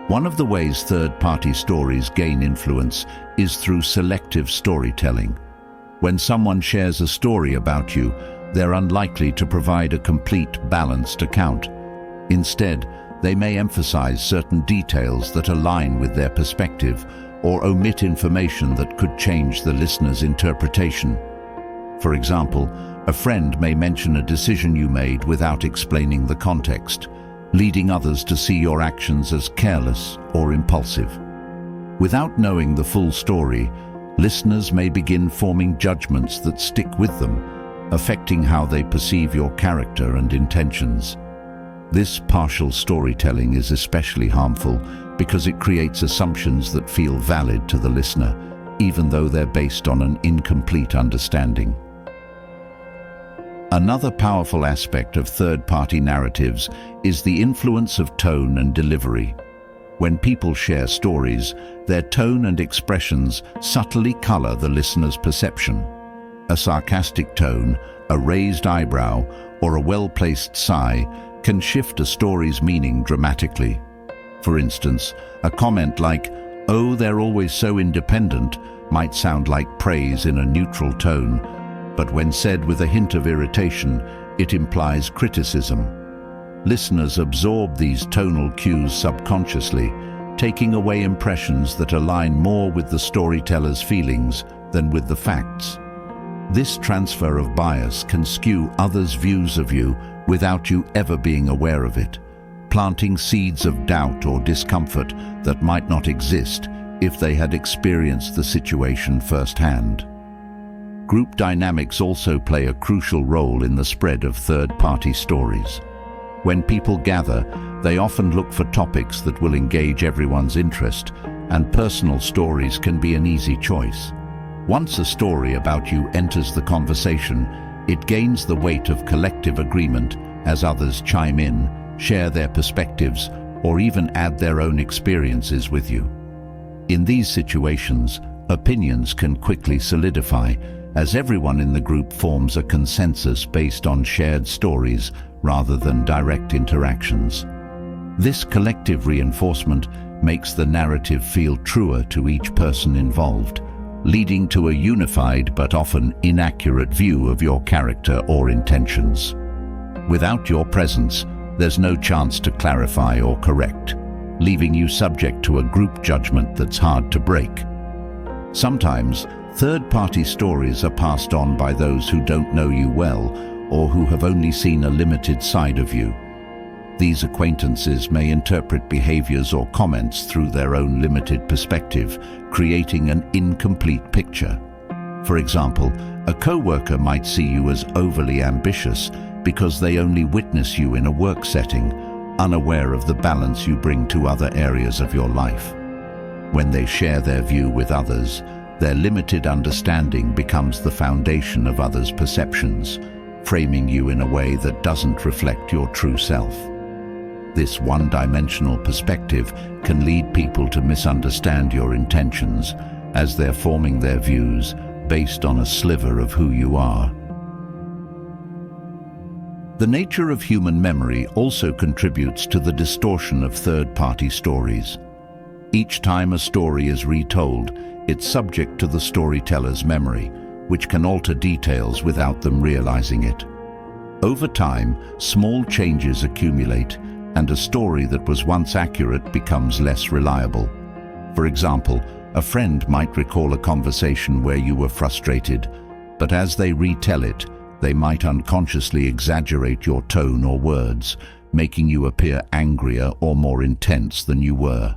One of the ways third-party stories gain influence is through selective storytelling. When someone shares a story about you, they're unlikely to provide a complete, balanced account. Instead, they may emphasize certain details that align with their perspective or omit information that could change the listener's interpretation. For example, a friend may mention a decision you made without explaining the context, leading others to see your actions as careless or impulsive. Without knowing the full story, listeners may begin forming judgments that stick with them, affecting how they perceive your character and intentions. This partial storytelling is especially harmful because it creates assumptions that feel valid to the listener, even though they're based on an incomplete understanding. Another powerful aspect of third-party narratives is the influence of tone and delivery. When people share stories, their tone and expressions subtly color the listener's perception. A sarcastic tone, a raised eyebrow, or a well-placed sigh can shift a story's meaning dramatically. For instance, a comment like, "Oh, they're always so independent," might sound like praise in a neutral tone, but when said with a hint of irritation, it implies criticism. Listeners absorb these tonal cues subconsciously, taking away impressions that align more with the storyteller's feelings than with the facts. This transfer of bias can skew others' views of you without you ever being aware of it, planting seeds of doubt or discomfort that might not exist if they had experienced the situation firsthand. Group dynamics also play a crucial role in the spread of third-party stories. When people gather, they often look for topics that will engage everyone's interest, and personal stories can be an easy choice. Once a story about you enters the conversation, it gains the weight of collective agreement as others chime in, share their perspectives, or even add their own experiences with you. In these situations, opinions can quickly solidify, as everyone in the group forms a consensus based on shared stories rather than direct interactions. This collective reinforcement makes the narrative feel truer to each person involved, leading to a unified but often inaccurate view of your character or intentions. Without your presence, there's no chance to clarify or correct, leaving you subject to a group judgment that's hard to break. Sometimes, third-party stories are passed on by those who don't know you well or who have only seen a limited side of you. These acquaintances may interpret behaviors or comments through their own limited perspective, creating an incomplete picture. For example, a coworker might see you as overly ambitious because they only witness you in a work setting, unaware of the balance you bring to other areas of your life. When they share their view with others, their limited understanding becomes the foundation of others' perceptions, framing you in a way that doesn't reflect your true self. This one-dimensional perspective can lead people to misunderstand your intentions, as they're forming their views based on a sliver of who you are. The nature of human memory also contributes to the distortion of third-party stories. Each time a story is retold, it's subject to the storyteller's memory, which can alter details without them realizing it. Over time, small changes accumulate, and a story that was once accurate becomes less reliable. For example, a friend might recall a conversation where you were frustrated, but as they retell it, they might unconsciously exaggerate your tone or words, making you appear angrier or more intense than you were.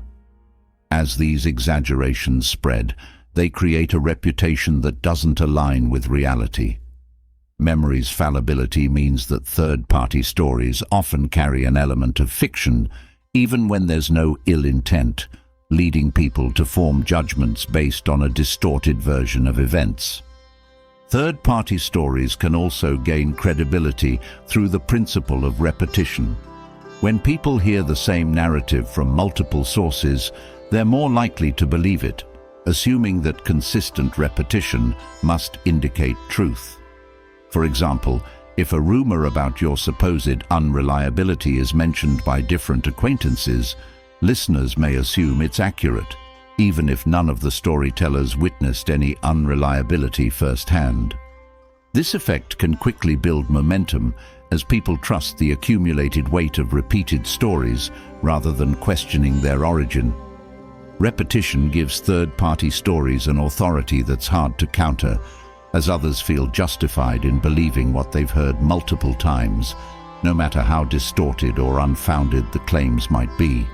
As these exaggerations spread, they create a reputation that doesn't align with reality. Memory's fallibility means that third-party stories often carry an element of fiction, even when there's no ill intent, leading people to form judgments based on a distorted version of events. Third-party stories can also gain credibility through the principle of repetition. When people hear the same narrative from multiple sources, they're more likely to believe it, assuming that consistent repetition must indicate truth. For example, if a rumor about your supposed unreliability is mentioned by different acquaintances, listeners may assume it's accurate, even if none of the storytellers witnessed any unreliability firsthand. This effect can quickly build momentum as people trust the accumulated weight of repeated stories rather than questioning their origin. Repetition gives third-party stories an authority that's hard to counter, as others feel justified in believing what they've heard multiple times, no matter how distorted or unfounded the claims might be.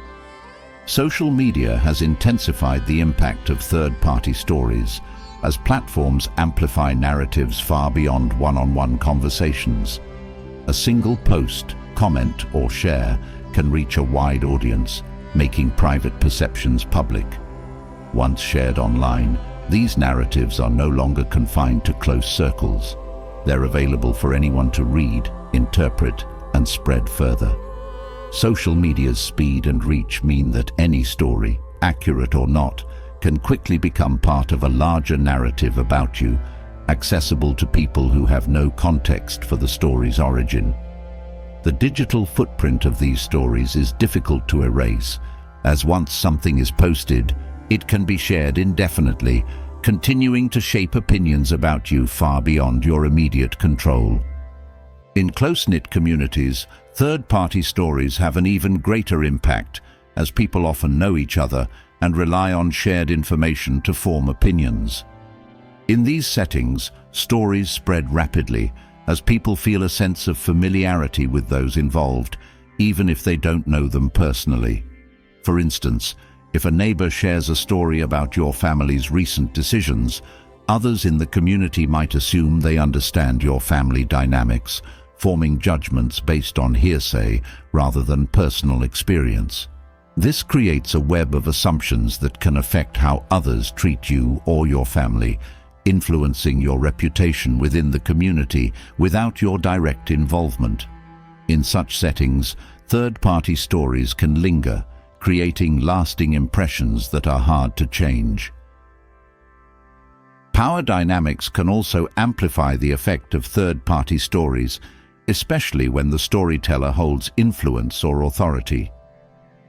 Social media has intensified the impact of third-party stories, as platforms amplify narratives far beyond one-on-one conversations. A single post, comment, or share can reach a wide audience, making private perceptions public. Once shared online, these narratives are no longer confined to close circles. They're available for anyone to read, interpret, and spread further. Social media's speed and reach mean that any story, accurate or not, can quickly become part of a larger narrative about you, accessible to people who have no context for the story's origin. The digital footprint of these stories is difficult to erase, as once something is posted, it can be shared indefinitely, continuing to shape opinions about you far beyond your immediate control. In close-knit communities, third-party stories have an even greater impact, as people often know each other and rely on shared information to form opinions. In these settings, stories spread rapidly, as people feel a sense of familiarity with those involved, even if they don't know them personally. For instance, if a neighbor shares a story about your family's recent decisions, others in the community might assume they understand your family dynamics, forming judgments based on hearsay rather than personal experience. This creates a web of assumptions that can affect how others treat you or your family, influencing your reputation within the community without your direct involvement. In such settings, third-party stories can linger, creating lasting impressions that are hard to change. Power dynamics can also amplify the effect of third-party stories, especially when the storyteller holds influence or authority.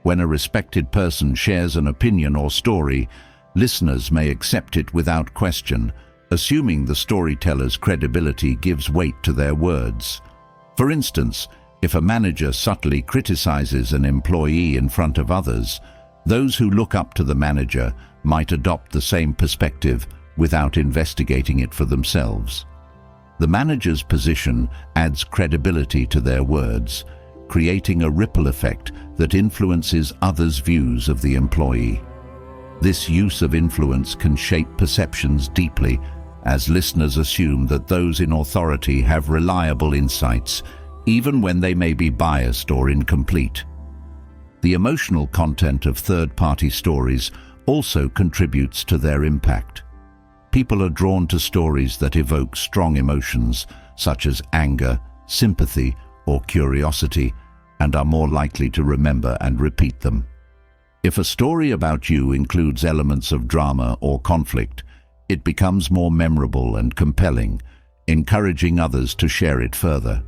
When a respected person shares an opinion or story, listeners may accept it without question, assuming the storyteller's credibility gives weight to their words. For instance, if a manager subtly criticizes an employee in front of others, those who look up to the manager might adopt the same perspective without investigating it for themselves. The manager's position adds credibility to their words, creating a ripple effect that influences others' views of the employee. This use of influence can shape perceptions deeply, as listeners assume that those in authority have reliable insights, even when they may be biased or incomplete. The emotional content of third-party stories also contributes to their impact. People are drawn to stories that evoke strong emotions, such as anger, sympathy, or curiosity, and are more likely to remember and repeat them. If a story about you includes elements of drama or conflict, it becomes more memorable and compelling, encouraging others to share it further.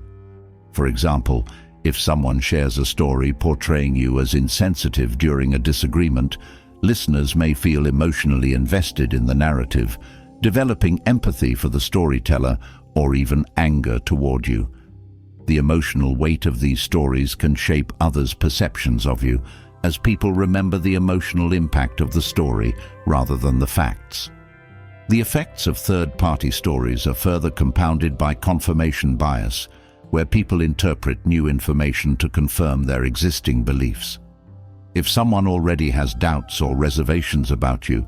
For example, if someone shares a story portraying you as insensitive during a disagreement, listeners may feel emotionally invested in the narrative, developing empathy for the storyteller or even anger toward you. The emotional weight of these stories can shape others' perceptions of you, as people remember the emotional impact of the story rather than the facts. The effects of third-party stories are further compounded by confirmation bias, where people interpret new information to confirm their existing beliefs. If someone already has doubts or reservations about you,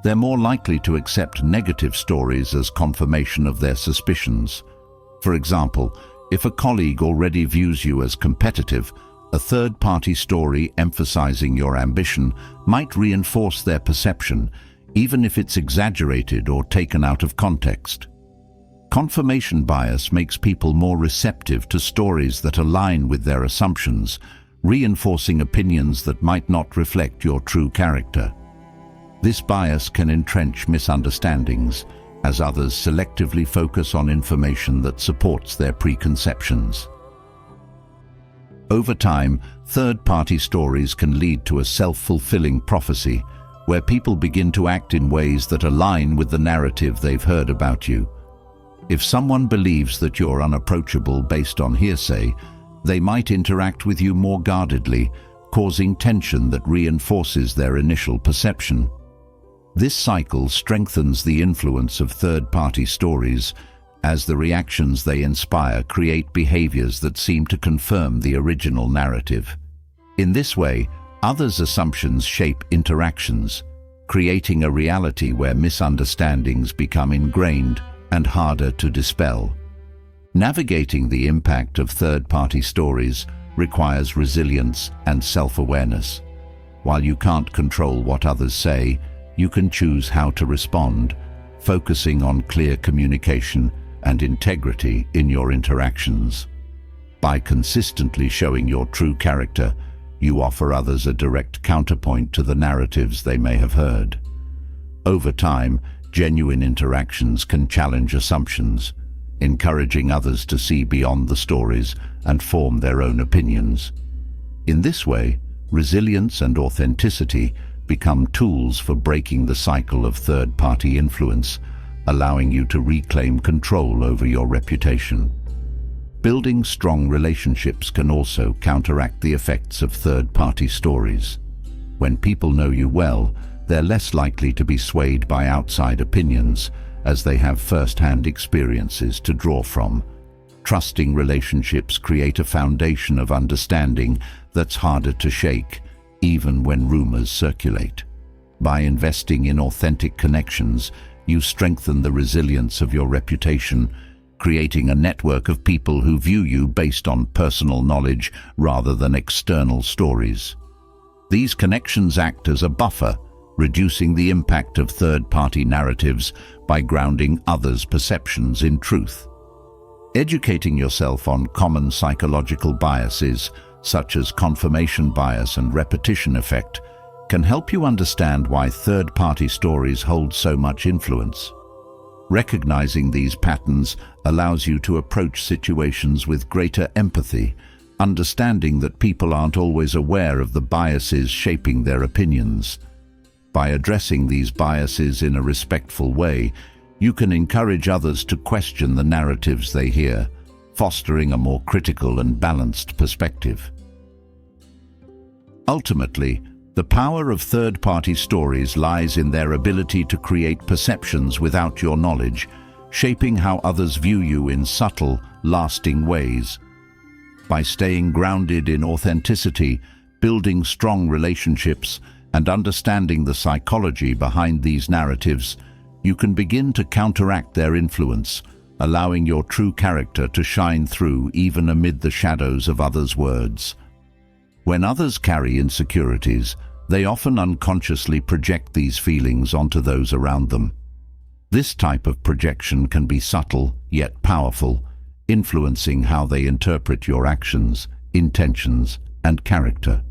they're more likely to accept negative stories as confirmation of their suspicions. For example, if a colleague already views you as competitive, a third-party story emphasizing your ambition might reinforce their perception, even if it's exaggerated or taken out of context. Confirmation bias makes people more receptive to stories that align with their assumptions, reinforcing opinions that might not reflect your true character. This bias can entrench misunderstandings, as others selectively focus on information that supports their preconceptions. Over time, third-party stories can lead to a self-fulfilling prophecy, where people begin to act in ways that align with the narrative they've heard about you. If someone believes that you're unapproachable based on hearsay, they might interact with you more guardedly, causing tension that reinforces their initial perception. This cycle strengthens the influence of third-party stories, as the reactions they inspire create behaviors that seem to confirm the original narrative. In this way, others' assumptions shape interactions, creating a reality where misunderstandings become ingrained and harder to dispel. Navigating the impact of third-party stories requires resilience and self-awareness. While you can't control what others say, you can choose how to respond, focusing on clear communication and integrity in your interactions. By consistently showing your true character, you offer others a direct counterpoint to the narratives they may have heard. Over time, genuine interactions can challenge assumptions, encouraging others to see beyond the stories and form their own opinions. In this way, resilience and authenticity become tools for breaking the cycle of third-party influence, allowing you to reclaim control over your reputation. Building strong relationships can also counteract the effects of third-party stories. When people know you well, they're less likely to be swayed by outside opinions, as they have first-hand experiences to draw from. Trusting relationships create a foundation of understanding that's harder to shake, even when rumors circulate. By investing in authentic connections, you strengthen the resilience of your reputation, creating a network of people who view you based on personal knowledge rather than external stories. These connections act as a buffer, reducing the impact of third-party narratives by grounding others' perceptions in truth. Educating yourself on common psychological biases, such as confirmation bias and repetition effect, can help you understand why third-party stories hold so much influence. Recognizing these patterns allows you to approach situations with greater empathy, understanding that people aren't always aware of the biases shaping their opinions. By addressing these biases in a respectful way, you can encourage others to question the narratives they hear, fostering a more critical and balanced perspective. Ultimately, the power of third-party stories lies in their ability to create perceptions without your knowledge, shaping how others view you in subtle, lasting ways. By staying grounded in authenticity, building strong relationships, and understanding the psychology behind these narratives, you can begin to counteract their influence, allowing your true character to shine through even amid the shadows of others' words. When others carry insecurities, they often unconsciously project these feelings onto those around them. This type of projection can be subtle yet powerful, influencing how they interpret your actions, intentions, and character.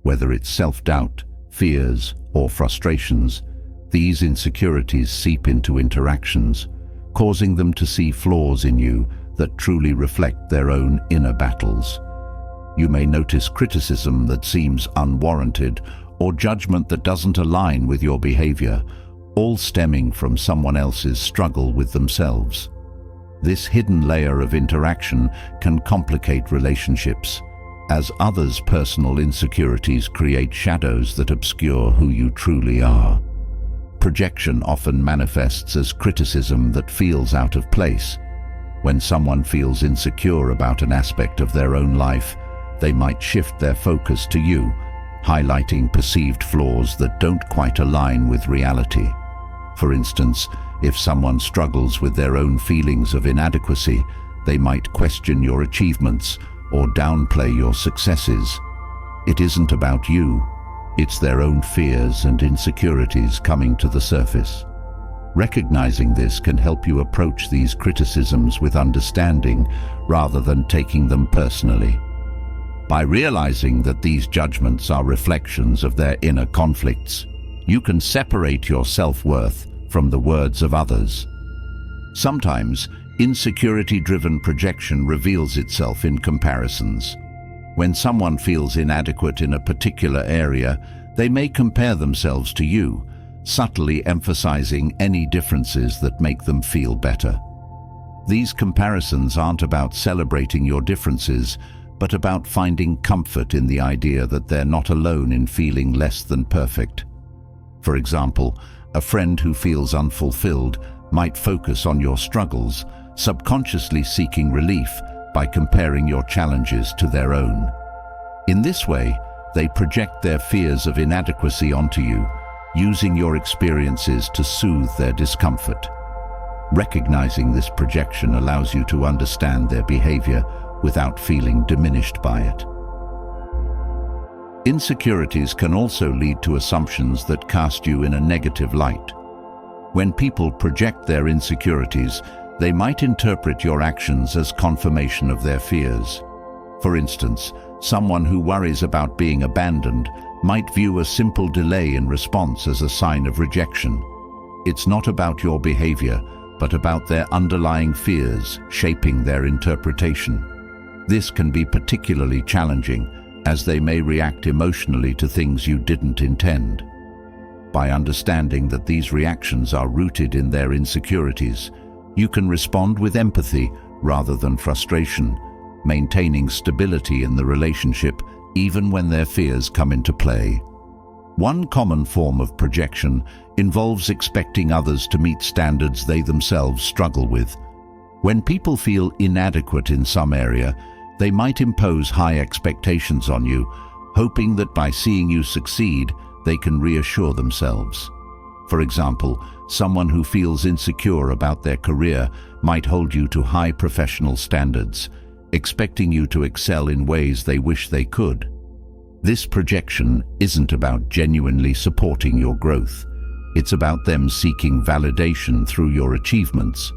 Whether it's self-doubt, fears, or frustrations, these insecurities seep into interactions, causing them to see flaws in you that truly reflect their own inner battles. You may notice criticism that seems unwarranted or judgment that doesn't align with your behavior, all stemming from someone else's struggle with themselves. This hidden layer of interaction can complicate relationships, as others' personal insecurities create shadows that obscure who you truly are. Projection often manifests as criticism that feels out of place. When someone feels insecure about an aspect of their own life, they might shift their focus to you, highlighting perceived flaws that don't quite align with reality. For instance, if someone struggles with their own feelings of inadequacy, they might question your achievements or downplay your successes. It isn't about you, it's their own fears and insecurities coming to the surface. Recognizing this can help you approach these criticisms with understanding rather than taking them personally. By realizing that these judgments are reflections of their inner conflicts, you can separate your self-worth from the words of others. Sometimes, insecurity-driven projection reveals itself in comparisons. When someone feels inadequate in a particular area, they may compare themselves to you, subtly emphasizing any differences that make them feel better. These comparisons aren't about celebrating your differences, but about finding comfort in the idea that they're not alone in feeling less than perfect. For example, a friend who feels unfulfilled might focus on your struggles, subconsciously seeking relief by comparing your challenges to their own. In this way, they project their fears of inadequacy onto you, using your experiences to soothe their discomfort. Recognizing this projection allows you to understand their behavior without feeling diminished by it. Insecurities can also lead to assumptions that cast you in a negative light. When people project their insecurities, they might interpret your actions as confirmation of their fears. For instance, someone who worries about being abandoned might view a simple delay in response as a sign of rejection. It's not about your behavior, but about their underlying fears shaping their interpretation. This can be particularly challenging, as they may react emotionally to things you didn't intend. By understanding that these reactions are rooted in their insecurities, you can respond with empathy rather than frustration, maintaining stability in the relationship even when their fears come into play. One common form of projection involves expecting others to meet standards they themselves struggle with. When people feel inadequate in some area, they might impose high expectations on you, hoping that by seeing you succeed, they can reassure themselves. For example, someone who feels insecure about their career might hold you to high professional standards, expecting you to excel in ways they wish they could. This projection isn't about genuinely supporting your growth. It's about them seeking validation through your achievements.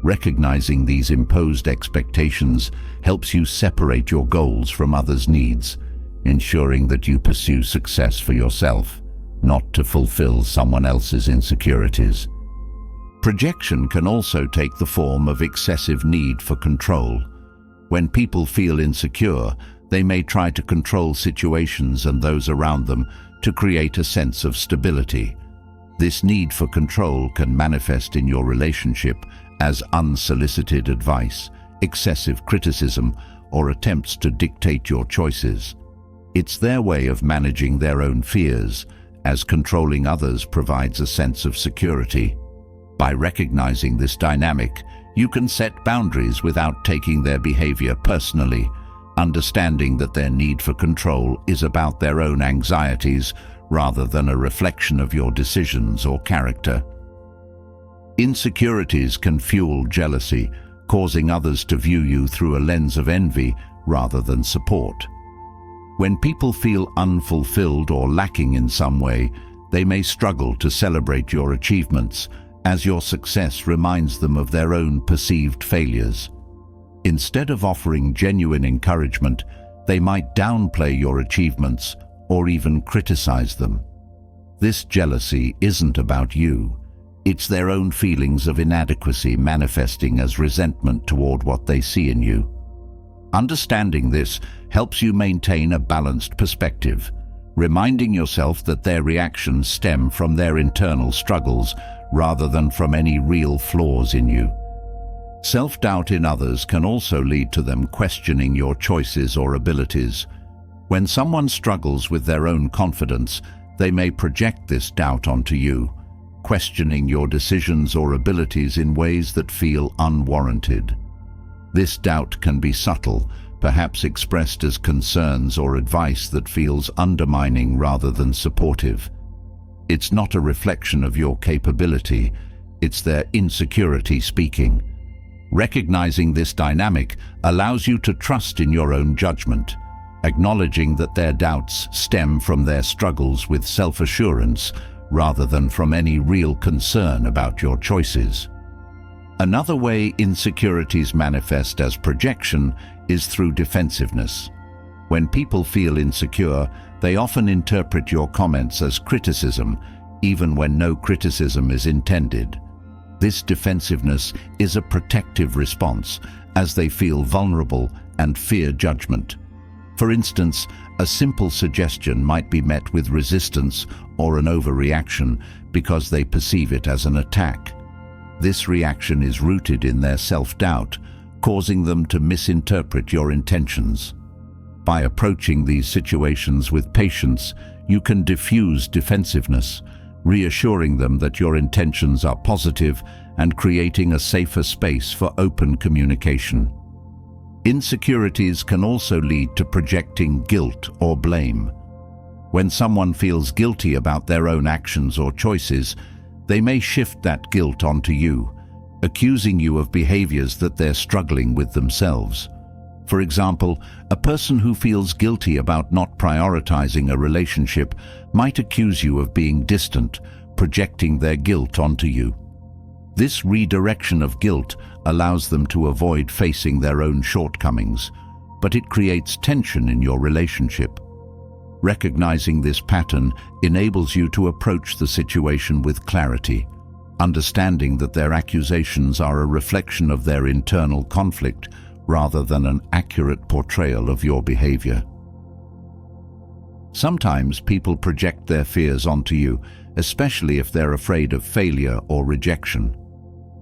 Recognizing these imposed expectations helps you separate your goals from others' needs, ensuring that you pursue success for yourself, not to fulfill someone else's insecurities. Projection can also take the form of excessive need for control. When people feel insecure, they may try to control situations and those around them to create a sense of stability. This need for control can manifest in your relationship as unsolicited advice, excessive criticism, or attempts to dictate your choices. It's their way of managing their own fears, as controlling others provides a sense of security. By recognizing this dynamic, you can set boundaries without taking their behavior personally, understanding that their need for control is about their own anxieties rather than a reflection of your decisions or character. Insecurities can fuel jealousy, causing others to view you through a lens of envy rather than support. When people feel unfulfilled or lacking in some way, they may struggle to celebrate your achievements, as your success reminds them of their own perceived failures. Instead of offering genuine encouragement, they might downplay your achievements or even criticize them. This jealousy isn't about you. It's their own feelings of inadequacy manifesting as resentment toward what they see in you. Understanding this helps you maintain a balanced perspective, reminding yourself that their reactions stem from their internal struggles rather than from any real flaws in you. Self-doubt in others can also lead to them questioning your choices or abilities. When someone struggles with their own confidence, they may project this doubt onto you, questioning your decisions or abilities in ways that feel unwarranted. This doubt can be subtle, perhaps expressed as concerns or advice that feels undermining rather than supportive. It's not a reflection of your capability, it's their insecurity speaking. Recognizing this dynamic allows you to trust in your own judgment, acknowledging that their doubts stem from their struggles with self-assurance rather than from any real concern about your choices. Another way insecurities manifest as projection is through defensiveness. When people feel insecure, they often interpret your comments as criticism, even when no criticism is intended. This defensiveness is a protective response, as they feel vulnerable and fear judgment. For instance, a simple suggestion might be met with resistance or an overreaction because they perceive it as an attack. This reaction is rooted in their self-doubt, causing them to misinterpret your intentions. By approaching these situations with patience, you can diffuse defensiveness, reassuring them that your intentions are positive and creating a safer space for open communication. Insecurities can also lead to projecting guilt or blame. When someone feels guilty about their own actions or choices, they may shift that guilt onto you, accusing you of behaviors that they're struggling with themselves. For example, a person who feels guilty about not prioritizing a relationship might accuse you of being distant, projecting their guilt onto you. This redirection of guilt allows them to avoid facing their own shortcomings, but it creates tension in your relationship. Recognizing this pattern enables you to approach the situation with clarity, understanding that their accusations are a reflection of their internal conflict rather than an accurate portrayal of your behavior. Sometimes people project their fears onto you, especially if they're afraid of failure or rejection.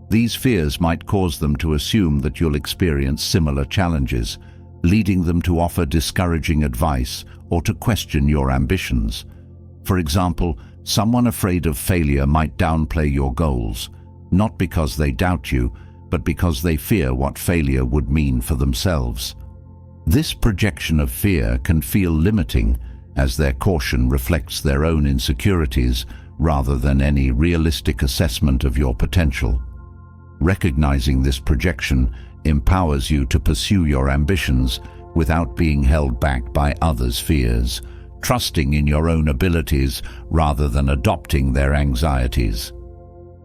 These fears might cause them to assume that you'll experience similar challenges, leading them to offer discouraging advice or to question your ambitions. For example, someone afraid of failure might downplay your goals, not because they doubt you, but because they fear what failure would mean for themselves. This projection of fear can feel limiting, as their caution reflects their own insecurities rather than any realistic assessment of your potential. Recognizing this projection empowers you to pursue your ambitions without being held back by others' fears, trusting in your own abilities rather than adopting their anxieties.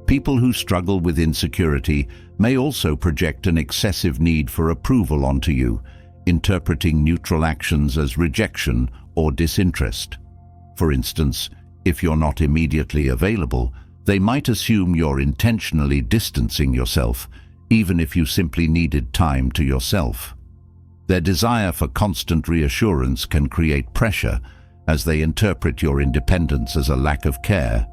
People who struggle with insecurity may also project an excessive need for approval onto you, interpreting neutral actions as rejection or disinterest. For instance, if you're not immediately available, they might assume you're intentionally distancing yourself, even if you simply needed time to yourself. Their desire for constant reassurance can create pressure, as they interpret your independence as a lack of care.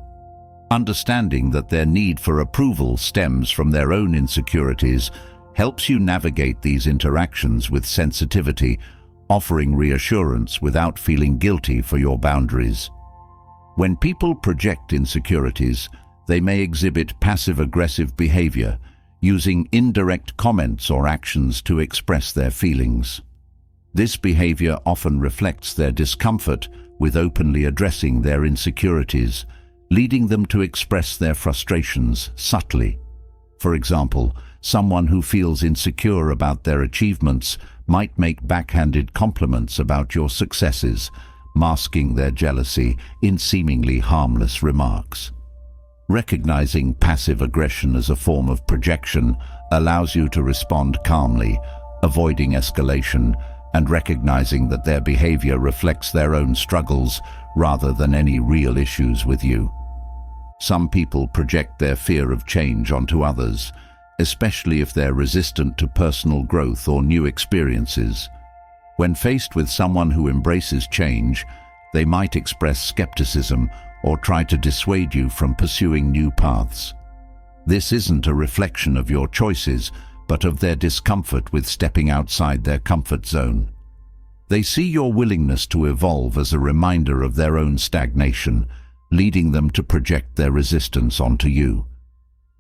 Understanding that their need for approval stems from their own insecurities helps you navigate these interactions with sensitivity, offering reassurance without feeling guilty for your boundaries. When people project insecurities, they may exhibit passive-aggressive behavior, using indirect comments or actions to express their feelings. This behavior often reflects their discomfort with openly addressing their insecurities, leading them to express their frustrations subtly. For example, someone who feels insecure about their achievements might make backhanded compliments about your successes, masking their jealousy in seemingly harmless remarks. Recognizing passive aggression as a form of projection allows you to respond calmly, avoiding escalation, and recognizing that their behavior reflects their own struggles rather than any real issues with you. Some people project their fear of change onto others, especially if they're resistant to personal growth or new experiences. When faced with someone who embraces change, they might express skepticism or try to dissuade you from pursuing new paths. This isn't a reflection of your choices, but of their discomfort with stepping outside their comfort zone. They see your willingness to evolve as a reminder of their own stagnation, leading them to project their resistance onto you.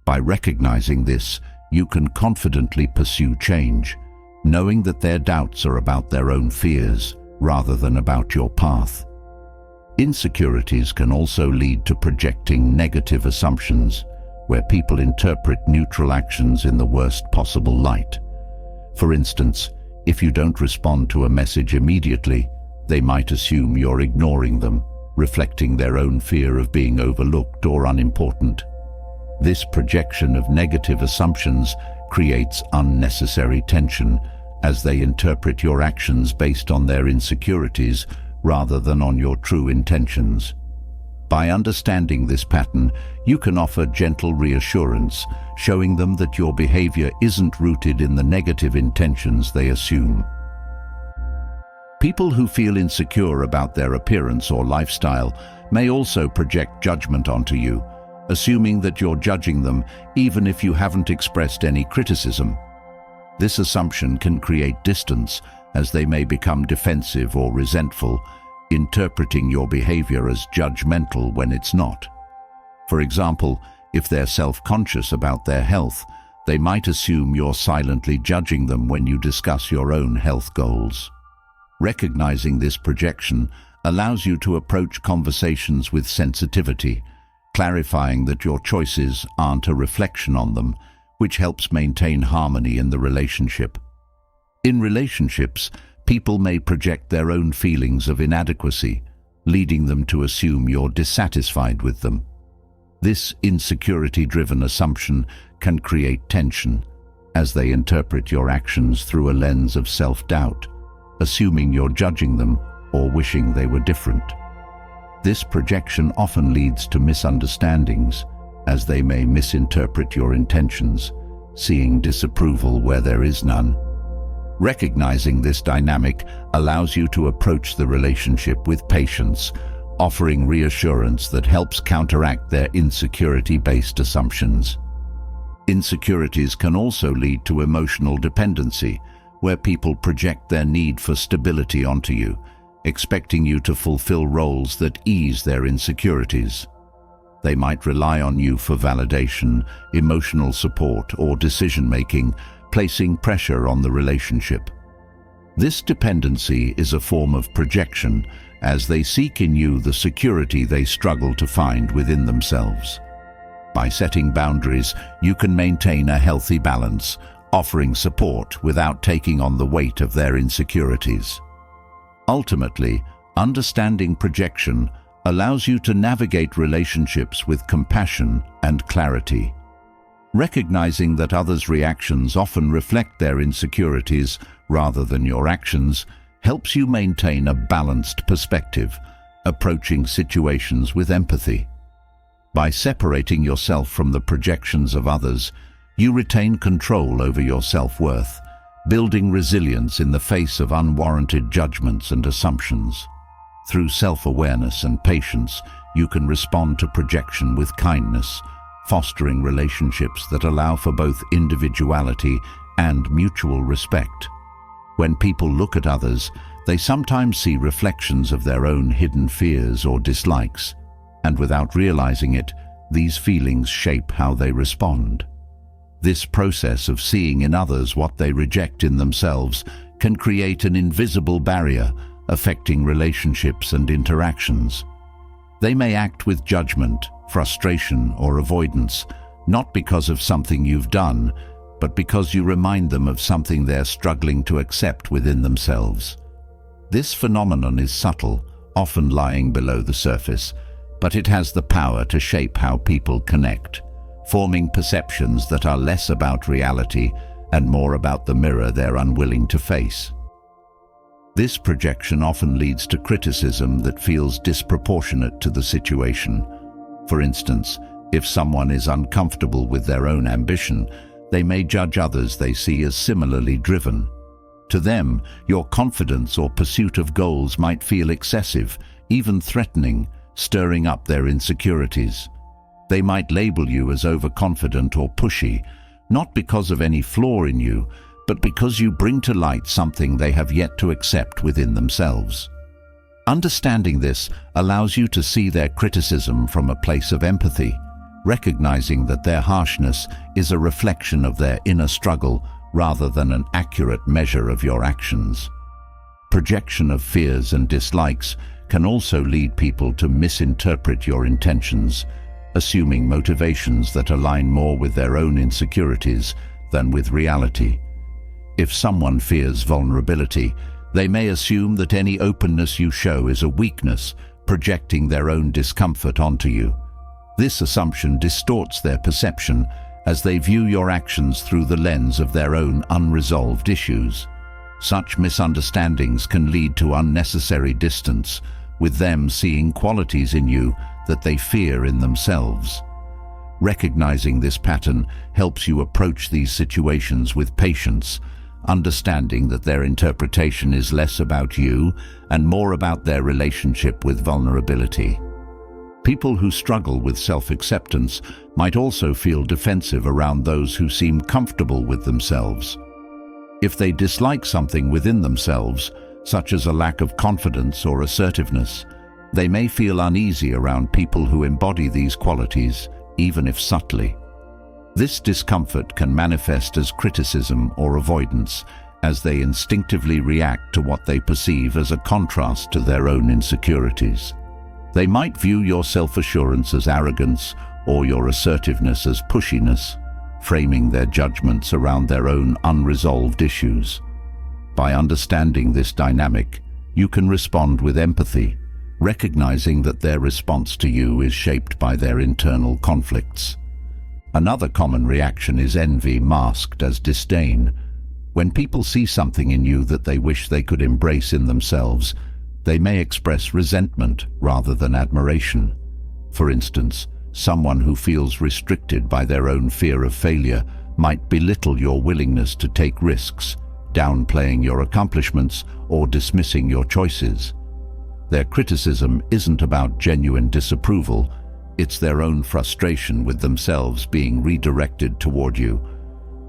By recognizing this, you can confidently pursue change, knowing that their doubts are about their own fears rather than about your path. Insecurities can also lead to projecting negative assumptions, where people interpret neutral actions in the worst possible light. For instance, if you don't respond to a message immediately, they might assume you're ignoring them, reflecting their own fear of being overlooked or unimportant. This projection of negative assumptions creates unnecessary tension, as they interpret your actions based on their insecurities rather than on your true intentions. By understanding this pattern, you can offer gentle reassurance, showing them that your behavior isn't rooted in the negative intentions they assume. People who feel insecure about their appearance or lifestyle may also project judgment onto you, assuming that you're judging them even if you haven't expressed any criticism. This assumption can create distance, as they may become defensive or resentful, interpreting your behavior as judgmental when it's not. For example, if they're self-conscious about their health, they might assume you're silently judging them when you discuss your own health goals. Recognizing this projection allows you to approach conversations with sensitivity, clarifying that your choices aren't a reflection on them, which helps maintain harmony in the relationship. In relationships, people may project their own feelings of inadequacy, leading them to assume you're dissatisfied with them. This insecurity-driven assumption can create tension, as they interpret your actions through a lens of self-doubt, assuming you're judging them or wishing they were different. This projection often leads to misunderstandings, as they may misinterpret your intentions, seeing disapproval where there is none. Recognizing this dynamic allows you to approach the relationship with patience, offering reassurance that helps counteract their insecurity-based assumptions. Insecurities can also lead to emotional dependency, where people project their need for stability onto you, expecting you to fulfill roles that ease their insecurities. They might rely on you for validation, emotional support, or decision-making, placing pressure on the relationship. This dependency is a form of projection, as they seek in you the security they struggle to find within themselves. By setting boundaries, you can maintain a healthy balance, offering support without taking on the weight of their insecurities. Ultimately, understanding projection allows you to navigate relationships with compassion and clarity. Recognizing that others' reactions often reflect their insecurities rather than your actions helps you maintain a balanced perspective, approaching situations with empathy. By separating yourself from the projections of others, you retain control over your self-worth, building resilience in the face of unwarranted judgments and assumptions. Through self-awareness and patience, you can respond to projection with kindness, fostering relationships that allow for both individuality and mutual respect. When people look at others, they sometimes see reflections of their own hidden fears or dislikes, and without realizing it, these feelings shape how they respond. This process of seeing in others what they reject in themselves can create an invisible barrier, affecting relationships and interactions. They may act with judgment, frustration, or avoidance, not because of something you've done, but because you remind them of something they're struggling to accept within themselves. This phenomenon is subtle, often lying below the surface, but it has the power to shape how people connect, forming perceptions that are less about reality and more about the mirror they're unwilling to face. This projection often leads to criticism that feels disproportionate to the situation. For instance, if someone is uncomfortable with their own ambition, they may judge others they see as similarly driven. To them, your confidence or pursuit of goals might feel excessive, even threatening, stirring up their insecurities. They might label you as overconfident or pushy, not because of any flaw in you, but because you bring to light something they have yet to accept within themselves. Understanding this allows you to see their criticism from a place of empathy, recognizing that their harshness is a reflection of their inner struggle rather than an accurate measure of your actions. Projection of fears and dislikes can also lead people to misinterpret your intentions, assuming motivations that align more with their own insecurities than with reality. If someone fears vulnerability, they may assume that any openness you show is a weakness, projecting their own discomfort onto you. This assumption distorts their perception as they view your actions through the lens of their own unresolved issues. Such misunderstandings can lead to unnecessary distance, with them seeing qualities in you that they fear in themselves. Recognizing this pattern helps you approach these situations with patience, understanding that their interpretation is less about you and more about their relationship with vulnerability. People who struggle with self-acceptance might also feel defensive around those who seem comfortable with themselves. If they dislike something within themselves, such as a lack of confidence or assertiveness, They may feel uneasy around people who embody these qualities, even if subtly. This discomfort can manifest as criticism or avoidance, as they instinctively react to what they perceive as a contrast to their own insecurities. They might view your self-assurance as arrogance or your assertiveness as pushiness, framing their judgments around their own unresolved issues. By understanding this dynamic, you can respond with empathy, recognizing that their response to you is shaped by their internal conflicts. Another common reaction is envy masked as disdain. When people see something in you that they wish they could embrace in themselves, they may express resentment rather than admiration. For instance, someone who feels restricted by their own fear of failure might belittle your willingness to take risks, downplaying your accomplishments or dismissing your choices. Their criticism isn't about genuine disapproval, it's their own frustration with themselves being redirected toward you.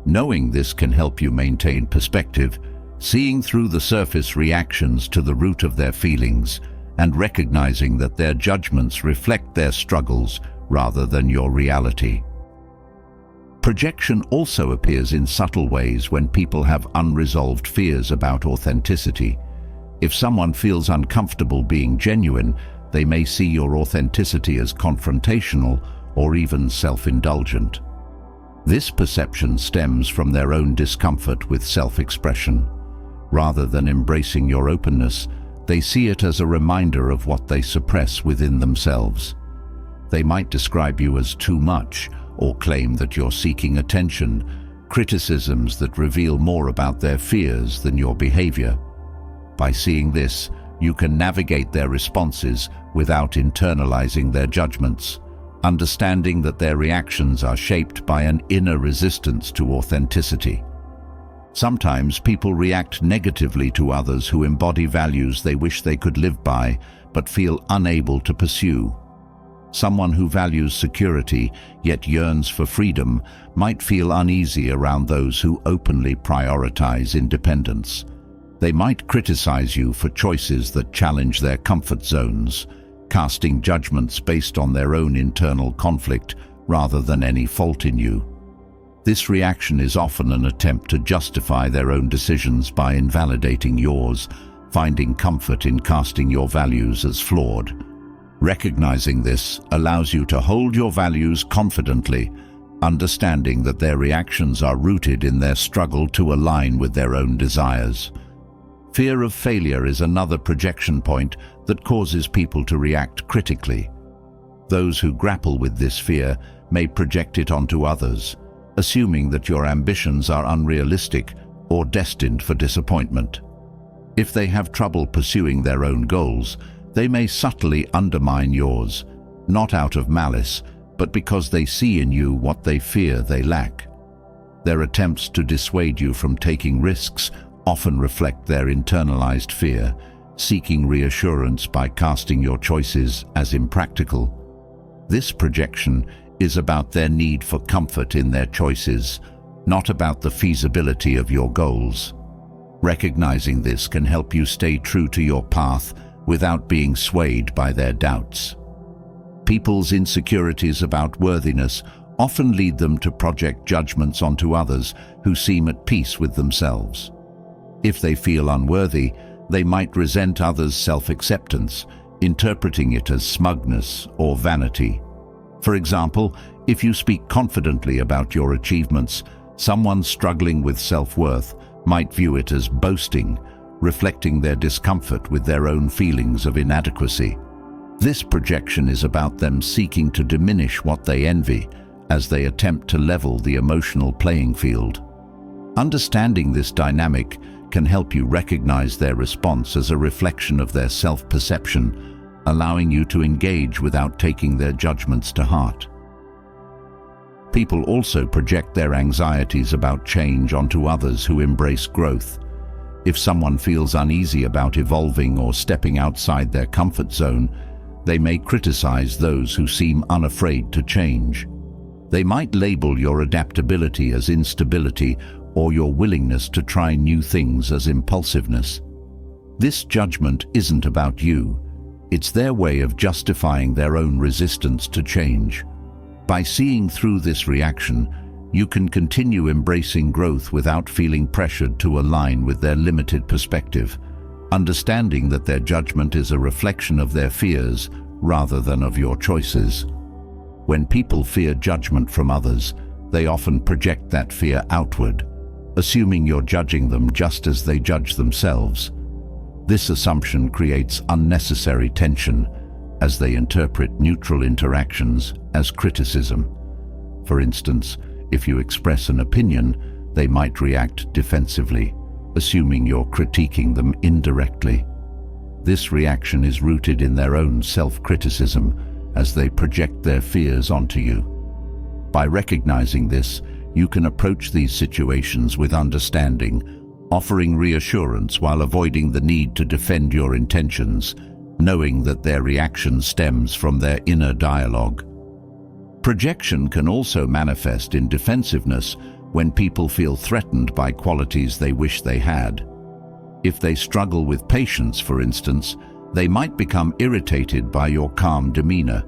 Knowing this can help you maintain perspective, seeing through the surface reactions to the root of their feelings, and recognizing that their judgments reflect their struggles rather than your reality. Projection also appears in subtle ways when people have unresolved fears about authenticity. If someone feels uncomfortable being genuine, they may see your authenticity as confrontational or even self-indulgent. This perception stems from their own discomfort with self-expression. Rather than embracing your openness, they see it as a reminder of what they suppress within themselves. They might describe you as too much or claim that you're seeking attention, criticisms that reveal more about their fears than your behavior. By seeing this, you can navigate their responses without internalizing their judgments, understanding that their reactions are shaped by an inner resistance to authenticity. Sometimes people react negatively to others who embody values they wish they could live by, but feel unable to pursue. Someone who values security yet yearns for freedom might feel uneasy around those who openly prioritize independence. They might criticize you for choices that challenge their comfort zones, casting judgments based on their own internal conflict rather than any fault in you. This reaction is often an attempt to justify their own decisions by invalidating yours, finding comfort in casting your values as flawed. Recognizing this allows you to hold your values confidently, understanding that their reactions are rooted in their struggle to align with their own desires. Fear of failure is another projection point that causes people to react critically. Those who grapple with this fear may project it onto others, assuming that your ambitions are unrealistic or destined for disappointment. If they have trouble pursuing their own goals, they may subtly undermine yours, not out of malice, but because they see in you what they fear they lack. Their attempts to dissuade you from taking risks often reflect their internalized fear, seeking reassurance by casting your choices as impractical. This projection is about their need for comfort in their choices, not about the feasibility of your goals. Recognizing this can help you stay true to your path without being swayed by their doubts. People's insecurities about worthiness often lead them to project judgments onto others who seem at peace with themselves. If they feel unworthy, they might resent others' self-acceptance, interpreting it as smugness or vanity. For example, if you speak confidently about your achievements, someone struggling with self-worth might view it as boasting, reflecting their discomfort with their own feelings of inadequacy. This projection is about them seeking to diminish what they envy as they attempt to level the emotional playing field. Understanding this dynamic can help you recognize their response as a reflection of their self-perception, allowing you to engage without taking their judgments to heart. People also project their anxieties about change onto others who embrace growth. If someone feels uneasy about evolving or stepping outside their comfort zone, they may criticize those who seem unafraid to change. They might label your adaptability as instability or your willingness to try new things as impulsiveness. This judgment isn't about you. It's their way of justifying their own resistance to change. By seeing through this reaction, you can continue embracing growth without feeling pressured to align with their limited perspective, understanding that their judgment is a reflection of their fears rather than of your choices. When people fear judgment from others, they often project that fear outward, assuming you're judging them just as they judge themselves. This assumption creates unnecessary tension as they interpret neutral interactions as criticism. For instance, if you express an opinion, they might react defensively, assuming you're critiquing them indirectly. This reaction is rooted in their own self-criticism as they project their fears onto you. By recognizing this, you can approach these situations with understanding, offering reassurance while avoiding the need to defend your intentions, knowing that their reaction stems from their inner dialogue. Projection can also manifest in defensiveness when people feel threatened by qualities they wish they had. If they struggle with patience, for instance, they might become irritated by your calm demeanor,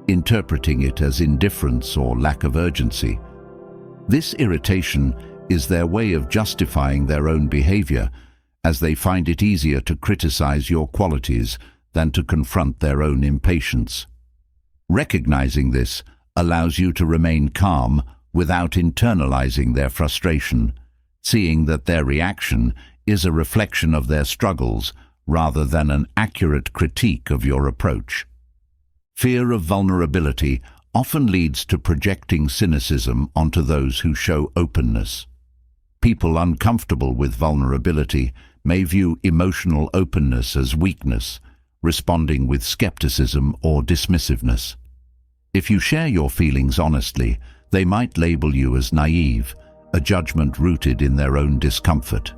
interpreting it as indifference or lack of urgency. This irritation is their way of justifying their own behavior, as they find it easier to criticize your qualities than to confront their own impatience. Recognizing this allows you to remain calm without internalizing their frustration, seeing that their reaction is a reflection of their struggles rather than an accurate critique of your approach. Fear of vulnerability often leads to projecting cynicism onto those who show openness. People uncomfortable with vulnerability may view emotional openness as weakness, responding with skepticism or dismissiveness. If you share your feelings honestly, they might label you as naive, a judgment rooted in their own discomfort.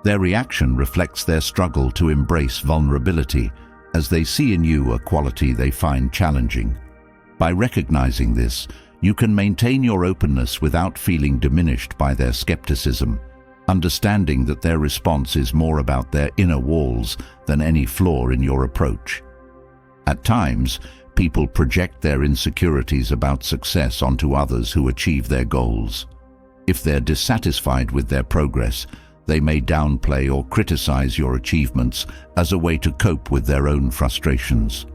Their reaction reflects their struggle to embrace vulnerability, as they see in you a quality they find challenging. By recognizing this, you can maintain your openness without feeling diminished by their skepticism, understanding that their response is more about their inner walls than any flaw in your approach. At times, people project their insecurities about success onto others who achieve their goals. If they're dissatisfied with their progress, they may downplay or criticize your achievements as a way to cope with their own frustrations.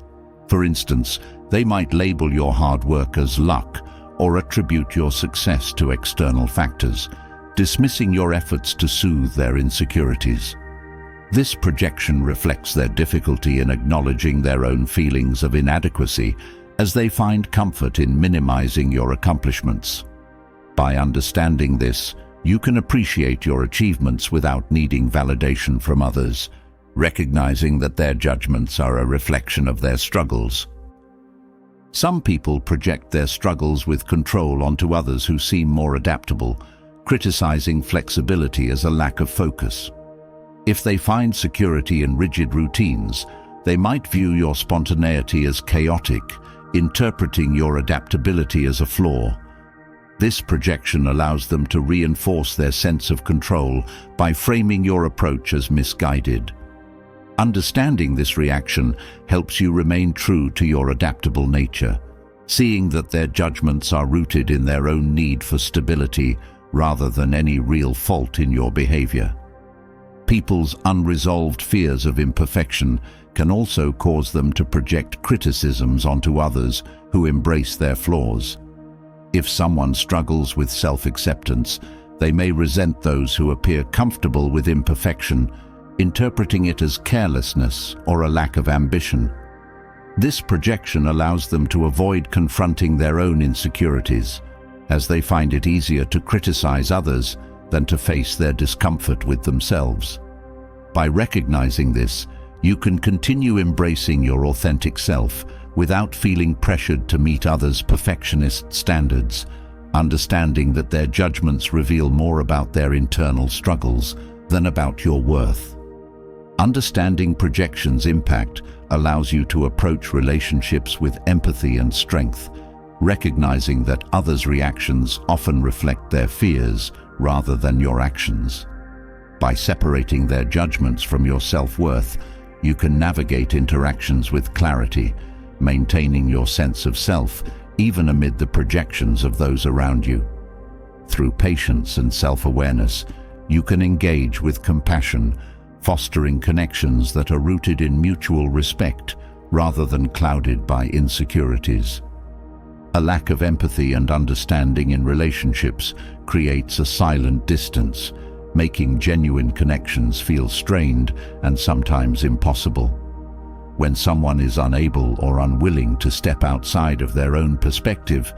For instance, they might label your hard work as luck or attribute your success to external factors, dismissing your efforts to soothe their insecurities. This projection reflects their difficulty in acknowledging their own feelings of inadequacy, as they find comfort in minimizing your accomplishments. By understanding this, you can appreciate your achievements without needing validation from others, recognizing that their judgments are a reflection of their struggles. Some people project their struggles with control onto others who seem more adaptable, criticizing flexibility as a lack of focus. If they find security in rigid routines, they might view your spontaneity as chaotic, interpreting your adaptability as a flaw. This projection allows them to reinforce their sense of control by framing your approach as misguided. Understanding this reaction helps you remain true to your adaptable nature, seeing that their judgments are rooted in their own need for stability rather than any real fault in your behavior. People's unresolved fears of imperfection can also cause them to project criticisms onto others who embrace their flaws. If someone struggles with self-acceptance, they may resent those who appear comfortable with imperfection, interpreting it as carelessness or a lack of ambition. This projection allows them to avoid confronting their own insecurities, as they find it easier to criticize others than to face their discomfort with themselves. By recognizing this, you can continue embracing your authentic self without feeling pressured to meet others' perfectionist standards, understanding that their judgments reveal more about their internal struggles than about your worth. Understanding projection's impact allows you to approach relationships with empathy and strength, recognizing that others' reactions often reflect their fears rather than your actions. By separating their judgments from your self-worth, you can navigate interactions with clarity, maintaining your sense of self even amid the projections of those around you. Through patience and self-awareness, you can engage with compassion, fostering connections that are rooted in mutual respect rather than clouded by insecurities. A lack of empathy and understanding in relationships creates a silent distance, making genuine connections feel strained and sometimes impossible. When someone is unable or unwilling to step outside of their own perspective,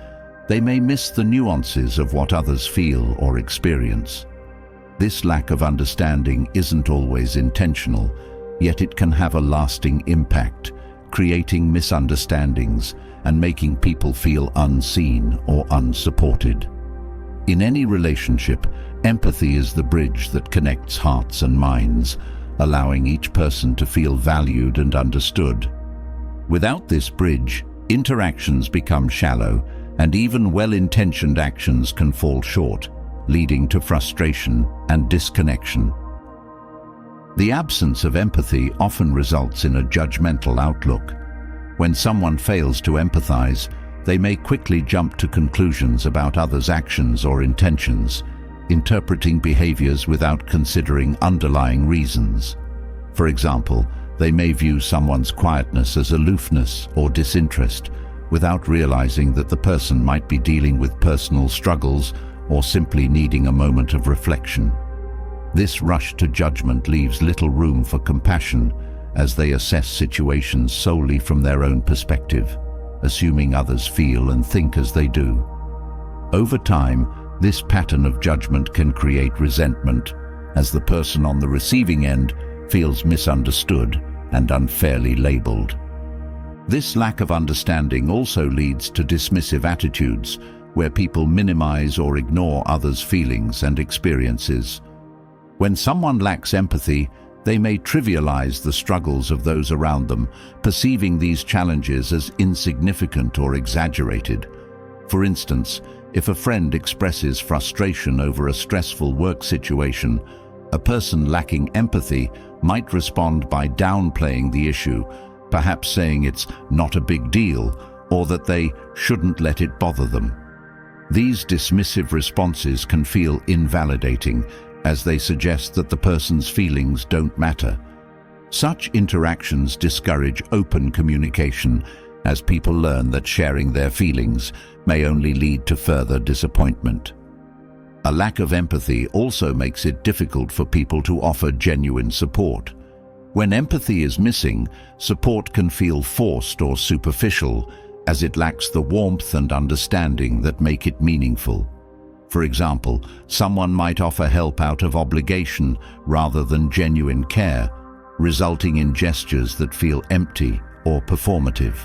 they may miss the nuances of what others feel or experience. This lack of understanding isn't always intentional, yet it can have a lasting impact, creating misunderstandings and making people feel unseen or unsupported. In any relationship, empathy is the bridge that connects hearts and minds, allowing each person to feel valued and understood. Without this bridge, interactions become shallow, and even well-intentioned actions can fall short, leading to frustration and disconnection. The absence of empathy often results in a judgmental outlook. When someone fails to empathize, they may quickly jump to conclusions about others' actions or intentions, interpreting behaviors without considering underlying reasons. For example, they may view someone's quietness as aloofness or disinterest, without realizing that the person might be dealing with personal struggles or simply needing a moment of reflection. This rush to judgment leaves little room for compassion, as they assess situations solely from their own perspective, assuming others feel and think as they do. Over time, this pattern of judgment can create resentment, as the person on the receiving end feels misunderstood and unfairly labeled. This lack of understanding also leads to dismissive attitudes, where people minimize or ignore others' feelings and experiences. When someone lacks empathy, they may trivialize the struggles of those around them, perceiving these challenges as insignificant or exaggerated. For instance, if a friend expresses frustration over a stressful work situation, a person lacking empathy might respond by downplaying the issue, perhaps saying it's not a big deal or that they shouldn't let it bother them. These dismissive responses can feel invalidating, as they suggest that the person's feelings don't matter. Such interactions discourage open communication, as people learn that sharing their feelings may only lead to further disappointment. A lack of empathy also makes it difficult for people to offer genuine support. When empathy is missing, support can feel forced or superficial, as it lacks the warmth and understanding that make it meaningful. For example, someone might offer help out of obligation rather than genuine care, resulting in gestures that feel empty or performative.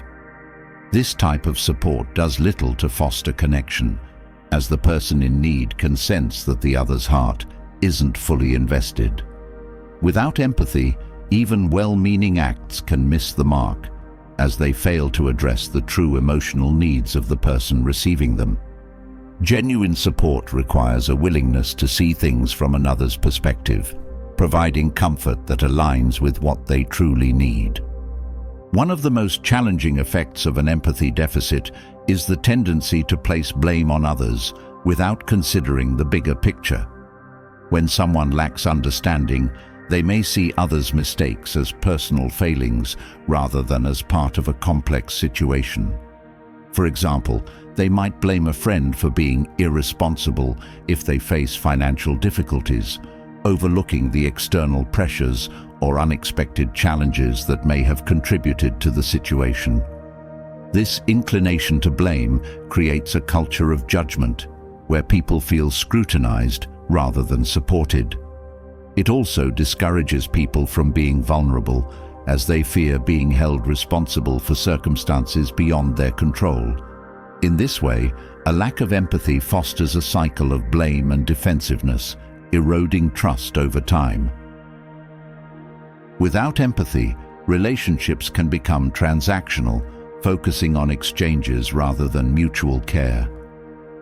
This type of support does little to foster connection, as the person in need can sense that the other's heart isn't fully invested. Without empathy, even well-meaning acts can miss the mark, as they fail to address the true emotional needs of the person receiving them. Genuine support requires a willingness to see things from another's perspective, providing comfort that aligns with what they truly need. One of the most challenging effects of an empathy deficit is the tendency to place blame on others without considering the bigger picture. When someone lacks understanding, they may see others' mistakes as personal failings rather than as part of a complex situation. For example, they might blame a friend for being irresponsible if they face financial difficulties, overlooking the external pressures or unexpected challenges that may have contributed to the situation. This inclination to blame creates a culture of judgment, where people feel scrutinized rather than supported. It also discourages people from being vulnerable, as they fear being held responsible for circumstances beyond their control. In this way, a lack of empathy fosters a cycle of blame and defensiveness, eroding trust over time. Without empathy, relationships can become transactional, focusing on exchanges rather than mutual care.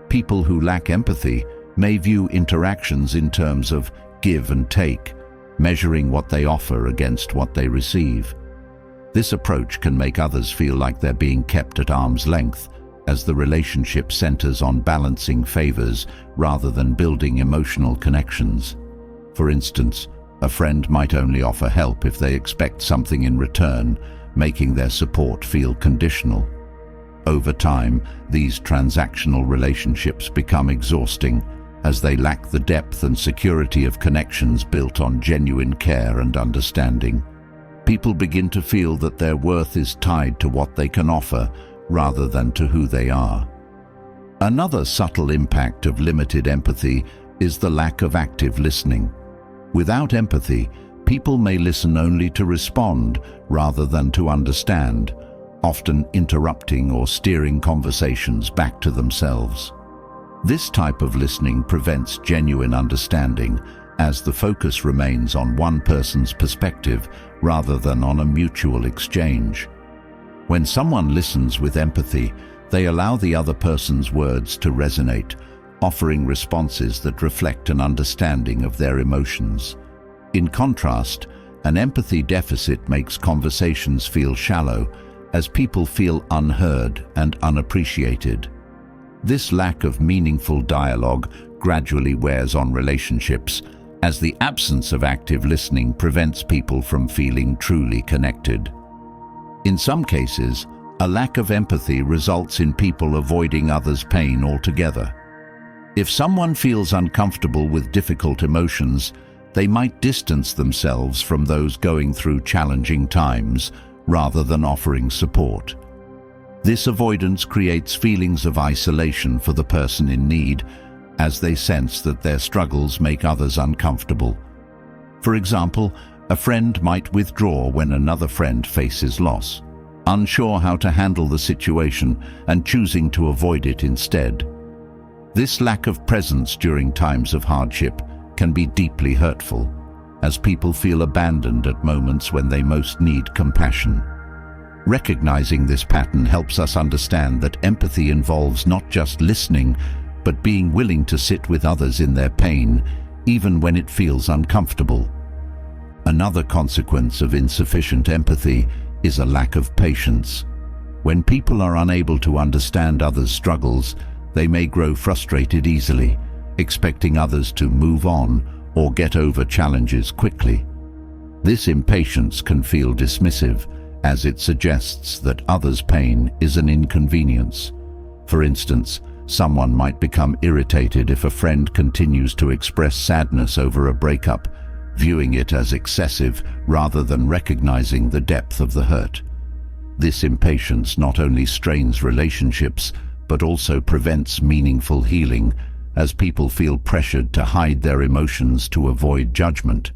People who lack empathy may view interactions in terms of give and take, measuring what they offer against what they receive. This approach can make others feel like they're being kept at arm's length, as the relationship centers on balancing favors rather than building emotional connections. For instance, a friend might only offer help if they expect something in return, making their support feel conditional. Over time, these transactional relationships become exhausting, as they lack the depth and security of connections built on genuine care and understanding. People begin to feel that their worth is tied to what they can offer, rather than to who they are. Another subtle impact of limited empathy is the lack of active listening. Without empathy, people may listen only to respond rather than to understand, often interrupting or steering conversations back to themselves. This type of listening prevents genuine understanding, as the focus remains on one person's perspective rather than on a mutual exchange. When someone listens with empathy, they allow the other person's words to resonate, offering responses that reflect an understanding of their emotions. In contrast, an empathy deficit makes conversations feel shallow, as people feel unheard and unappreciated. This lack of meaningful dialogue gradually wears on relationships, as the absence of active listening prevents people from feeling truly connected. In some cases, a lack of empathy results in people avoiding others' pain altogether. If someone feels uncomfortable with difficult emotions, they might distance themselves from those going through challenging times, rather than offering support. This avoidance creates feelings of isolation for the person in need, as they sense that their struggles make others uncomfortable. For example, a friend might withdraw when another friend faces loss, unsure how to handle the situation and choosing to avoid it instead. This lack of presence during times of hardship can be deeply hurtful, as people feel abandoned at moments when they most need compassion. Recognizing this pattern helps us understand that empathy involves not just listening, but being willing to sit with others in their pain, even when it feels uncomfortable. Another consequence of insufficient empathy is a lack of patience. When people are unable to understand others' struggles, they may grow frustrated easily, expecting others to move on or get over challenges quickly. This impatience can feel dismissive, as it suggests that others' pain is an inconvenience. For instance, someone might become irritated if a friend continues to express sadness over a breakup, viewing it as excessive rather than recognizing the depth of the hurt. This impatience not only strains relationships, but also prevents meaningful healing, as people feel pressured to hide their emotions to avoid judgment.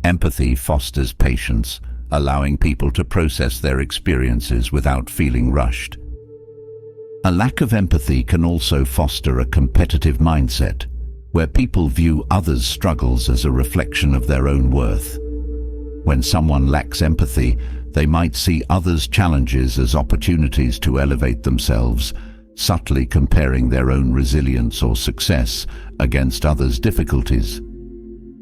Empathy fosters patience, allowing people to process their experiences without feeling rushed. A lack of empathy can also foster a competitive mindset, where people view others' struggles as a reflection of their own worth. When someone lacks empathy, they might see others' challenges as opportunities to elevate themselves, subtly comparing their own resilience or success against others' difficulties.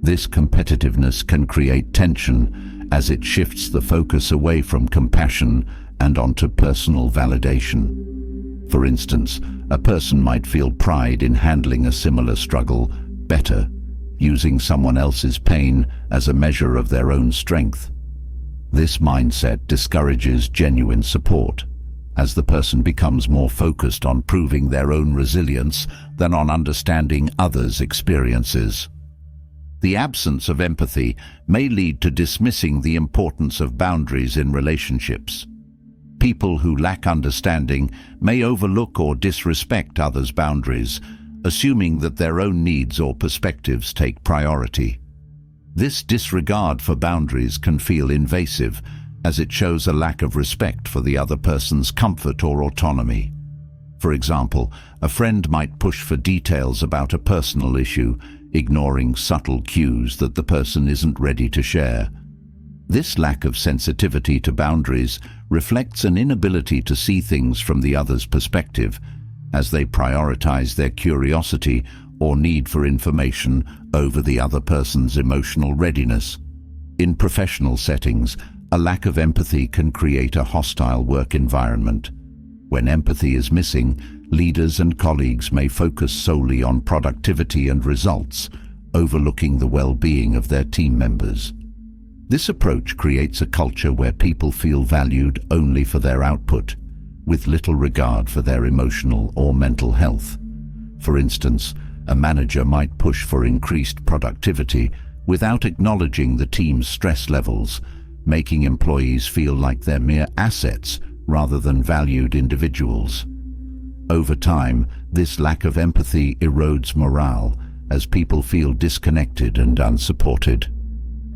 This competitiveness can create tension, as it shifts the focus away from compassion and onto personal validation. For instance, a person might feel pride in handling a similar struggle better, using someone else's pain as a measure of their own strength. This mindset discourages genuine support, as the person becomes more focused on proving their own resilience than on understanding others' experiences. The absence of empathy may lead to dismissing the importance of boundaries in relationships. People who lack understanding may overlook or disrespect others' boundaries, assuming that their own needs or perspectives take priority. This disregard for boundaries can feel invasive, as it shows a lack of respect for the other person's comfort or autonomy. For example, a friend might push for details about a personal issue, ignoring subtle cues that the person isn't ready to share. This lack of sensitivity to boundaries reflects an inability to see things from the other's perspective, as they prioritize their curiosity or need for information over the other person's emotional readiness. In professional settings, a lack of empathy can create a hostile work environment. When empathy is missing, leaders and colleagues may focus solely on productivity and results, overlooking the well-being of their team members. This approach creates a culture where people feel valued only for their output, with little regard for their emotional or mental health. For instance, a manager might push for increased productivity without acknowledging the team's stress levels, making employees feel like they're mere assets rather than valued individuals. Over time, this lack of empathy erodes morale as people feel disconnected and unsupported.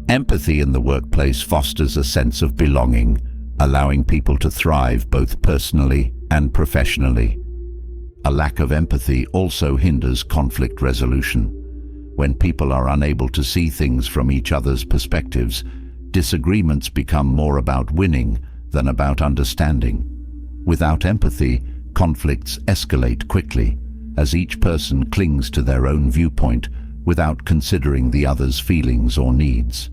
Empathy in the workplace fosters a sense of belonging, allowing people to thrive both personally and professionally. A lack of empathy also hinders conflict resolution. When people are unable to see things from each other's perspectives, disagreements become more about winning than about understanding. Without empathy, conflicts escalate quickly, as each person clings to their own viewpoint without considering the other's feelings or needs.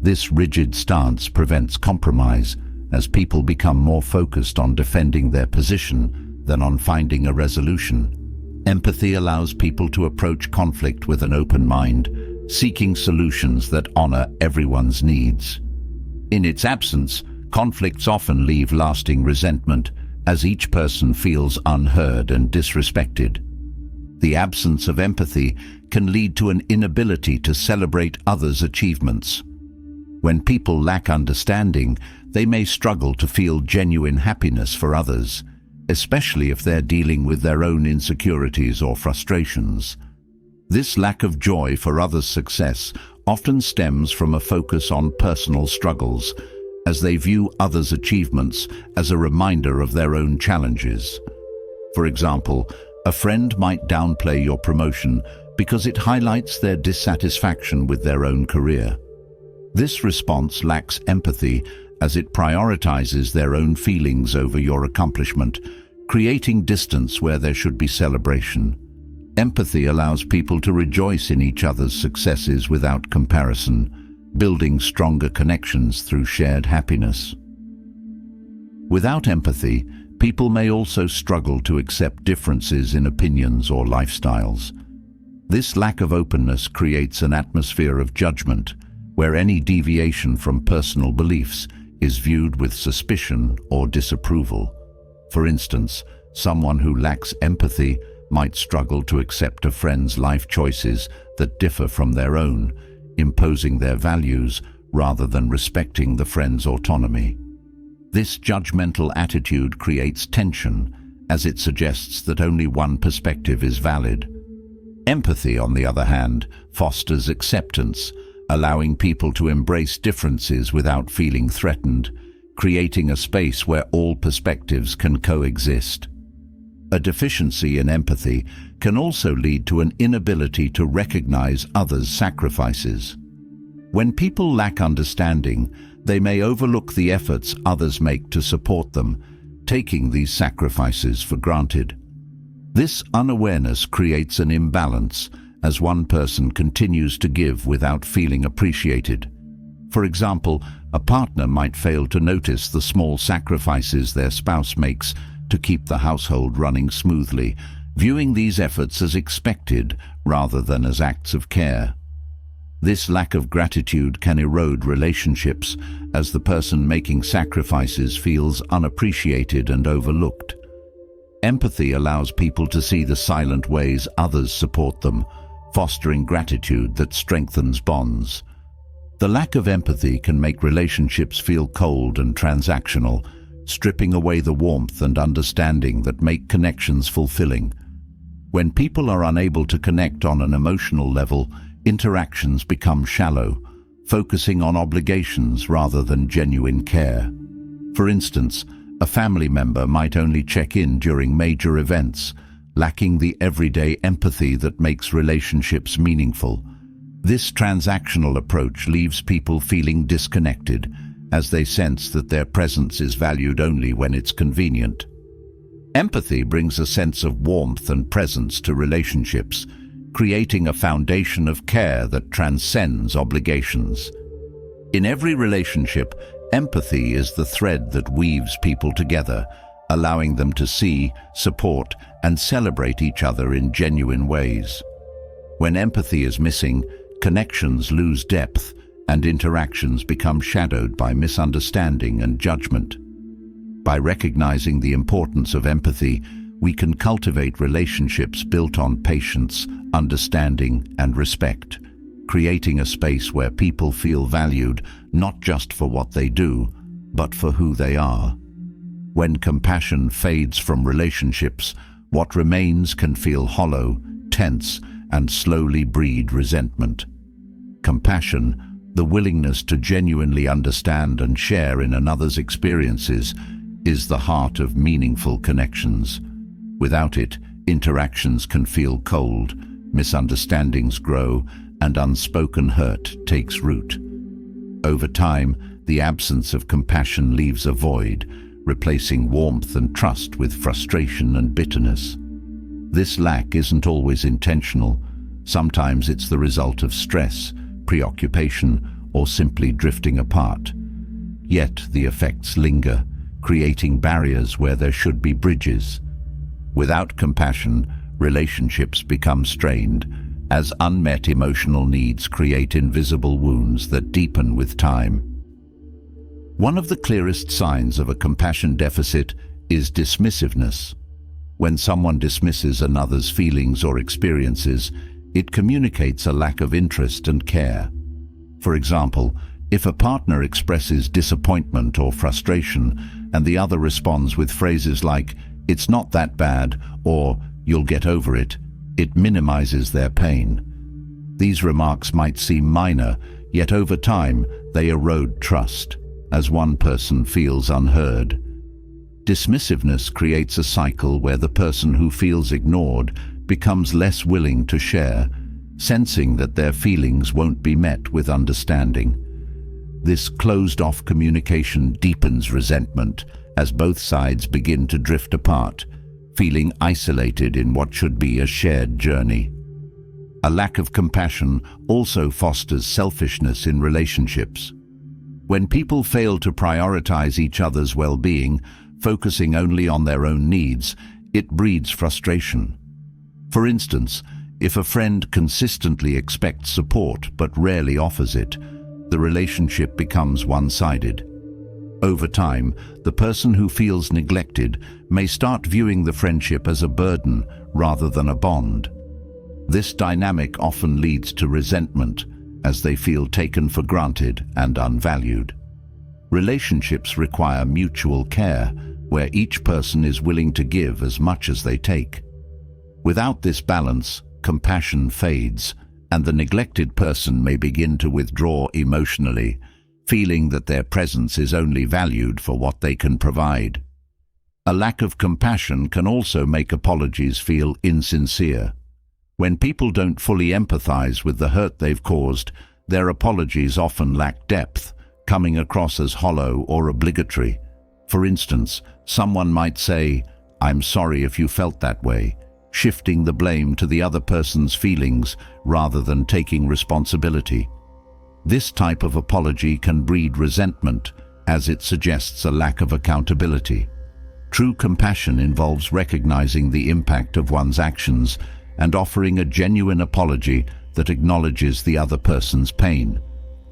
This rigid stance prevents compromise, as people become more focused on defending their position than on finding a resolution. Empathy allows people to approach conflict with an open mind, seeking solutions that honor everyone's needs. In its absence, conflicts often leave lasting resentment, as each person feels unheard and disrespected. The absence of empathy can lead to an inability to celebrate others' achievements. When people lack understanding, they may struggle to feel genuine happiness for others, especially if they're dealing with their own insecurities or frustrations. This lack of joy for others' success often stems from a focus on personal struggles, as they view others' achievements as a reminder of their own challenges. For example, a friend might downplay your promotion because it highlights their dissatisfaction with their own career. This response lacks empathy, as it prioritizes their own feelings over your accomplishment, creating distance where there should be celebration. Empathy allows people to rejoice in each other's successes without comparison, building stronger connections through shared happiness. Without empathy, people may also struggle to accept differences in opinions or lifestyles. This lack of openness creates an atmosphere of judgment, where any deviation from personal beliefs is viewed with suspicion or disapproval. For instance, someone who lacks empathy might struggle to accept a friend's life choices that differ from their own, imposing their values rather than respecting the friend's autonomy. This judgmental attitude creates tension, as it suggests that only one perspective is valid. Empathy, on the other hand, fosters acceptance, allowing people to embrace differences without feeling threatened, creating a space where all perspectives can coexist. A deficiency in empathy can also lead to an inability to recognize others' sacrifices. When people lack understanding, they may overlook the efforts others make to support them, taking these sacrifices for granted. This unawareness creates an imbalance, as one person continues to give without feeling appreciated. For example, a partner might fail to notice the small sacrifices their spouse makes to keep the household running smoothly, viewing these efforts as expected rather than as acts of care. This lack of gratitude can erode relationships, as the person making sacrifices feels unappreciated and overlooked. Empathy allows people to see the silent ways others support them, fostering gratitude that strengthens bonds. The lack of empathy can make relationships feel cold and transactional, stripping away the warmth and understanding that make connections fulfilling. When people are unable to connect on an emotional level, interactions become shallow, focusing on obligations rather than genuine care. For instance, a family member might only check in during major events, lacking the everyday empathy that makes relationships meaningful. This transactional approach leaves people feeling disconnected, as they sense that their presence is valued only when it's convenient. Empathy brings a sense of warmth and presence to relationships, creating a foundation of care that transcends obligations. In every relationship, empathy is the thread that weaves people together, allowing them to see, support, and celebrate each other in genuine ways. When empathy is missing, connections lose depth, and interactions become shadowed by misunderstanding and judgment. By recognizing the importance of empathy, we can cultivate relationships built on patience, understanding, and respect, creating a space where people feel valued not just for what they do, but for who they are. When compassion fades from relationships, what remains can feel hollow, tense, and slowly breed resentment. Compassion, the willingness to genuinely understand and share in another's experiences, is the heart of meaningful connections. Without it, interactions can feel cold, misunderstandings grow, and unspoken hurt takes root. Over time, the absence of compassion leaves a void, replacing warmth and trust with frustration and bitterness. This lack isn't always intentional. Sometimes it's the result of stress, preoccupation, or simply drifting apart. Yet the effects linger, creating barriers where there should be bridges. Without compassion, relationships become strained, as unmet emotional needs create invisible wounds that deepen with time. One of the clearest signs of a compassion deficit is dismissiveness. When someone dismisses another's feelings or experiences, it communicates a lack of interest and care. For example, if a partner expresses disappointment or frustration and the other responds with phrases like, "It's not that bad," or "You'll get over it," it minimizes their pain. These remarks might seem minor, yet over time they erode trust, as one person feels unheard. Dismissiveness creates a cycle where the person who feels ignored becomes less willing to share, sensing that their feelings won't be met with understanding. This closed-off communication deepens resentment as both sides begin to drift apart, feeling isolated in what should be a shared journey. A lack of compassion also fosters selfishness in relationships. When people fail to prioritize each other's well-being, focusing only on their own needs, it breeds frustration. For instance, if a friend consistently expects support but rarely offers it, the relationship becomes one-sided. Over time, the person who feels neglected may start viewing the friendship as a burden rather than a bond. This dynamic often leads to resentment, as they feel taken for granted and unvalued. Relationships require mutual care, where each person is willing to give as much as they take. Without this balance, compassion fades, and the neglected person may begin to withdraw emotionally, feeling that their presence is only valued for what they can provide. A lack of compassion can also make apologies feel insincere. When people don't fully empathize with the hurt they've caused, their apologies often lack depth, coming across as hollow or obligatory. For instance, someone might say, "I'm sorry if you felt that way," shifting the blame to the other person's feelings rather than taking responsibility. This type of apology can breed resentment, as it suggests a lack of accountability. True compassion involves recognizing the impact of one's actions and offering a genuine apology that acknowledges the other person's pain.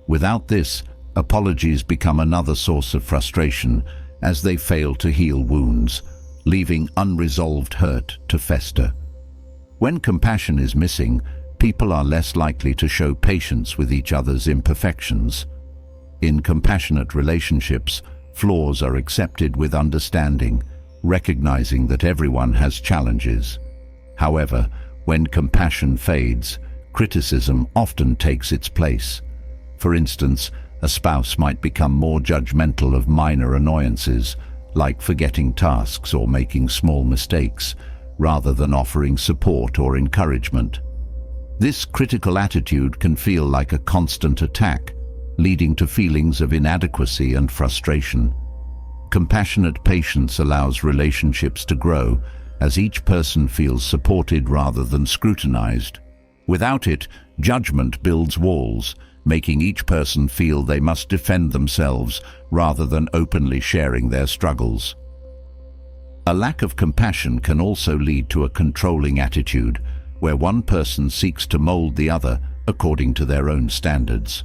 Without this, apologies become another source of frustration as they fail to heal wounds, leaving unresolved hurt to fester. When compassion is missing, people are less likely to show patience with each other's imperfections. In compassionate relationships, flaws are accepted with understanding, recognizing that everyone has challenges. However, when compassion fades, criticism often takes its place. For instance, a spouse might become more judgmental of minor annoyances, like forgetting tasks or making small mistakes, rather than offering support or encouragement. This critical attitude can feel like a constant attack, leading to feelings of inadequacy and frustration. Compassionate patience allows relationships to grow, as each person feels supported rather than scrutinized. Without it, judgment builds walls, making each person feel they must defend themselves rather than openly sharing their struggles. A lack of compassion can also lead to a controlling attitude, where one person seeks to mold the other according to their own standards.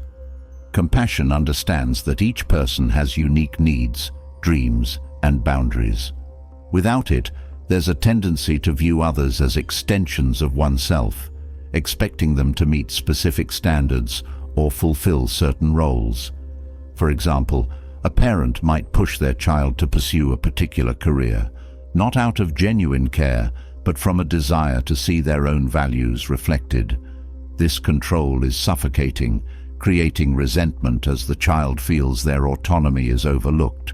Compassion understands that each person has unique needs, dreams, and boundaries. Without it, there's a tendency to view others as extensions of oneself, expecting them to meet specific standards or fulfill certain roles. For example, a parent might push their child to pursue a particular career, not out of genuine care, but from a desire to see their own values reflected. This control is suffocating, creating resentment as the child feels their autonomy is overlooked.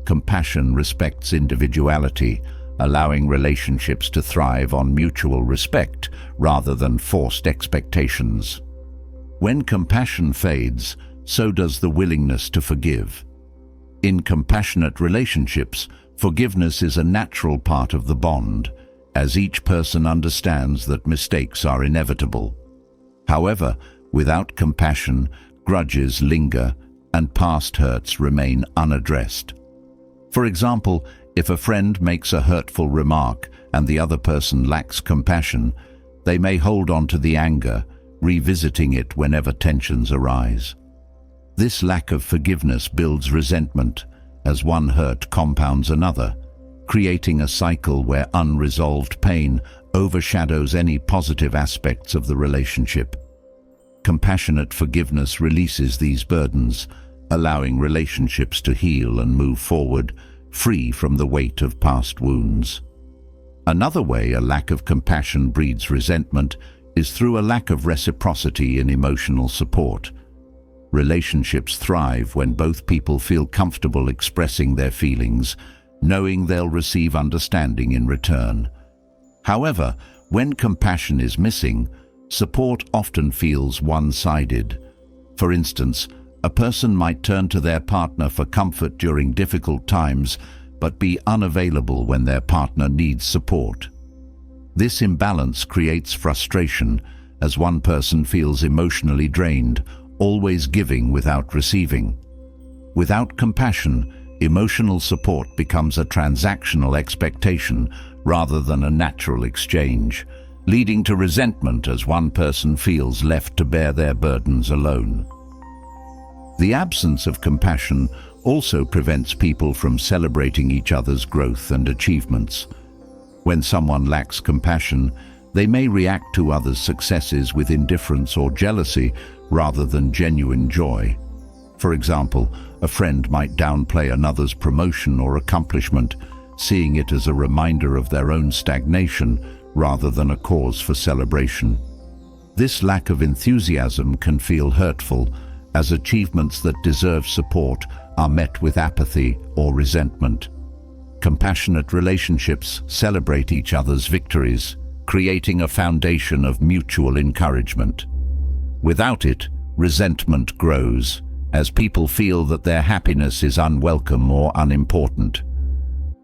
Compassion respects individuality, allowing relationships to thrive on mutual respect rather than forced expectations. When compassion fades, so does the willingness to forgive. In compassionate relationships, forgiveness is a natural part of the bond, as each person understands that mistakes are inevitable. However, without compassion, grudges linger and past hurts remain unaddressed. For example, if a friend makes a hurtful remark and the other person lacks compassion, they may hold on to the anger, revisiting it whenever tensions arise. This lack of forgiveness builds resentment, as one hurt compounds another, creating a cycle where unresolved pain overshadows any positive aspects of the relationship. Compassionate forgiveness releases these burdens, allowing relationships to heal and move forward, free from the weight of past wounds. Another way a lack of compassion breeds resentment is through a lack of reciprocity in emotional support. Relationships thrive when both people feel comfortable expressing their feelings, knowing they'll receive understanding in return. However, when compassion is missing, support often feels one-sided. For instance, a person might turn to their partner for comfort during difficult times, but be unavailable when their partner needs support. This imbalance creates frustration, as one person feels emotionally drained, always giving without receiving. Without compassion, emotional support becomes a transactional expectation rather than a natural exchange, leading to resentment as one person feels left to bear their burdens alone. The absence of compassion also prevents people from celebrating each other's growth and achievements. When someone lacks compassion, they may react to others' successes with indifference or jealousy rather than genuine joy. For example, a friend might downplay another's promotion or accomplishment, seeing it as a reminder of their own stagnation rather than a cause for celebration. This lack of enthusiasm can feel hurtful, as achievements that deserve support are met with apathy or resentment. Compassionate relationships celebrate each other's victories, creating a foundation of mutual encouragement. Without it, resentment grows, as people feel that their happiness is unwelcome or unimportant.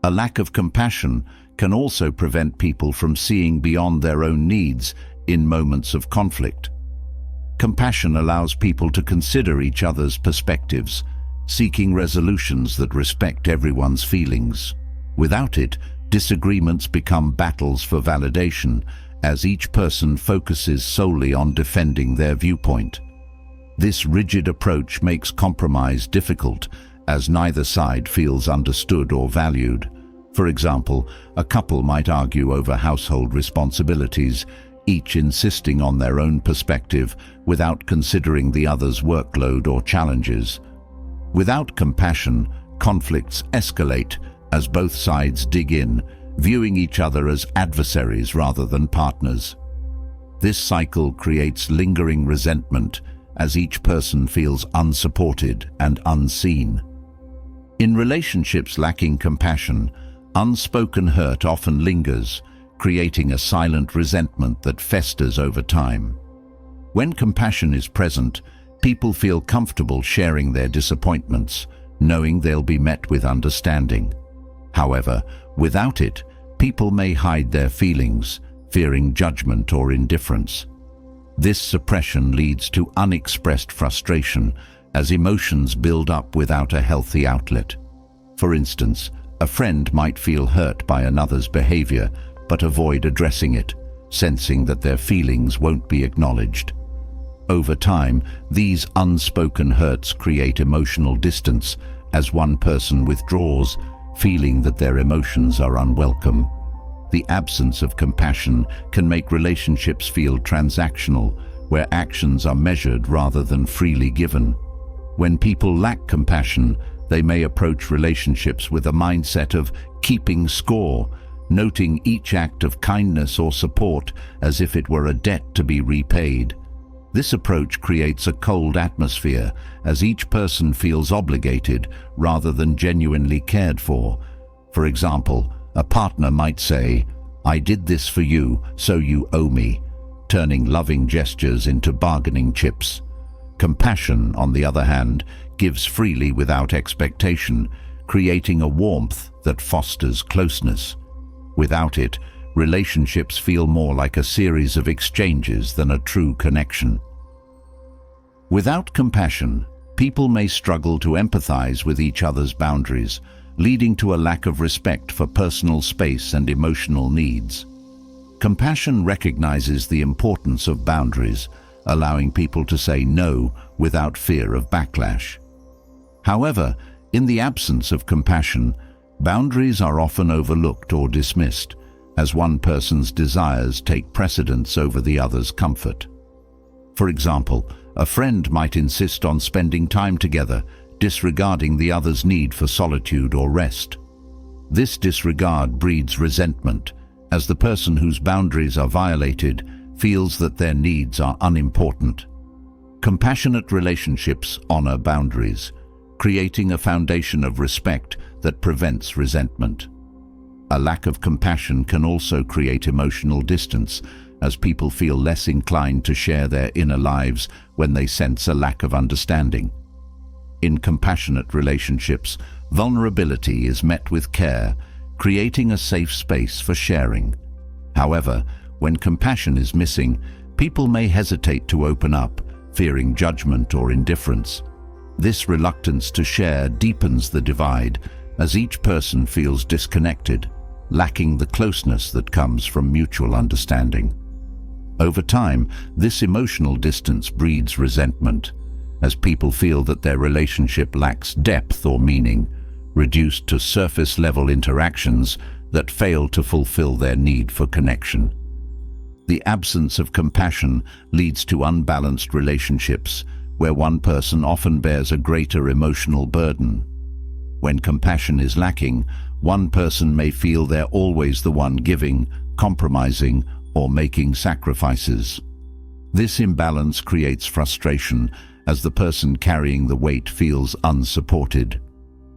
A lack of compassion can also prevent people from seeing beyond their own needs in moments of conflict. Compassion allows people to consider each other's perspectives, seeking resolutions that respect everyone's feelings. Without it, disagreements become battles for validation, as each person focuses solely on defending their viewpoint. This rigid approach makes compromise difficult, as neither side feels understood or valued. For example, a couple might argue over household responsibilities, each insisting on their own perspective without considering the other's workload or challenges. Without compassion, conflicts escalate as both sides dig in, viewing each other as adversaries rather than partners. This cycle creates lingering resentment as each person feels unsupported and unseen. In relationships lacking compassion, unspoken hurt often lingers, creating a silent resentment that festers over time. When compassion is present, people feel comfortable sharing their disappointments, knowing they'll be met with understanding. However, without it, people may hide their feelings, fearing judgment or indifference. This suppression leads to unexpressed frustration as emotions build up without a healthy outlet. For instance, a friend might feel hurt by another's behavior but avoid addressing it, sensing that their feelings won't be acknowledged. Over time, these unspoken hurts create emotional distance as one person withdraws, feeling that their emotions are unwelcome. The absence of compassion can make relationships feel transactional, where actions are measured rather than freely given. When people lack compassion, they may approach relationships with a mindset of keeping score, noting each act of kindness or support as if it were a debt to be repaid. This approach creates a cold atmosphere, as each person feels obligated rather than genuinely cared for. For example, a partner might say, "I did this for you, so you owe me," turning loving gestures into bargaining chips. Compassion, on the other hand, gives freely without expectation, creating a warmth that fosters closeness. Without it, relationships feel more like a series of exchanges than a true connection. Without compassion, people may struggle to empathize with each other's boundaries, leading to a lack of respect for personal space and emotional needs. Compassion recognizes the importance of boundaries, allowing people to say no without fear of backlash. However, in the absence of compassion, boundaries are often overlooked or dismissed, as one person's desires take precedence over the other's comfort. For example, a friend might insist on spending time together, disregarding the other's need for solitude or rest. This disregard breeds resentment, as the person whose boundaries are violated feels that their needs are unimportant. Compassionate relationships honor boundaries, creating a foundation of respect that prevents resentment. A lack of compassion can also create emotional distance, as people feel less inclined to share their inner lives when they sense a lack of understanding. In compassionate relationships, vulnerability is met with care, creating a safe space for sharing. However, when compassion is missing, people may hesitate to open up, fearing judgment or indifference. This reluctance to share deepens the divide, as each person feels disconnected, lacking the closeness that comes from mutual understanding. Over time, this emotional distance breeds resentment, as people feel that their relationship lacks depth or meaning, reduced to surface-level interactions that fail to fulfill their need for connection. The absence of compassion leads to unbalanced relationships, where one person often bears a greater emotional burden. When compassion is lacking, one person may feel they're always the one giving, compromising, or making sacrifices. This imbalance creates frustration, as the person carrying the weight feels unsupported.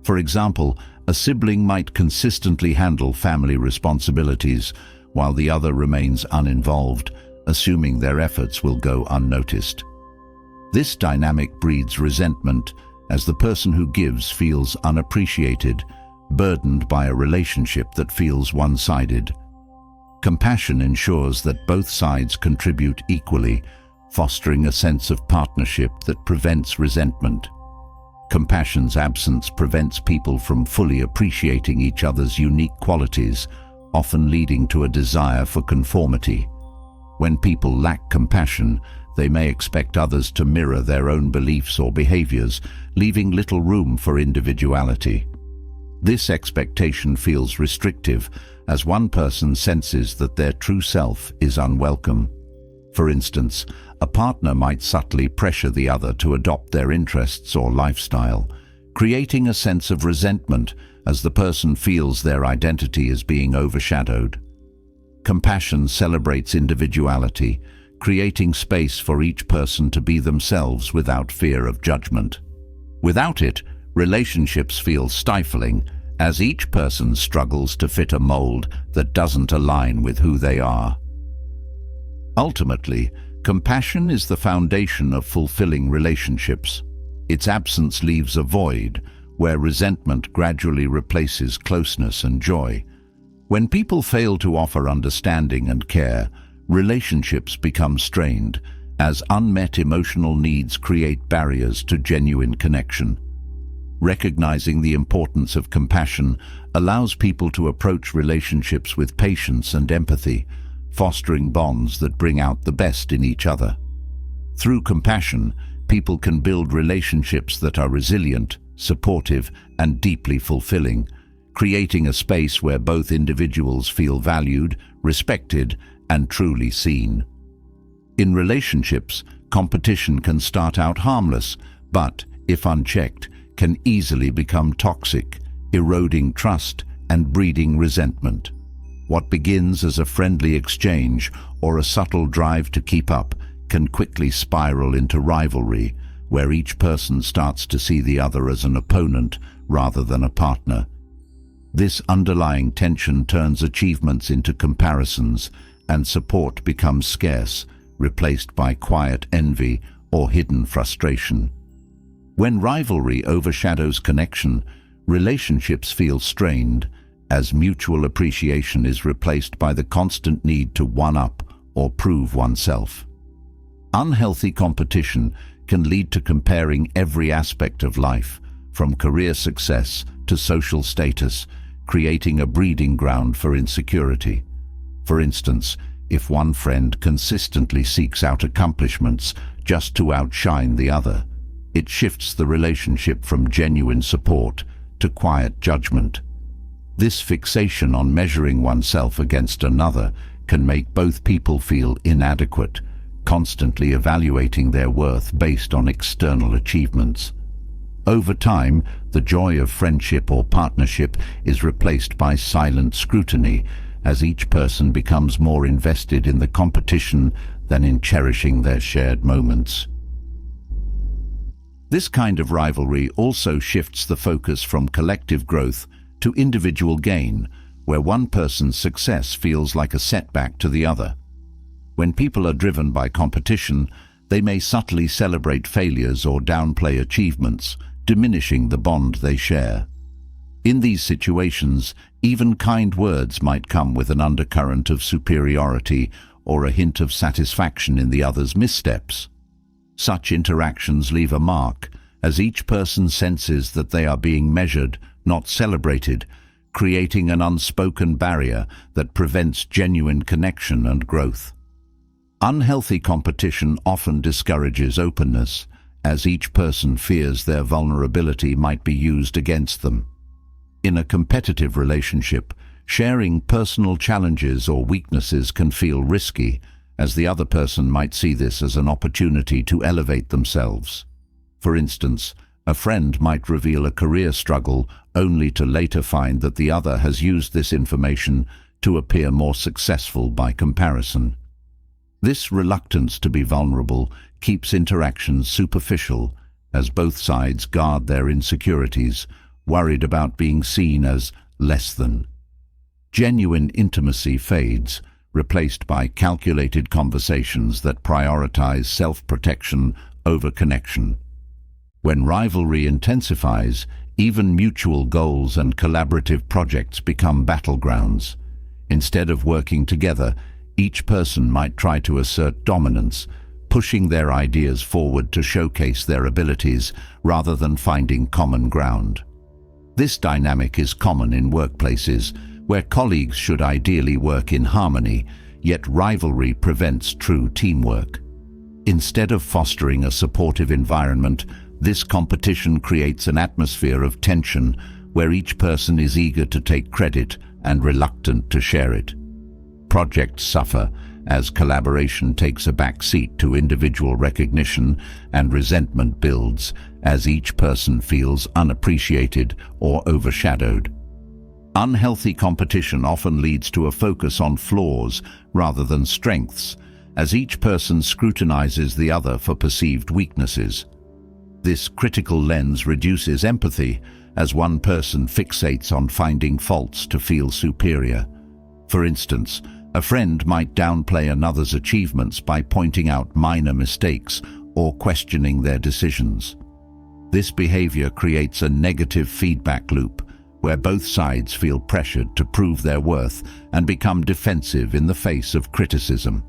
For example, a sibling might consistently handle family responsibilities, while the other remains uninvolved, assuming their efforts will go unnoticed. This dynamic breeds resentment, as the person who gives feels unappreciated, burdened by a relationship that feels one-sided. Compassion ensures that both sides contribute equally, fostering a sense of partnership that prevents resentment. Compassion's absence prevents people from fully appreciating each other's unique qualities, often leading to a desire for conformity. When people lack compassion, they may expect others to mirror their own beliefs or behaviors, leaving little room for individuality. This expectation feels restrictive, as one person senses that their true self is unwelcome. For instance, a partner might subtly pressure the other to adopt their interests or lifestyle, creating a sense of resentment as the person feels their identity is being overshadowed. Compassion celebrates individuality, creating space for each person to be themselves without fear of judgment. Without it, relationships feel stifling, as each person struggles to fit a mold that doesn't align with who they are. Ultimately, compassion is the foundation of fulfilling relationships. Its absence leaves a void, where resentment gradually replaces closeness and joy. When people fail to offer understanding and care, relationships become strained, as unmet emotional needs create barriers to genuine connection. Recognizing the importance of compassion allows people to approach relationships with patience and empathy, fostering bonds that bring out the best in each other. Through compassion, people can build relationships that are resilient, supportive, and deeply fulfilling, creating a space where both individuals feel valued, respected, and truly seen. In relationships, competition can start out harmless, but, if unchecked, can easily become toxic, eroding trust and breeding resentment. What begins as a friendly exchange or a subtle drive to keep up can quickly spiral into rivalry, where each person starts to see the other as an opponent rather than a partner. This underlying tension turns achievements into comparisons, and support becomes scarce, replaced by quiet envy or hidden frustration. When rivalry overshadows connection, relationships feel strained, as mutual appreciation is replaced by the constant need to one-up or prove oneself. Unhealthy competition can lead to comparing every aspect of life, from career success to social status, creating a breeding ground for insecurity. For instance, if one friend consistently seeks out accomplishments just to outshine the other, it shifts the relationship from genuine support to quiet judgment. This fixation on measuring oneself against another can make both people feel inadequate, constantly evaluating their worth based on external achievements. Over time, the joy of friendship or partnership is replaced by silent scrutiny, as each person becomes more invested in the competition than in cherishing their shared moments. This kind of rivalry also shifts the focus from collective growth to individual gain, where one person's success feels like a setback to the other. When people are driven by competition, they may subtly celebrate failures or downplay achievements, diminishing the bond they share. In these situations, even kind words might come with an undercurrent of superiority or a hint of satisfaction in the other's missteps. Such interactions leave a mark, as each person senses that they are being measured, not celebrated, creating an unspoken barrier that prevents genuine connection and growth. Unhealthy competition often discourages openness, as each person fears their vulnerability might be used against them. In a competitive relationship, sharing personal challenges or weaknesses can feel risky, as the other person might see this as an opportunity to elevate themselves. For instance, a friend might reveal a career struggle only to later find that the other has used this information to appear more successful by comparison. This reluctance to be vulnerable keeps interactions superficial, as both sides guard their insecurities, worried about being seen as less than. Genuine intimacy fades, replaced by calculated conversations that prioritize self-protection over connection. When rivalry intensifies, even mutual goals and collaborative projects become battlegrounds. Instead of working together, each person might try to assert dominance, pushing their ideas forward to showcase their abilities rather than finding common ground. This dynamic is common in workplaces, where colleagues should ideally work in harmony, yet rivalry prevents true teamwork. Instead of fostering a supportive environment, this competition creates an atmosphere of tension where each person is eager to take credit and reluctant to share it. Projects suffer as collaboration takes a back seat to individual recognition, and resentment builds as each person feels unappreciated or overshadowed. Unhealthy competition often leads to a focus on flaws rather than strengths, as each person scrutinizes the other for perceived weaknesses. This critical lens reduces empathy, as one person fixates on finding faults to feel superior. For instance, a friend might downplay another's achievements by pointing out minor mistakes or questioning their decisions. This behavior creates a negative feedback loop, where both sides feel pressured to prove their worth and become defensive in the face of criticism.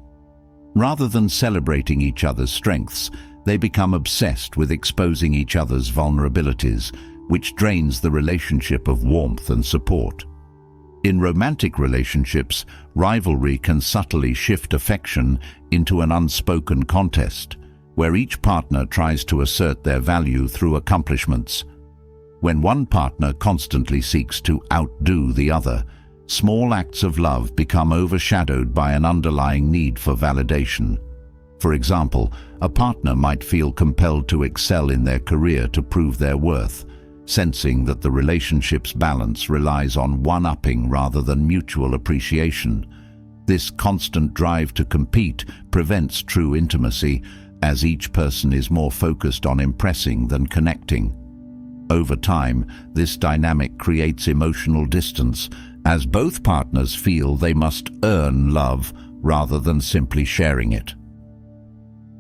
Rather than celebrating each other's strengths, they become obsessed with exposing each other's vulnerabilities, which drains the relationship of warmth and support. In romantic relationships, rivalry can subtly shift affection into an unspoken contest, where each partner tries to assert their value through accomplishments. When one partner constantly seeks to outdo the other, small acts of love become overshadowed by an underlying need for validation. For example, a partner might feel compelled to excel in their career to prove their worth, sensing that the relationship's balance relies on one-upping rather than mutual appreciation. This constant drive to compete prevents true intimacy, as each person is more focused on impressing than connecting. Over time, this dynamic creates emotional distance, as both partners feel they must earn love rather than simply sharing it.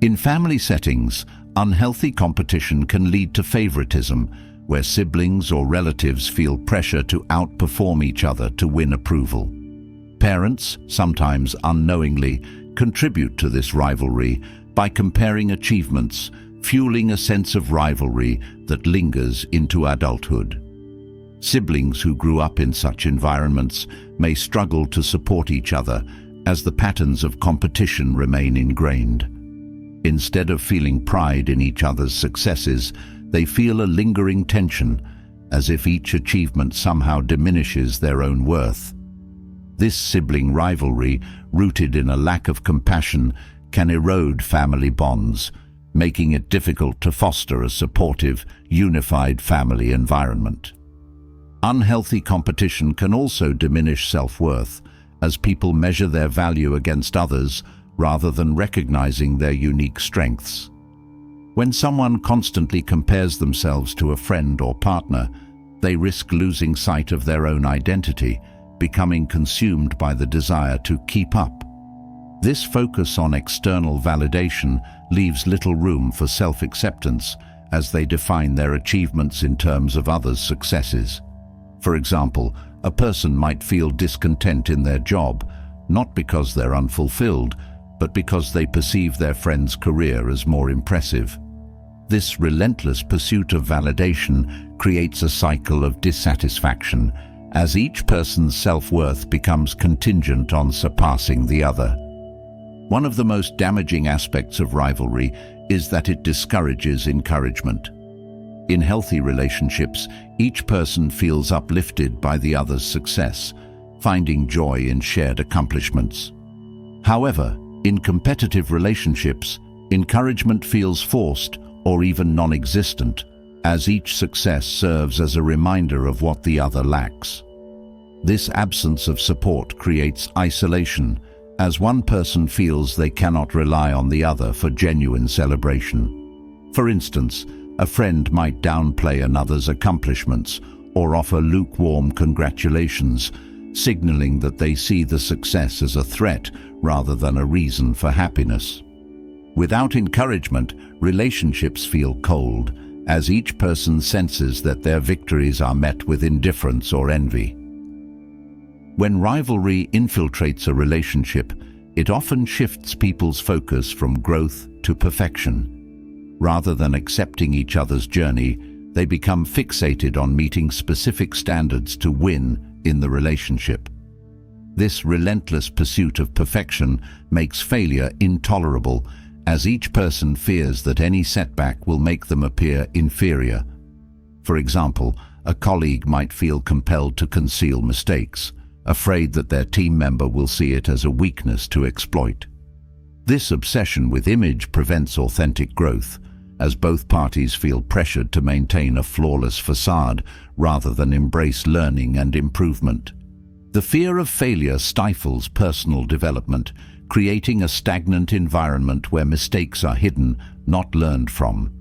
In family settings, unhealthy competition can lead to favoritism, where siblings or relatives feel pressure to outperform each other to win approval. Parents, sometimes unknowingly, contribute to this rivalry by comparing achievements, fueling a sense of rivalry that lingers into adulthood. Siblings who grew up in such environments may struggle to support each other, as the patterns of competition remain ingrained. Instead of feeling pride in each other's successes, they feel a lingering tension, as if each achievement somehow diminishes their own worth. This sibling rivalry, rooted in a lack of compassion, can erode family bonds, making it difficult to foster a supportive, unified family environment. Unhealthy competition can also diminish self-worth, as people measure their value against others rather than recognizing their unique strengths. When someone constantly compares themselves to a friend or partner, they risk losing sight of their own identity, becoming consumed by the desire to keep up. This focus on external validation leaves little room for self-acceptance, as they define their achievements in terms of others' successes. For example, a person might feel discontent in their job, not because they're unfulfilled, but because they perceive their friend's career as more impressive. This relentless pursuit of validation creates a cycle of dissatisfaction, as each person's self-worth becomes contingent on surpassing the other. One of the most damaging aspects of rivalry is that it discourages encouragement. In healthy relationships, each person feels uplifted by the other's success, finding joy in shared accomplishments. However, in competitive relationships, encouragement feels forced or even non-existent, as each success serves as a reminder of what the other lacks. This absence of support creates isolation, as one person feels they cannot rely on the other for genuine celebration. For instance, a friend might downplay another's accomplishments or offer lukewarm congratulations, signaling that they see the success as a threat rather than a reason for happiness. Without encouragement, relationships feel cold, as each person senses that their victories are met with indifference or envy. When rivalry infiltrates a relationship, it often shifts people's focus from growth to perfection. Rather than accepting each other's journey, they become fixated on meeting specific standards to win in the relationship. This relentless pursuit of perfection makes failure intolerable, as each person fears that any setback will make them appear inferior. For example, a colleague might feel compelled to conceal mistakes, afraid that their team member will see it as a weakness to exploit. This obsession with image prevents authentic growth, as both parties feel pressured to maintain a flawless facade rather than embrace learning and improvement. The fear of failure stifles personal development, creating a stagnant environment where mistakes are hidden, not learned from.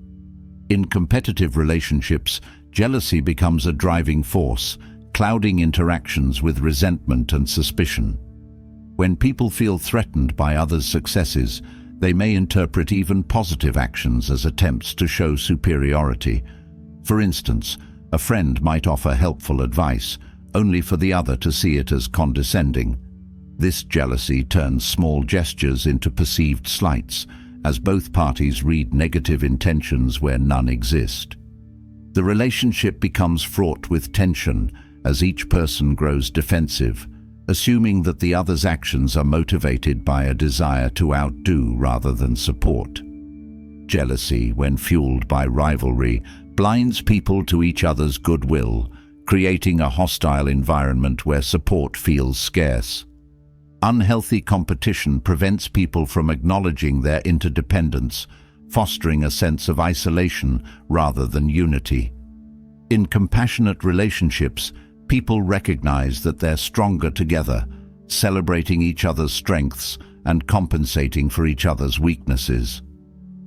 In competitive relationships, jealousy becomes a driving force, clouding interactions with resentment and suspicion. When people feel threatened by others' successes, they may interpret even positive actions as attempts to show superiority, For instance, a friend might offer helpful advice, only for the other to see it as condescending. This jealousy turns small gestures into perceived slights, as both parties read negative intentions where none exist. The relationship becomes fraught with tension as each person grows defensive, assuming that the other's actions are motivated by a desire to outdo rather than support. Jealousy, when fueled by rivalry, blinds people to each other's goodwill, creating a hostile environment where support feels scarce. Unhealthy competition prevents people from acknowledging their interdependence, fostering a sense of isolation rather than unity. In compassionate relationships, people recognize that they're stronger together, celebrating each other's strengths and compensating for each other's weaknesses.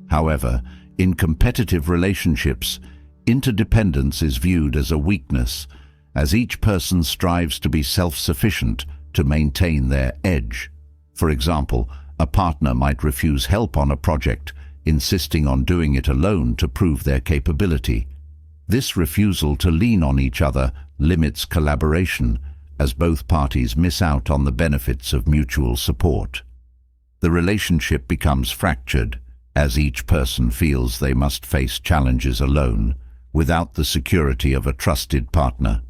However, in competitive relationships, interdependence is viewed as a weakness, as each person strives to be self-sufficient to maintain their edge. For example, a partner might refuse help on a project, insisting on doing it alone to prove their capability. This refusal to lean on each other limits collaboration, as both parties miss out on the benefits of mutual support. The relationship becomes fractured, as each person feels they must face challenges alone, without the security of a trusted partner.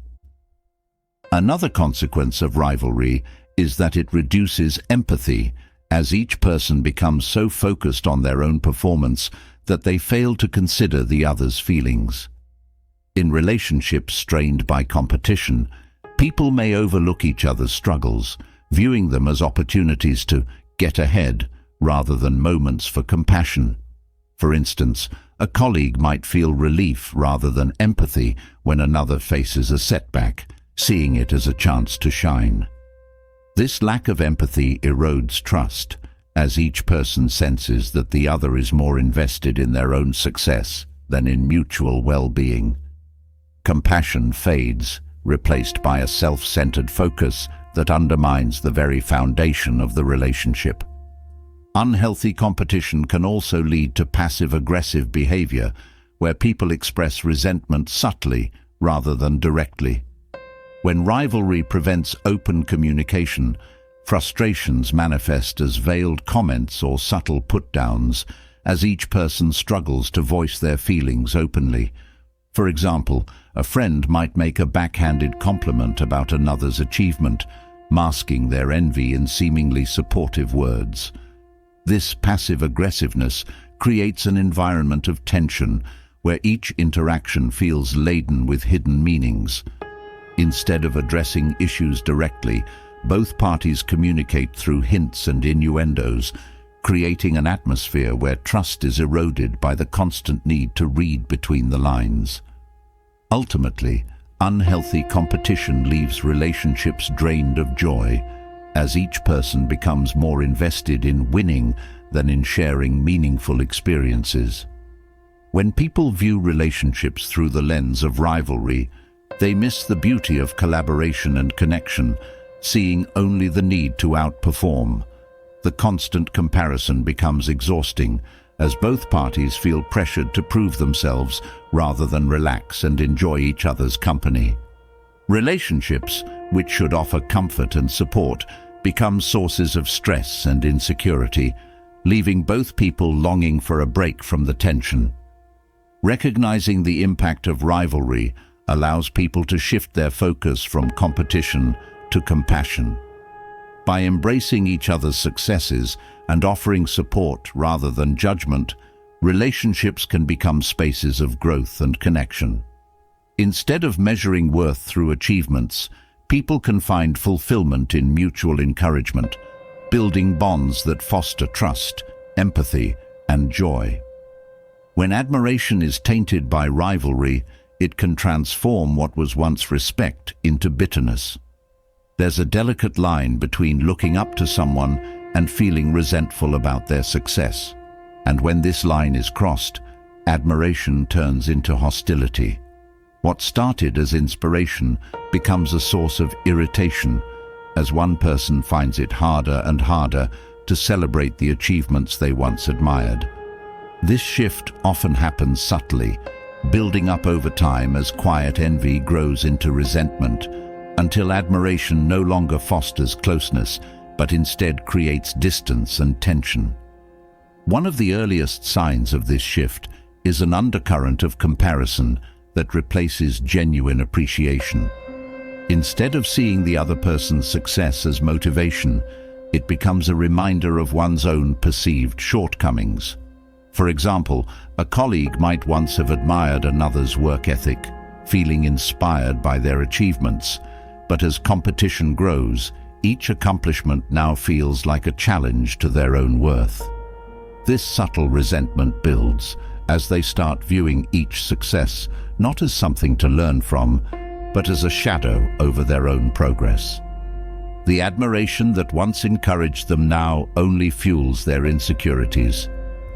Another consequence of rivalry is that it reduces empathy, as each person becomes so focused on their own performance that they fail to consider the other's feelings. In relationships strained by competition, people may overlook each other's struggles, viewing them as opportunities to get ahead rather than moments for compassion. For instance, a colleague might feel relief rather than empathy when another faces a setback, seeing it as a chance to shine. This lack of empathy erodes trust, as each person senses that the other is more invested in their own success than in mutual well-being. Compassion fades, replaced by a self-centered focus that undermines the very foundation of the relationship. Unhealthy competition can also lead to passive-aggressive behavior, where people express resentment subtly rather than directly. When rivalry prevents open communication, frustrations manifest as veiled comments or subtle put-downs, as each person struggles to voice their feelings openly. For example, a friend might make a backhanded compliment about another's achievement, masking their envy in seemingly supportive words. This passive aggressiveness creates an environment of tension where each interaction feels laden with hidden meanings. Instead of addressing issues directly, both parties communicate through hints and innuendos, creating an atmosphere where trust is eroded by the constant need to read between the lines. Ultimately, unhealthy competition leaves relationships drained of joy, as each person becomes more invested in winning than in sharing meaningful experiences. When people view relationships through the lens of rivalry, they miss the beauty of collaboration and connection, seeing only the need to outperform. The constant comparison becomes exhausting, as both parties feel pressured to prove themselves rather than relax and enjoy each other's company. Relationships, which should offer comfort and support, become sources of stress and insecurity, leaving both people longing for a break from the tension. Recognizing the impact of rivalry allows people to shift their focus from competition to compassion. By embracing each other's successes and offering support rather than judgment, relationships can become spaces of growth and connection. Instead of measuring worth through achievements, people can find fulfillment in mutual encouragement, building bonds that foster trust, empathy, and joy. When admiration is tainted by rivalry, it can transform what was once respect into bitterness. There's a delicate line between looking up to someone and feeling resentful about their success. And when this line is crossed, admiration turns into hostility. What started as inspiration becomes a source of irritation, as one person finds it harder and harder to celebrate the achievements they once admired. This shift often happens subtly, building up over time as quiet envy grows into resentment, until admiration no longer fosters closeness, but instead creates distance and tension. One of the earliest signs of this shift is an undercurrent of comparison that replaces genuine appreciation. Instead of seeing the other person's success as motivation, it becomes a reminder of one's own perceived shortcomings. For example, a colleague might once have admired another's work ethic, feeling inspired by their achievements, but as competition grows, each accomplishment now feels like a challenge to their own worth. This subtle resentment builds as they start viewing each success not as something to learn from, but as a shadow over their own progress. The admiration that once encouraged them now only fuels their insecurities,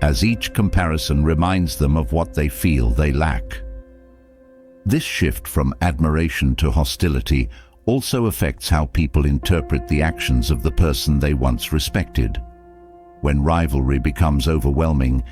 as each comparison reminds them of what they feel they lack. This shift from admiration to hostility also affects how people interpret the actions of the person they once respected. When rivalry becomes overwhelming,